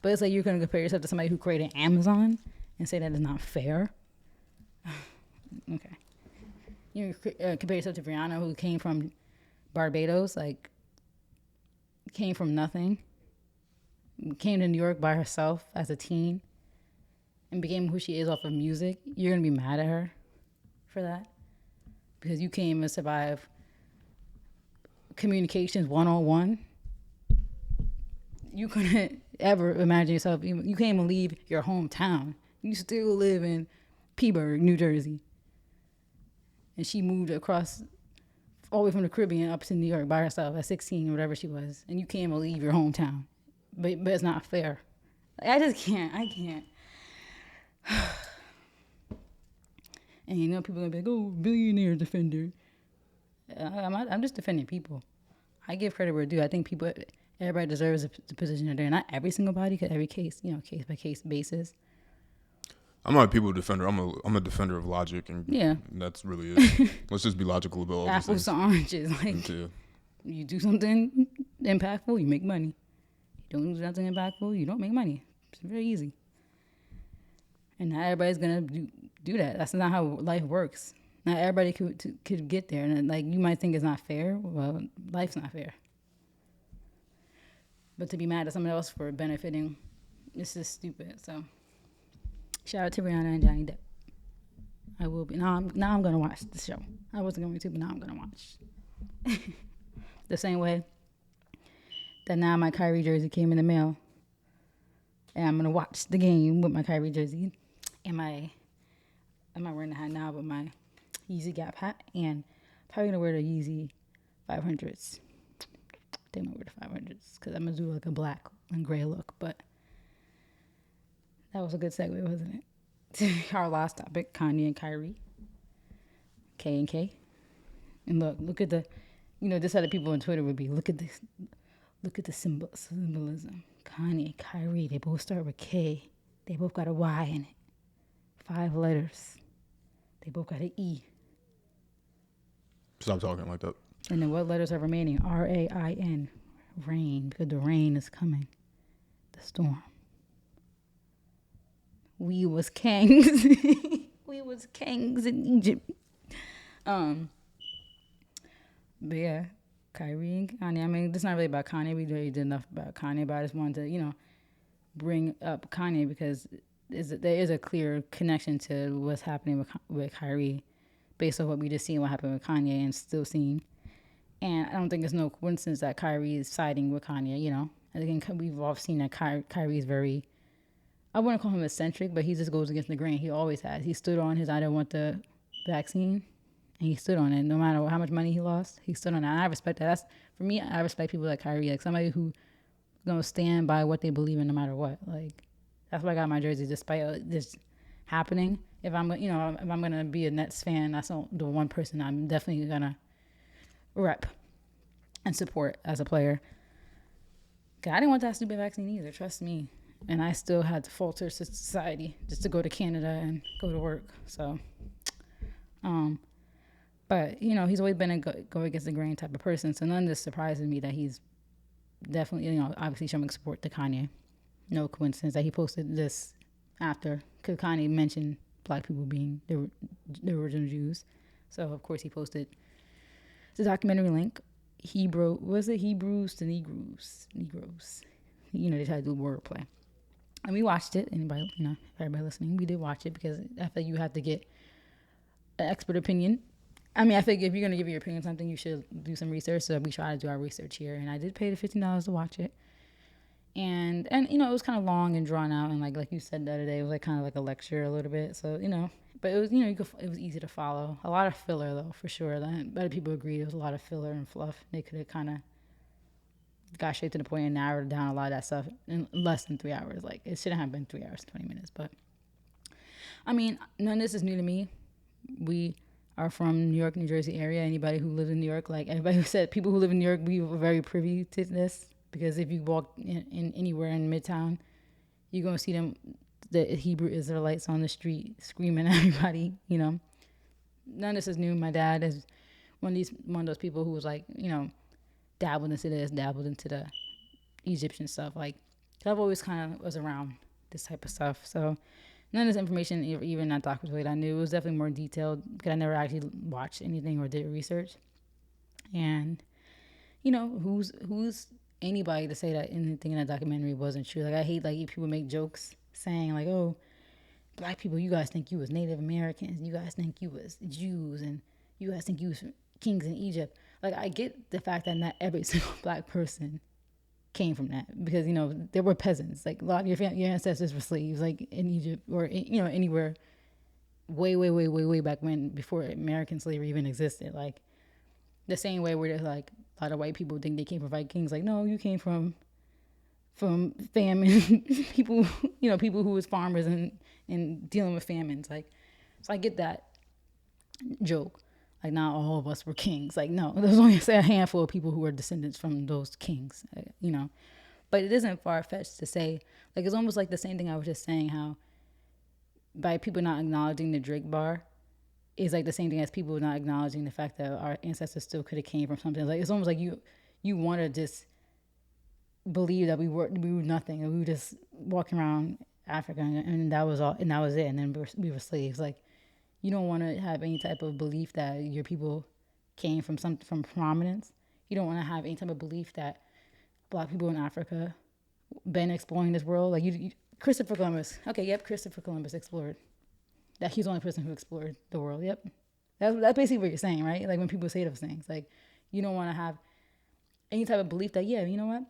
but it's like you're gonna compare yourself to somebody who created Amazon and say that is not fair. Okay, you compare yourself to Brianna, who came from Barbados, like came from nothing, came to New York by herself as a teen and became who she is off of music. You're gonna be mad at her for that because you came and survived communications 101. You couldn't ever imagine yourself. You can't even leave your hometown. You still live in Peaburg, New Jersey, and she moved across all the way from the Caribbean up to New York by herself at 16 or whatever she was, and you can't even leave your hometown. But it's not fair. Like, I can't. And you know, people are gonna be like, "Oh, billionaire defender." I'm just defending people. I give credit where due. I think everybody deserves the position they're in. Not every single body, because every case, case by case basis. I'm not a people defender. I'm a defender of logic, and that's really it. Let's just be logical about all these Apples things. to oranges. Like, you do something impactful, you make money. You don't do something impactful, you don't make money. It's very easy. And not everybody's gonna do that. That's not how life works. Not everybody could get there. And like, you might think it's not fair. Well, life's not fair. But to be mad at someone else for benefiting, it's just stupid. So, shout out to Rihanna and Johnny Depp. I will be now. I'm gonna watch the show. I wasn't going to, but now I'm gonna watch. The same way that now my Kyrie jersey came in the mail, and I'm gonna watch the game with my Kyrie jersey and I'm not wearing the hat now, but my Yeezy Gap hat, and probably gonna wear the Yeezy 500s. I think I'm gonna wear the 500s because I'm gonna do like a black and gray look. But that was a good segue, wasn't it? Our last topic: Kanye and Kyrie, K and K. And look at the, this how the people on Twitter would be. Look at this, look at the symbolism. Kanye, Kyrie, they both start with K. They both got a Y in it. 5 letters. They both got an E. Stop talking like that. And then what letters are remaining? R-A-I-N. Rain, because the rain is coming. The storm. We was kings. We was kings in Egypt. But yeah, Kyrie and Kanye. I mean, it's not really about Kanye. We already did enough about Kanye, but I just wanted to, bring up Kanye because there is a clear connection to what's happening with Kyrie based on what we just seen what happened with Kanye and still seeing. And I don't think it's no coincidence that Kyrie is siding with Kanye, I think we've all seen that Kyrie is very, I wouldn't call him eccentric, but he just goes against the grain. He always has. He stood on his I don't want the vaccine, and he stood on it. No matter how much money he lost, he stood on it. And I respect that. For me, I respect people like Kyrie, like somebody who gonna stand by what they believe in no matter what. Like that's why I got my jersey despite this happening. If I'm gonna be a Nets fan, that's the one person I'm definitely gonna rep and support as a player. I didn't want that stupid vaccine either, trust me. And I still had to falter to society just to go to Canada and go to work. So, but he's always been a go against the grain type of person. So none of this surprises me that he's definitely, obviously showing support to Kanye. No coincidence that he posted this after, because Kanye mentioned black people being the original Jews. So, of course, he posted the documentary link. Hebrews to Negroes. They tried to do wordplay. And we watched it. Everybody listening, we did watch it because I feel you have to get an expert opinion. I mean, I think if you're going to give your opinion on something, you should do some research. So we try to do our research here. And I did pay the $15 to watch it. And it was kind of long and drawn out. And like you said the other day, it was like kind of like a lecture a little bit. So, but it was, it was easy to follow. A lot of filler, though, for sure. Other people agreed it was a lot of filler and fluff. They could have kind of got straight to the point and narrowed down a lot of that stuff in less than 3 hours. Like, it shouldn't have been 3 hours, 20 minutes. But, I mean, none of this is new to me. We are from New York, New Jersey area. Anybody who lives in New York, like everybody who said, people who live in New York, we were very privy to this. Because if you walk in anywhere in Midtown, you're going to see the Hebrew Israelites on the street screaming at everybody, None of this is new. My dad is one of those people who was like, dabbled into this, dabbled into the Egyptian stuff. Like, I've always kind of was around this type of stuff. So none of this information, even that documentary I knew, it was definitely more detailed because I never actually watched anything or did research. And, who's anybody to say that anything in that documentary wasn't true? Like, I hate people make jokes saying like, oh, black people, you guys think you was Native Americans, you guys think you was Jews, and you guys think you was kings in Egypt. Like, I get the fact that not every single black person came from that because, there were peasants. Like, a lot of your ancestors were slaves, like in Egypt or, anywhere way back when, before American slavery even existed. Like, the same way where there's like a lot of white people think they came from Vikings. Like, no, you came from famine. people who was farmers and dealing with famines. Like, so I get that joke. Like, not all of us were kings. Like, no, there's only a handful of people who were descendants from those kings, But it isn't far-fetched to say, like, it's almost like the same thing I was just saying, how by people not acknowledging the Drake bar is like the same thing as people not acknowledging the fact that our ancestors still could have came from something. Like, it's almost like you want to just believe that we were nothing and we were just walking around Africa and that was all, and that was it. And then we were slaves. Like, you don't want to have any type of belief that your people came from prominence. You don't want to have any type of belief that black people in Africa been exploring this world. Like, Christopher Columbus. Okay, yep, Christopher Columbus explored. That he's the only person who explored the world. Yep. That's basically what you're saying, right? Like, when people say those things, like, you don't want to have any type of belief that, yeah, you know what?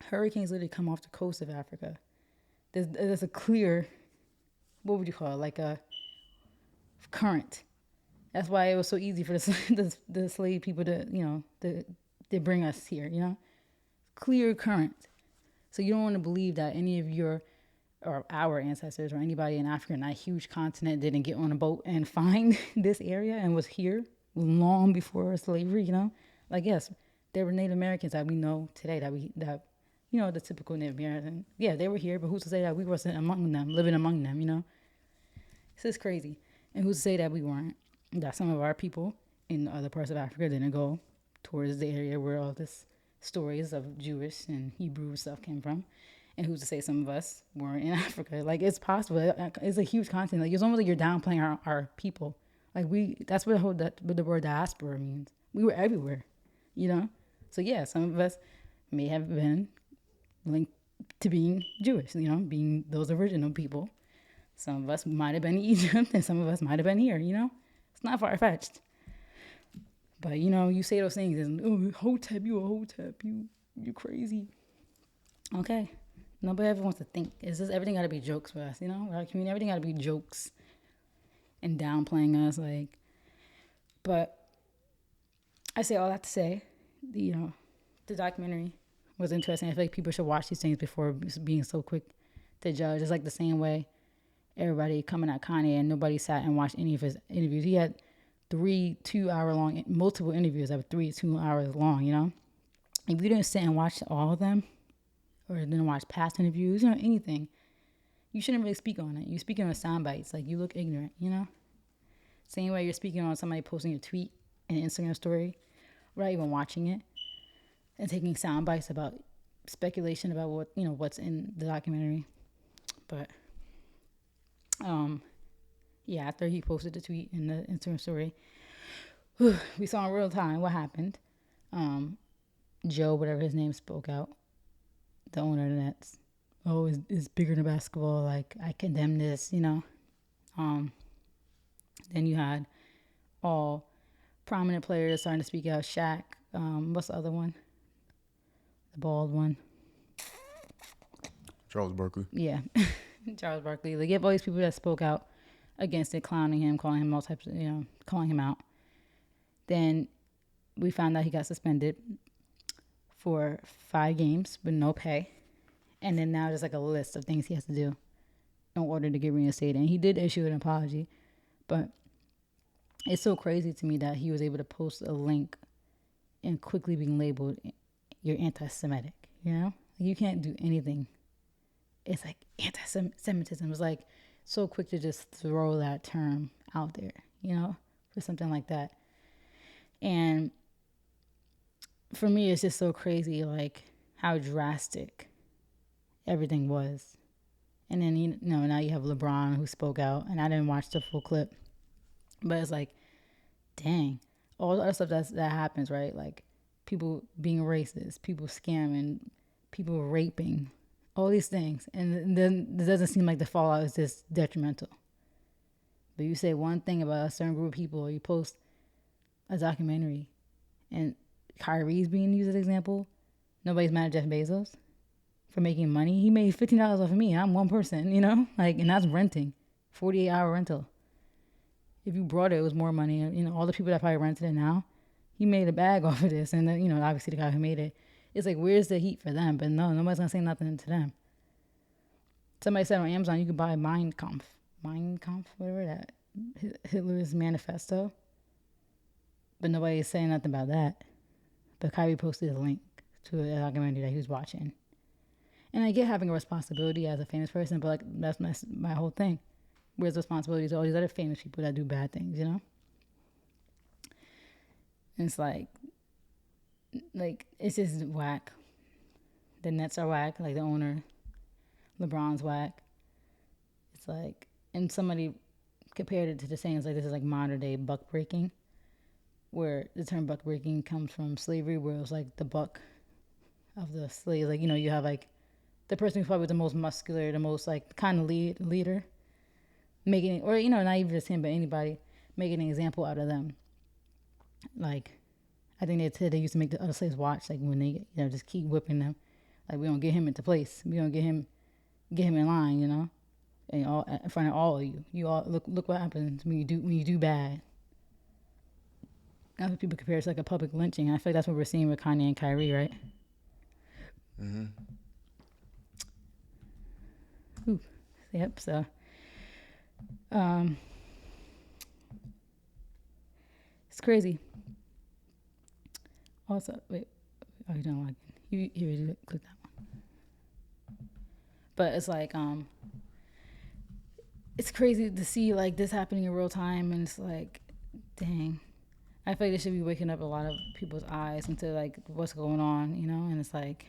Hurricanes literally come off the coast of Africa. There's a clear, what would you call it? Like a current. That's why it was so easy for the slave people to bring us here, Clear current. So you don't want to believe that any of your or our ancestors or anybody in Africa in that huge continent didn't get on a boat and find this area and was here long before slavery, Like, yes, there were Native Americans that we know today that the typical Native American. Yeah, they were here, but who's to say that we wasn't among them, living among them, This is crazy. And who's to say that we weren't? That some of our people in other parts of Africa didn't go towards the area where all this stories of Jewish and Hebrew stuff came from. And who's to say some of us weren't in Africa? Like, it's possible. It's a huge continent. Like, it's almost like you're downplaying our people. Like, that's what what the word diaspora means. We were everywhere, So, yeah, some of us may have been linked to being Jewish, being those original people. Some of us might have been in Egypt, and some of us might have been here, It's not far-fetched. But, you say those things, and, oh, Hotep, you a Hotep, you crazy. Okay. Nobody ever wants to think. It's just everything got to be jokes for us, Our community, everything got to be jokes and downplaying us, like. But I say all that to say, the documentary was interesting. I feel like people should watch these things before being so quick to judge. It's like the same way everybody coming at Kanye and nobody sat and watched any of his interviews. He had 3 2-hour long, multiple interviews that were 3 2 hours long, If you didn't sit and watch all of them or didn't watch past interviews, anything, you shouldn't really speak on it. You're speaking on sound bites. Like, you look ignorant, Same way you're speaking on somebody posting a tweet and an Instagram story without even watching it and taking sound bites about speculation about what, what's in the documentary. But, yeah, after he posted the tweet and the Instagram story, we saw in real time what happened. Joe, whatever his name, spoke out. The owner of the Nets. Oh, it's bigger than basketball. Like, I condemn this, Then you had all prominent players starting to speak out. Shaq. What's the other one? The bald one. Charles Barkley. Yeah. Charles Barkley. Like, you have all these people that spoke out against it, clowning him, calling him all types of, calling him out. Then we found out he got suspended for 5 games with no pay. And then now there's like a list of things he has to do in order to get reinstated. And he did issue an apology. But it's so crazy to me that he was able to post a link and quickly being labeled, you're anti-Semitic, You can't do anything. It's like anti-Semitism. It's like so quick to just throw that term out there, for something like that. And for me, it's just so crazy, like, how drastic everything was. And then, now you have LeBron who spoke out, and I didn't watch the full clip. But it's like, dang, all the other stuff that happens, right? Like, people being racist, people scamming, people raping, all these things. And then it doesn't seem like the fallout is this detrimental. But you say one thing about a certain group of people, or you post a documentary, and Kyrie's being used as an example. Nobody's mad at Jeff Bezos for making money. He made $15 off of me. I'm one person, and that's renting, 48-hour rental. If you brought it, it was more money. All the people that probably rented it now, he made a bag off of this. And then, obviously the guy who made it, it's like, where's the heat for them? But no, nobody's going to say nothing to them. Somebody said on Amazon, you could buy Mein Kampf, whatever that, Hitler's manifesto. But nobody is saying nothing about that. But Kyrie posted a link to a documentary that he was watching. And I get having a responsibility as a famous person, but that's my whole thing. Where's the responsibility to all these other famous people that do bad things, And it's like, it's just whack. The Nets are whack, like the owner, LeBron's whack. It's like, and somebody compared it to the saying, it's like, this is like modern day buck breaking, where the term buck breaking comes from slavery, where it was like the buck of the slave. Like, you have like the person who's probably the most muscular, the most like kind of leader, making, or, not even just him, but anybody, making an example out of them. Like, I think they used to make the other slaves watch, like, when they, just keep whipping them. Like, we don't get him into place. We don't get him in line, and all in front of all of you. You all look what happens when you do bad. That's what people compare it to, like a public lynching. I feel like that's what we're seeing with Kanye and Kyrie, right? Mm-hmm. Ooh, yep. So, it's crazy. Also, wait, oh, you don't like it. You click that one. But it's like it's crazy to see like this happening in real time, and it's like, dang. I feel like this should be waking up a lot of people's eyes into like what's going on, you know. And it's like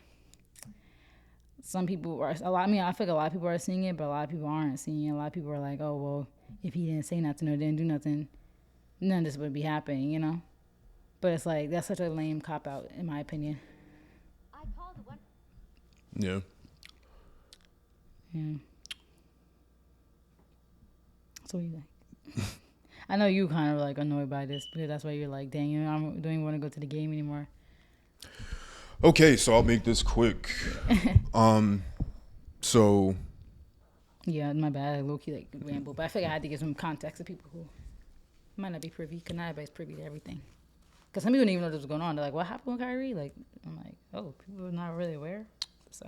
some people are a lot. I mean, I feel like a lot of people are seeing it, but a lot of people aren't seeing it. A lot of people are like, oh well, if he didn't say nothing or didn't do nothing, none of this would be happening, you know. But it's like that's such a lame cop out, in my opinion. Yeah. Yeah. So what do you think? I know you kind of like annoyed by this because that's why you're like, dang, you know, I don't even want to go to the game anymore. Okay, so I'll make this quick. So Yeah, my bad. I low key like ramble, but I feel like I had to give some context to people who might not be privy, because not everybody's privy to everything. Because some people didn't even know this was going on. They're like, what happened with Kyrie? Like, I'm like, oh, people are not really aware. So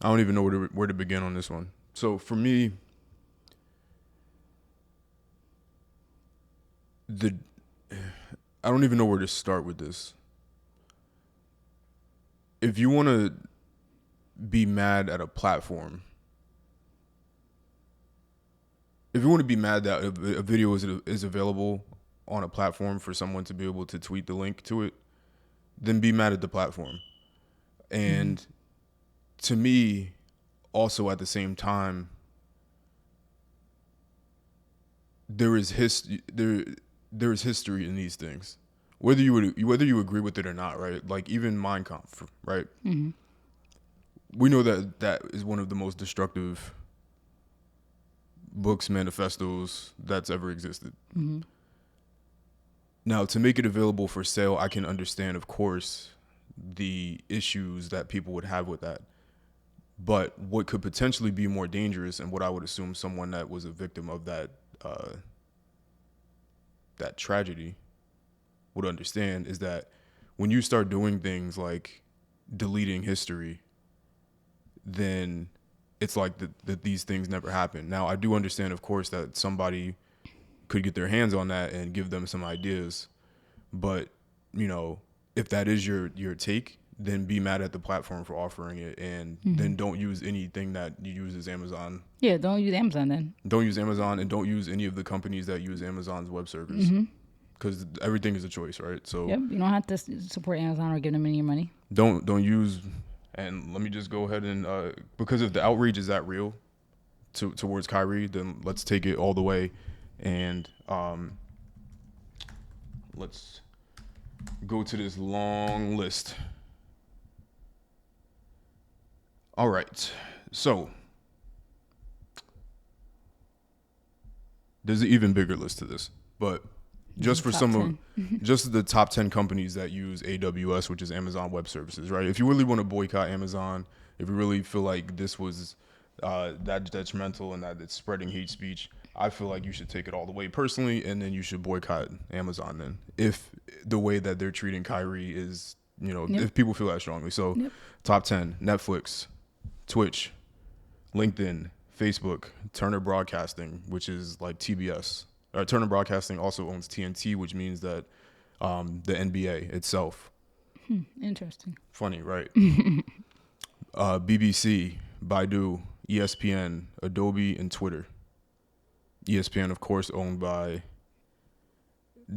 I don't even know where to begin on this one. So for me, I don't even know where to start with this. If you want to be mad at a platform, if you want to be mad that a video is available on a platform for someone to be able to tweet the link to it, then be mad at the platform. And to me, also at the same time, there is history in these things, whether you agree with it or not, right? Like even Mein Kampf, right? Mm-hmm. We know that is one of the most destructive books, manifestos that's ever existed. Mm-hmm. Now, to make it available for sale, I can understand, of course, the issues that people would have with that. But what could potentially be more dangerous, and what I would assume someone that was a victim of that tragedy would understand, is that when you start doing things like deleting history, then it's like that these things never happen. Now, I do understand, of course, that somebody could get their hands on that and give them some ideas. But, you know, if that is your take, then be mad at the platform for offering it, and then don't use anything that you use as Amazon. Yeah, don't use Amazon then. Don't use Amazon, and don't use any of the companies that use Amazon's web servers, because everything is a choice, right? So Yep, you don't have to support Amazon or give them any of your money. don't use. And let me just go ahead and because if the outrage is that real towards Kyrie, then let's take it all the way, and let's go to this long list. All right, so there's an even bigger list to this, but just for just the top 10 companies that use AWS, which is Amazon Web Services, right? If you really want to boycott Amazon, if you really feel like this was that detrimental and that it's spreading hate speech, I feel like you should take it all the way personally, and then you should boycott Amazon then, if the way that they're treating Kyrie is, you know, if people feel that strongly. So top 10, Netflix, Twitch, LinkedIn, Facebook, Turner Broadcasting, which is like TBS. Turner Broadcasting also owns TNT, which means that the NBA itself. Interesting. Funny, right? BBC, Baidu, ESPN, Adobe, and Twitter. ESPN, of course, owned by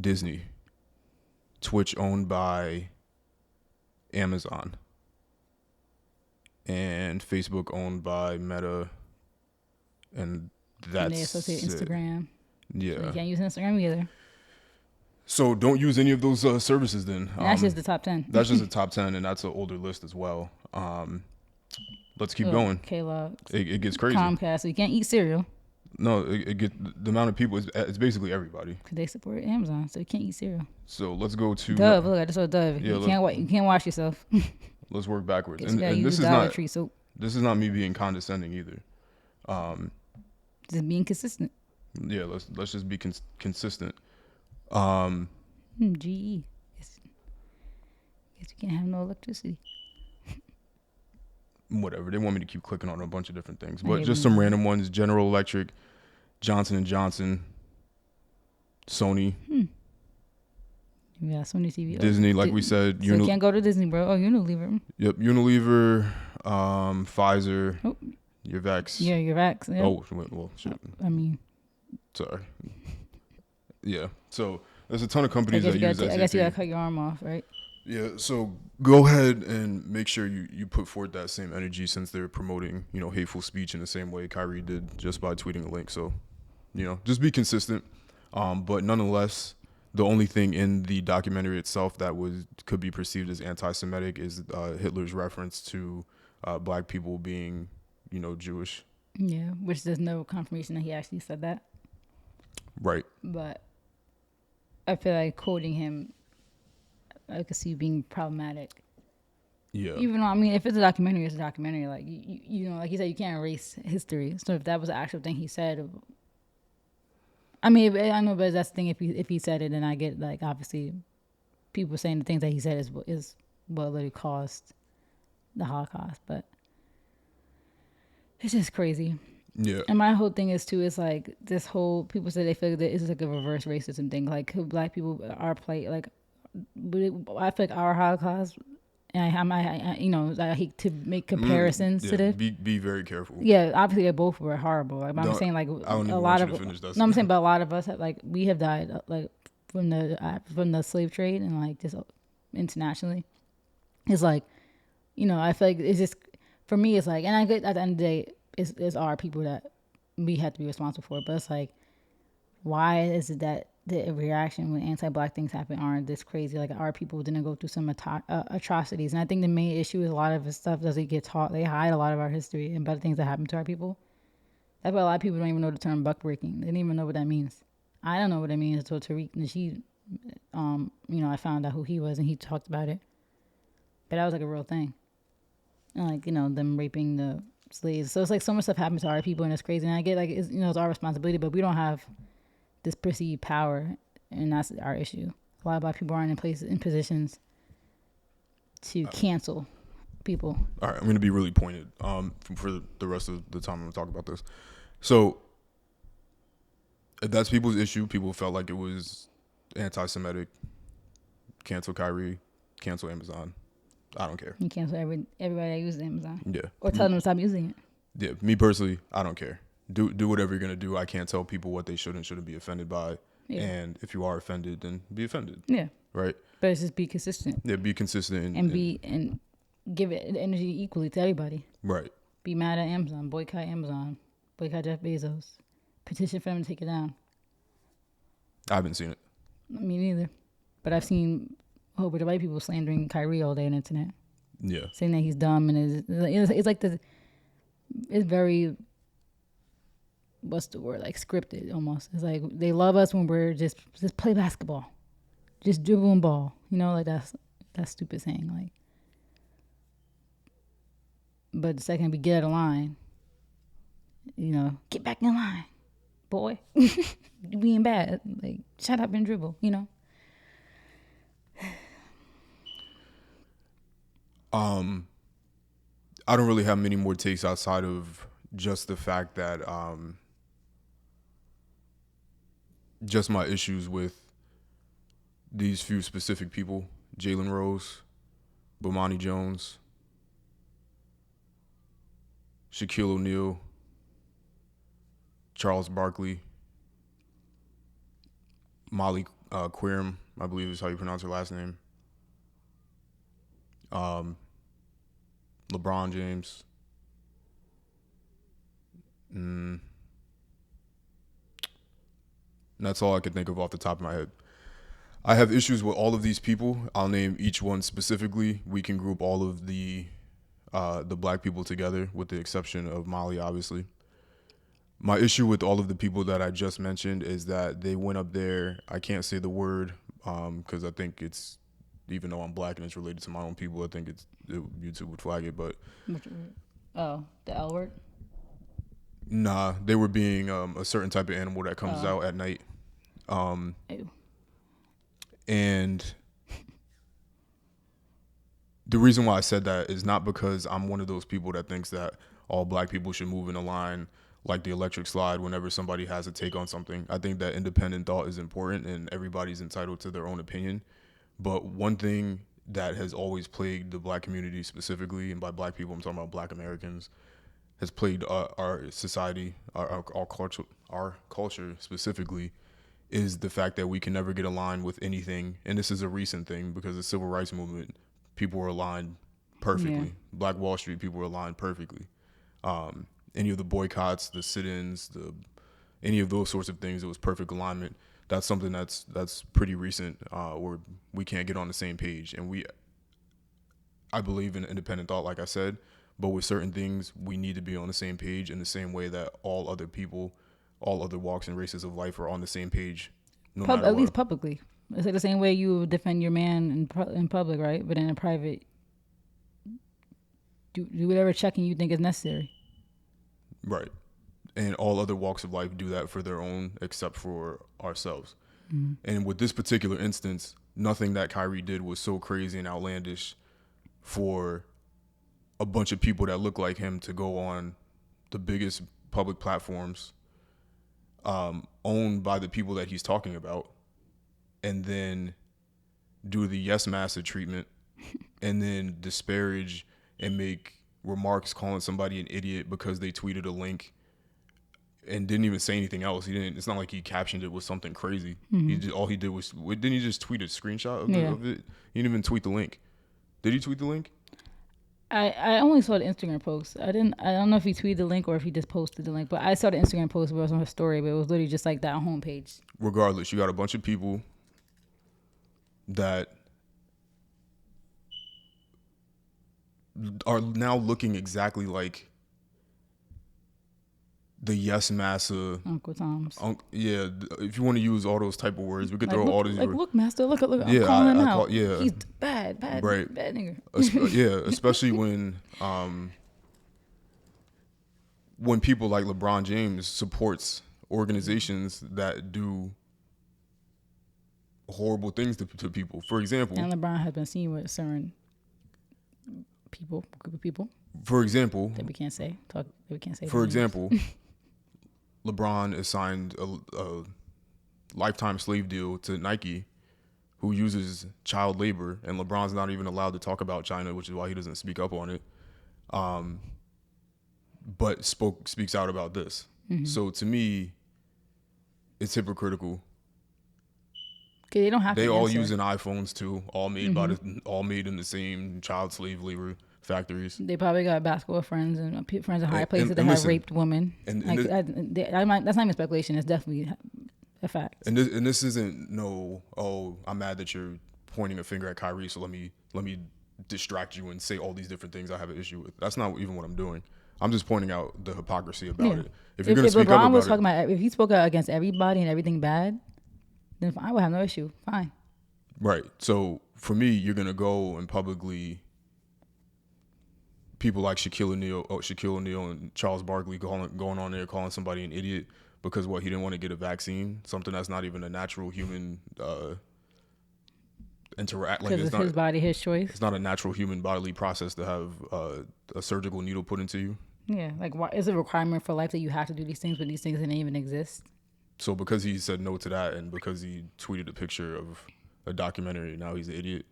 Disney. Twitch owned by Amazon. And Facebook owned by Meta. And that's and they associate Instagram. Yeah. So you can't use Instagram either. So don't use any of those services then. And that's just the top 10. That's just the top 10, and that's an older list as well. Let's keep going. Kellogg. It gets crazy. Comcast. So you can't eat cereal. No, it gets the amount of people. It's basically everybody. Because they support Amazon, so you can't eat cereal. So let's go to Dove. Look, I just saw Dove. Yeah, you can't wash yourself. Let's work backwards. And this is Dollar not Tree soap. This is not me being condescending either. Just being consistent. Yeah, let's just be consistent. GE. Guess you can't have no electricity. Whatever. They want me to keep clicking on a bunch of different things, but just some random ones: General Electric, Johnson & Johnson, Sony. Yeah, Sony TV. Disney, like we said, so you can't go to Disney, bro. Oh, Unilever. Yep, Unilever, Pfizer, Oh, your vax. yeah, your vax. Yep. Oh, well, shit. I mean, Sorry. Yeah. So there's a ton of companies that use SAP. I guess you gotta cut your arm off, right? Yeah. So go ahead and make sure you put forth that same energy, since they're promoting, hateful speech in the same way Kyrie did just by tweeting a link. So, just be consistent. But nonetheless, the only thing in the documentary itself that could be perceived as anti-Semitic is Hitler's reference to black people being, Jewish. Yeah, which there's no confirmation that he actually said that. Right. But I feel like quoting him, I could see being problematic. Yeah. Even though, I mean, if it's a documentary, it's a documentary. Like, like you said, you can't erase history. So if that was the actual thing he said, I mean, I know, but that's the thing. If he said it, then I get, like, obviously, people saying the things that he said is what literally caused the Holocaust. But it's just crazy. Yeah. And my whole thing is too, is like this whole, people say they feel that it's like a reverse racism thing. Like, black people are like, I feel like our Holocaust, and I hate to make comparisons to this. Be very careful. Yeah, obviously they both were horrible. Like, I'm saying, like, a lot of, no, I'm saying, but a lot of us have, like, we have died, like, from the slave trade, and, like, just internationally. It's like, I feel like it's just, for me, it's like, and I get at the end of the day, it's our people that we have to be responsible for. But it's like, why is it that the reaction when anti-black things happen aren't this crazy? Like, our people didn't go through some atrocities. And I think the main issue is a lot of the stuff doesn't get taught. They hide a lot of our history and bad things that happen to our people. That's why a lot of people don't even know the term buck breaking. They didn't even know what that means. I don't know what it means until Tariq Nasheed, I found out who he was and he talked about it. But that was like a real thing. And, like, them raping the slaves. So it's like so much stuff happens to our people, and it's crazy. And I get, like, it's our responsibility, but we don't have this perceived power, and that's our issue. A lot of black people aren't in positions to cancel people. All right, I'm going to be really pointed for the rest of the time I'm going to talk about this. So if that's people's issue, people felt like it was anti-Semitic, cancel Kyrie, cancel Amazon. I don't care. You cancel everybody that uses Amazon. Yeah. Or tell them to stop using it. Yeah, me personally, I don't care. Do whatever you're going to do. I can't tell people what they should and shouldn't be offended by. Yeah. And if you are offended, then be offended. Yeah. Right? But it's just be consistent. Yeah, be consistent. And give it energy equally to everybody. Right. Be mad at Amazon. Boycott Jeff Bezos. Petition for them to take it down. I haven't seen it. Me neither. But I've seen a whole bunch of white people slandering Kyrie all day on the internet. Yeah. Saying that he's dumb, and it's like it's very, what's the word, like scripted almost. It's like they love us when we're just play basketball. Just dribble and ball. Like that's stupid saying. Like, but the second we get out of line, get back in line, boy. You being bad. Like, shut up and dribble, I don't really have many more takes outside of just the fact that just my issues with these few specific people: Jalen Rose, Bomani Jones, Shaquille O'Neal, Charles Barkley, Molly Querim, I believe is how you pronounce her last name. LeBron James. And that's all I can think of off the top of my head. I have issues with all of these people. I'll name each one specifically. We can group all of the black people together, with the exception of Molly, obviously. My issue with all of the people that I just mentioned is that they went up there. I can't say the word because I think it's, even though I'm black and it's related to my own people, I think YouTube would flag it. But the L word? Nah, they were being a certain type of animal that comes out at night. Ew. And the reason why I said that is not because I'm one of those people that thinks that all black people should move in a line like the electric slide whenever somebody has a take on something. I think that independent thought is important and everybody's entitled to their own opinion. But one thing that has always plagued the black community specifically, and by black people I'm talking about black Americans, has plagued our society, our culture specifically, is the fact that we can never get aligned with anything. And this is a recent thing because the civil rights movement, people were aligned perfectly. Yeah. Black Wall Street, people were aligned perfectly. Any of the boycotts, the sit-ins, any of those sorts of things, it was perfect alignment. That's something that's pretty recent, where we can't get on the same page. And I believe in independent thought, like I said, but with certain things, we need to be on the same page in the same way that all other people, all other walks and races of life are on the same page, no matter At what. least publicly. It's like the same way you defend your man in public, right? But in private, do whatever checking you think is necessary. Right. And all other walks of life do that for their own, except for ourselves. Mm-hmm. And with this particular instance, nothing that Kyrie did was so crazy and outlandish for a bunch of people that look like him to go on the biggest public platforms, owned by the people that he's talking about, and then do the yes massa treatment, and then disparage and make remarks calling somebody an idiot because they tweeted a link and didn't even say anything else. He didn't. It's not like he captioned it with something crazy. Mm-hmm. All he did was, didn't he just tweet a screenshot of it? He didn't even tweet the link. Did he tweet the link? I only saw the Instagram post. I don't know if he tweeted the link or if he just posted the link, but I saw the Instagram post where it was on his story, but it was literally just like that homepage. Regardless, you got a bunch of people that are now looking exactly like the yes massa Uncle Tom's. Yeah, if you want to use all those type of words, we could throw all these. Look, master, look. I'm calling him out. He's bad, right. Bad nigga. Especially when people like LeBron James supports organizations that do horrible things to people. For example, and LeBron has been seen with certain group of people. For example, that we can't say. For example. LeBron is signed a lifetime slave deal to Nike, who uses child labor, and LeBron's not even allowed to talk about China, which is why he doesn't speak up on it. But speaks out about this. Mm-hmm. So to me, it's hypocritical. They don't have. They all using iPhones too, all made all made in the same child slave labor factories. They probably got basketball friends and friends in high places that have raped women. That's not even speculation. It's definitely a fact. And this isn't I'm mad that you're pointing a finger at Kyrie, so let me distract you and say all these different things I have an issue with. That's not even what I'm doing. I'm just pointing out the hypocrisy about it. If you're going to speak LeBron up about was talking about, if he spoke out against everybody and everything bad, then I would have no issue. Fine. Right. So for me, you're going to go and publicly, people like Shaquille O'Neal and Charles Barkley going on there calling somebody an idiot because he didn't want to get a vaccine, something that's not even a natural human interact. Because it's his body, his choice. It's not a natural human bodily process to have a surgical needle put into you. Yeah, why is it a requirement for life that you have to do these things, but these things didn't even exist? So because he said no to that, and because he tweeted a picture of a documentary, now he's an idiot.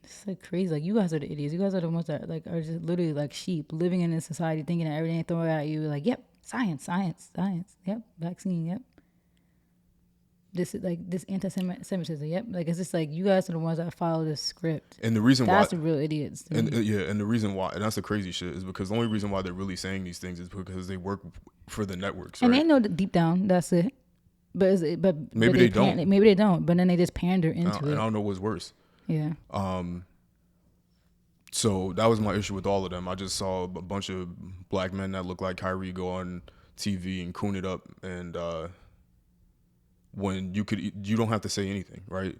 It's crazy. You guys are the idiots. You guys are the ones that are just literally like sheep living in this society, thinking that everything thrown at you. Yep, science. Yep, vaccine. Yep. This is this anti-Semitism. Yep, it's just you guys are the ones that follow this script. And the reason that's the real idiots. And the reason why, and that's the crazy shit, is because the only reason why they're really saying these things is because they work for the networks, right? And they know that deep down that's it. But maybe they don't. Maybe they don't. But then they just pander into it. And I don't know what's worse. Yeah. So that was my issue with all of them. I just saw a bunch of black men that look like Kyrie go on TV and coon it up, and when you don't have to say anything, right?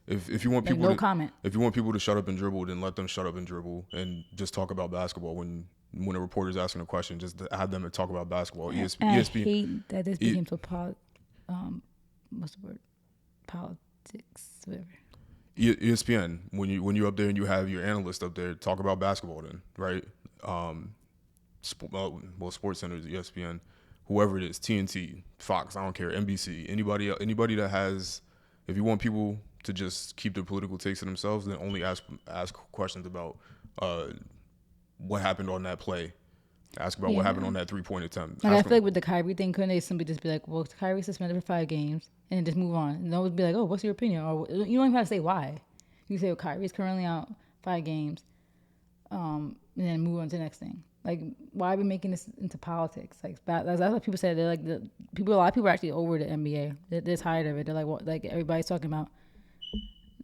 If you want people comment. If you want people to shut up and dribble, then let them shut up and dribble and just talk about basketball. When a reporter's asking a question, just have them talk about basketball. ESPN, I hate that this became so what's the word? Politics, whatever. ESPN, when you're up there and you have your analyst up there, talk about basketball then, right? Sports Center is ESPN, whoever it is, TNT, Fox, I don't care, NBC, anybody that has, if you want people to just keep their political takes to themselves, then only ask questions about what happened on that play. Ask about what happened on that 3-point attempt. Like, I feel like with the Kyrie thing, couldn't they simply just be like, well, Kyrie suspended for 5 games and then just move on? And always be like, oh, what's your opinion? Or you don't even have to say why. You say, well, Kyrie's currently out 5 games, and then move on to the next thing. Like, why are we making this into politics? Like, that's what people say. They're like, a lot of people are actually over the NBA. They're tired of it. They're like, what? Like, everybody's talking about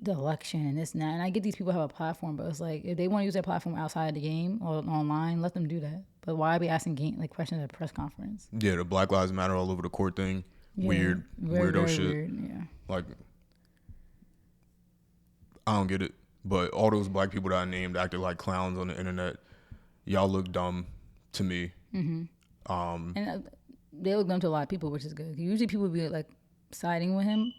the election and this and that. And I get these people have a platform, but it's like, if they want to use their platform outside the game or online, let them do that. But why be asking questions at a press conference? Yeah, the Black Lives Matter all over the court thing. Yeah, weirdo very shit. Weird, yeah. Like, I don't get it. But all those black people that I named acted like clowns on the internet. Y'all look dumb to me. And they look dumb to a lot of people, which is good. Usually people be like siding with him.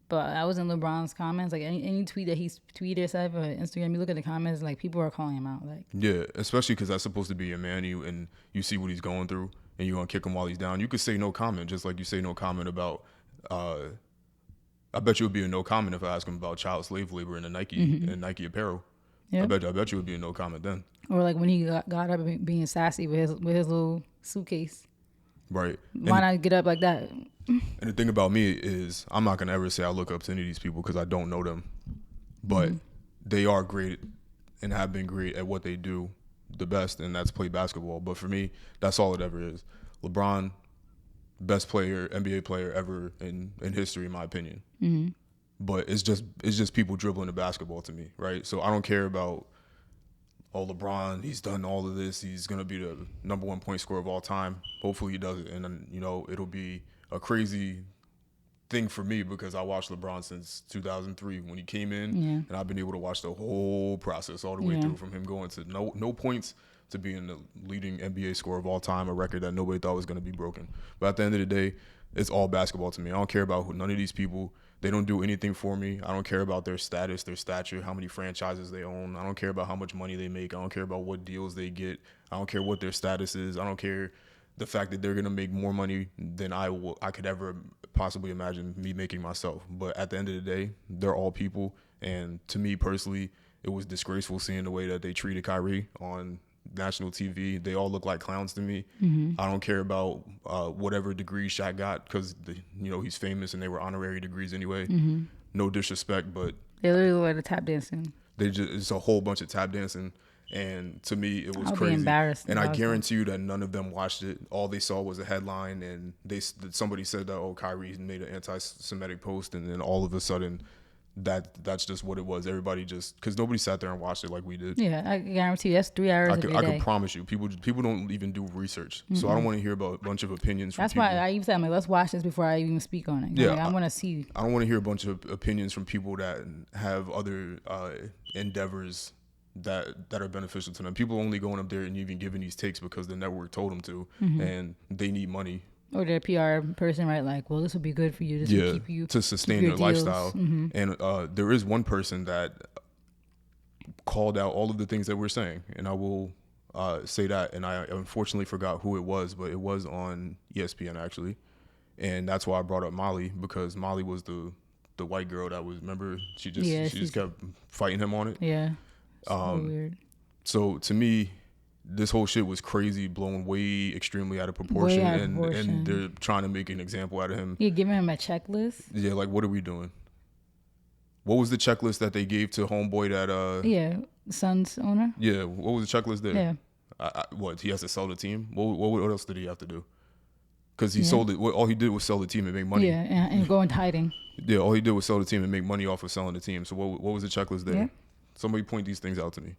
But I was in LeBron's comments, like any tweet that he's tweeted or said on Instagram, you look at the comments, like people are calling him out. Like, yeah, especially because that's supposed to be your man, and you see what he's going through, and you're gonna kick him while he's down. You could say no comment, just like you say no comment about. I bet you would be a no comment if I asked him about child slave labor in the Nike apparel. Yeah. I bet you would be a no comment then. Or like when he got up and being sassy with his little suitcase. Right. Why not get up like that? And the thing about me is I'm not going to ever say I look up to any of these people because I don't know them. But they are great and have been great at what they do the best, and that's play basketball. But for me, that's all it ever is. LeBron, best player, NBA player ever in history, in my opinion. Mm-hmm. But it's just people dribbling the basketball to me, right? So I don't care about, LeBron, he's done all of this. He's going to be the number 1 point scorer of all time. Hopefully he does it. And then, it'll be a crazy thing for me because I watched LeBron since 2003 when he came in. Yeah. And I've been able to watch the whole process all the way through, from him going to no points to being the leading NBA scorer of all time, a record that nobody thought was going to be broken. But at the end of the day, it's all basketball to me. I don't care about none of these people. They don't do anything for me. I don't care about their status, their stature, how many franchises they own. I don't care about how much money they make. I don't care about what deals they get. I don't care what their status is. I don't care the fact that they're going to make more money than I could ever possibly imagine me making myself. But at the end of the day, they're all people. And to me personally, it was disgraceful seeing the way that they treated Kyrie on national TV. They all look like clowns to me. Mm-hmm. I don't care about whatever degree Shaq got because he's famous and they were honorary degrees anyway. Mm-hmm. No disrespect, but they literally look like the tap dancing. It's a whole bunch of tap dancing, and to me it was crazy. Be embarrassed. And I guarantee you that none of them watched it. All they saw was a headline, and somebody said that Kyrie made an anti-Semitic post, and then all of a sudden. That's just what it was. Everybody just because nobody sat there and watched it like we did. Yeah, I guarantee you that's 3 hours of your day. I can promise you, people don't even do research. Mm-hmm. So I don't want to hear about a bunch of opinions. That's from people. why I even said, I'm like, let's watch this before I even speak on it. Yeah, I want to see. I don't want to hear a bunch of opinions from people that have other endeavors that are beneficial to them. People only going up there and even giving these takes because the network told them to, and they need money. Or their PR person, right? Like, well, this would be good for you. This will keep you to sustain their lifestyle. Mm-hmm. And there is one person that called out all of the things that we're saying, and I will say that. And I unfortunately forgot who it was, but it was on ESPN actually, and that's why I brought up Molly because Molly was the white girl that was. Remember, she just kept fighting him on it. Yeah, so weird. So to me. This whole shit was crazy, blown way extremely out of proportion, and they're trying to make an example out of him. You're giving him a checklist? Yeah, like what are we doing? What was the checklist that they gave to homeboy that Suns owner? Yeah, what was the checklist there? Yeah. What, he has to sell the team? What else did he have to do? Because he sold it. All he did was sell the team and make money. Yeah, and go into hiding. Yeah, all he did was sell the team and make money off of selling the team. So what was the checklist there? Yeah. Somebody point these things out to me.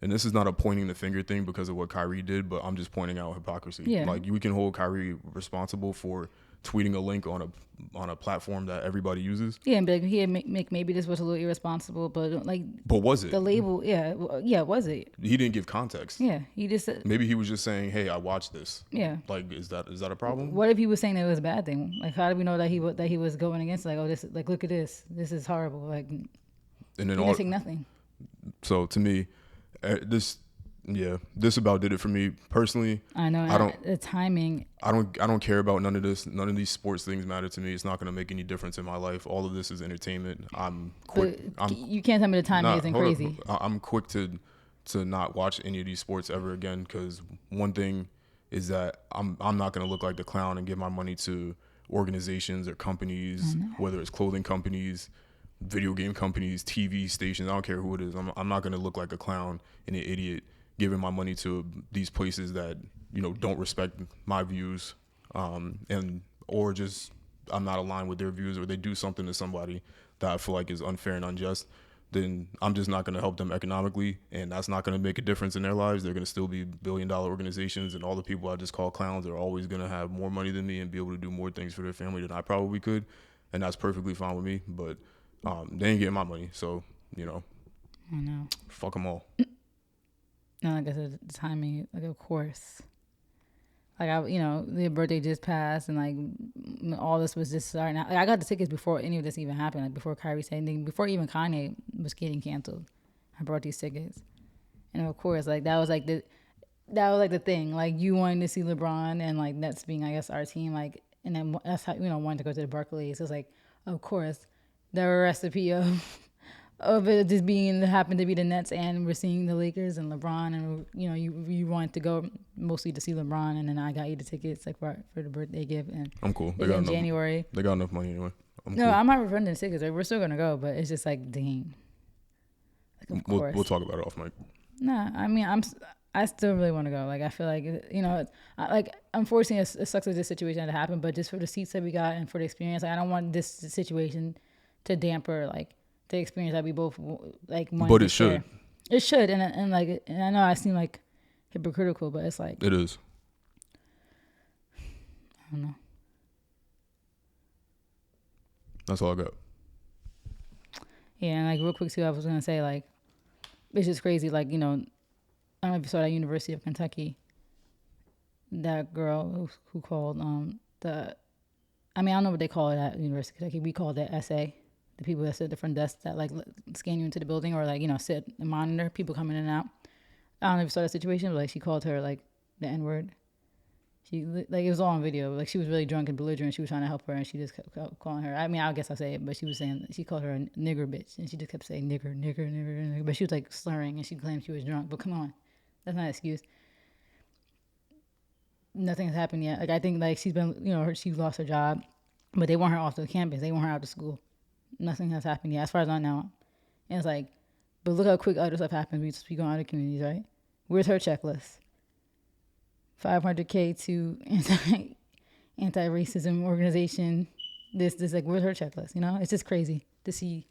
And this is not a pointing the finger thing because of what Kyrie did, but I'm just pointing out hypocrisy. Yeah. Like we can hold Kyrie responsible for tweeting a link on a platform that everybody uses. Yeah, and be like, maybe this was a little irresponsible, but But was it? The label, was it? He didn't give context. Yeah, he just said. Maybe he was just saying, "Hey, I watched this." Yeah. Like, is that a problem? What if he was saying that it was a bad thing? Like, how do we know that he was going against? Like, this, like, look at this. This is horrible. Like, and then he didn't say nothing. So to me. This Yeah, this about did it for me personally. I know I don't the timing. I don't care about none of this. None of these sports things matter to me. It's not going to make any difference in my life. All of this is entertainment. I'm quick. But you can't tell me the timing Nah, isn't hold crazy. up. I'm quick to not watch any of these sports ever again, because one thing is that I'm not going to look like the clown and give my money to organizations or companies, whether it's clothing companies, video game companies, TV stations. I don't care who it is. I'm not going to look like a clown and an idiot giving my money to these places that don't respect my views, and or just I'm not aligned with their views, or they do something to somebody that I feel like is unfair and unjust. Then I'm just not going to help them economically, and that's not going to make a difference in their lives. They're going to still be billion-dollar organizations, and all the people I just call clowns are always going to have more money than me and be able to do more things for their family than I probably could, and that's perfectly fine with me. But they ain't getting my money, so I know. fuck them all. No, like I said, the timing, like of course. Like their birthday just passed, and like all this was just starting out. Like, I got the tickets before any of this even happened. Like before Kyrie said anything, before even Kanye was getting canceled. I brought these tickets, and of course, like that was like the thing. Like you wanting to see LeBron, and like Nets being, I guess, our team. Like, and then that's how wanted to go to the Barclays. So it's like, of course, the recipe of it just being happened to be the Nets, and we're seeing the Lakers and LeBron, and you wanted to go mostly to see LeBron, and then I got you the tickets like for the birthday gift, and I'm cool. it's in January. They got enough money anyway. No, cool. I'm not refunding the tickets. Like, we're still gonna go, but it's just like, dang. Like, of course. We'll talk about it off mic. Nah, I mean, I still really want to go. Like, I feel like like unfortunately it sucks that this situation had to happen, but just for the seats that we got and for the experience, like, I don't want this situation to damper like the experience that we both like wanted. But to it should. share. It should, and I know I seem like hypocritical, but it's like it is. I don't know. That's all I got. Yeah, and like real quick too, I was gonna say like it's just crazy. Like I don't know if you saw that University of Kentucky. That girl who called I don't know what they call it at University of Kentucky. We call it essay. The people that sit at the front desk that like scan you into the building, or like sit and monitor people coming in and out. I don't know if you saw that situation, but like she called her like the N-word. She like it was all on video. Like she was really drunk and belligerent. She was trying to help her, and she just kept calling her. I mean, I guess I'll say it, but she was saying she called her a nigger bitch, and she just kept saying nigger, nigger, nigger, nigger. But she was like slurring, and she claimed she was drunk. But come on, that's not an excuse. Nothing has happened yet. Like I think like she's been she lost her job, but they want her off the campus. They want her out of school. Nothing has happened yet, as far as I know. And it's like, but look how quick other stuff happens. We speak on other communities, right? Where's her checklist? 500K to anti-racism organization. This like, where's her checklist? It's just crazy to see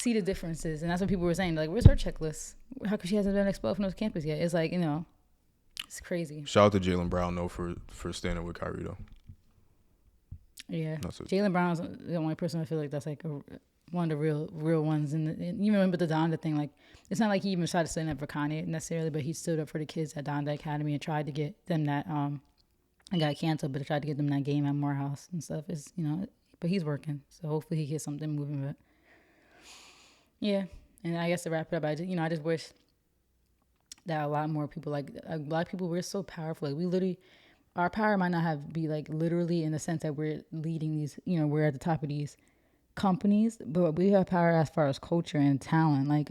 the differences, and that's what people were saying. Like, where's her checklist? How come she hasn't been expelled from those campus yet? It's like it's crazy. Shout out to Jaylen Brown though for standing with Kyrie though. Yeah, Jaylen Brown's the only person I feel like that's like one of the real ones. And you remember the Donda thing? Like, it's not like he even tried to stand up for Kanye necessarily, but he stood up for the kids at Donda Academy and tried to get them that I got canceled, but I tried to get them that game at Morehouse and stuff. Is but he's working, so hopefully he gets something moving. But yeah, and I guess to wrap it up, I just wish that a lot more people like Black people, we're so powerful. Like, we literally. Our power might not be like literally in the sense that we're leading these, we're at the top of these companies, but we have power as far as culture and talent. Like,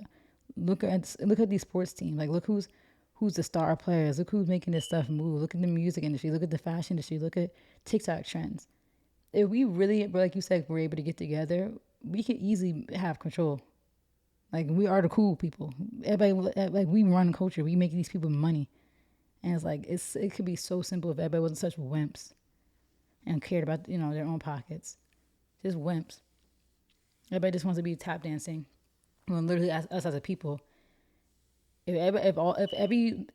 look at these sports teams. Like, look who's the star players. Look who's making this stuff move. Look at the music industry. Look at the fashion industry. Look at TikTok trends. If we really, like you said, we're able to get together, we could easily have control. Like, we are the cool people. Everybody, like, we run culture. We make these people money. And it's like, it could be so simple if everybody wasn't such wimps and cared about, their own pockets. Just wimps. Everybody just wants to be tap dancing. When literally us as a people, if every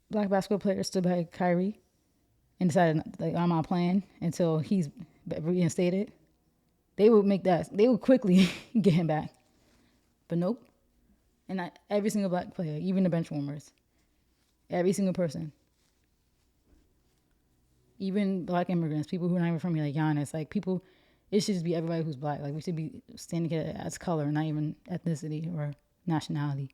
Black basketball player stood by Kyrie and decided, like, I'm not playing until he's reinstated, they would quickly get him back. But nope. And not every single Black player, even the bench warmers, every single person. Even Black immigrants, people who are not even from here, like Giannis, like people, it should just be everybody who's Black. Like, we should be standing here as color, not even ethnicity or nationality.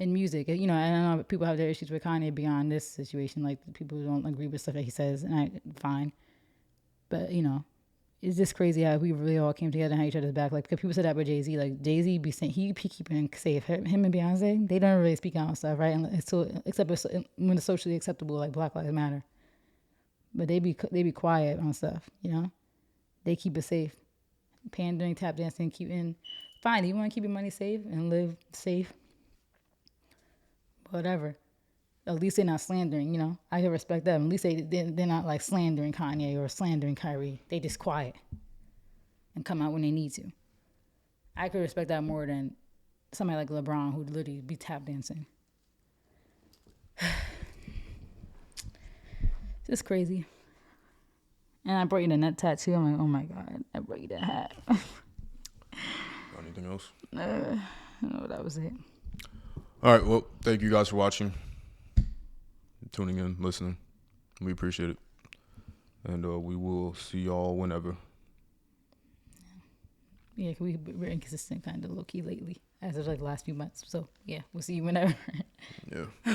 in music. You know, and I know people have their issues with Kanye beyond this situation. Like people who don't agree with stuff that he says, and I fine. But you know, it's just crazy how we really all came together and had each other's back. Like because people said that with Jay-Z. Like Jay-Z be saying he keeping safe. Him and Beyonce, they don't really speak out stuff, right? And so except when it's socially acceptable, like Black Lives Matter. But they be quiet on stuff, you know. They keep it safe. Pandering, tap dancing, keeping fine. You want to keep your money safe and live safe, whatever. At least they're not slandering, you know. I can respect them. At least they're not like slandering Kanye or slandering Kyrie. They just quiet and come out when they need to. I could respect that more than somebody like LeBron who'd literally be tap dancing. Just crazy. And I brought you the net tattoo. I'm like, oh my God, I brought you that hat. Anything else? No, that was it. All right. Well, thank you guys for watching, tuning in, listening. We appreciate it. And we will see y'all whenever. Yeah, we're inconsistent kind of low-key lately, as of like the last few months. So, yeah, we'll see you whenever. Yeah.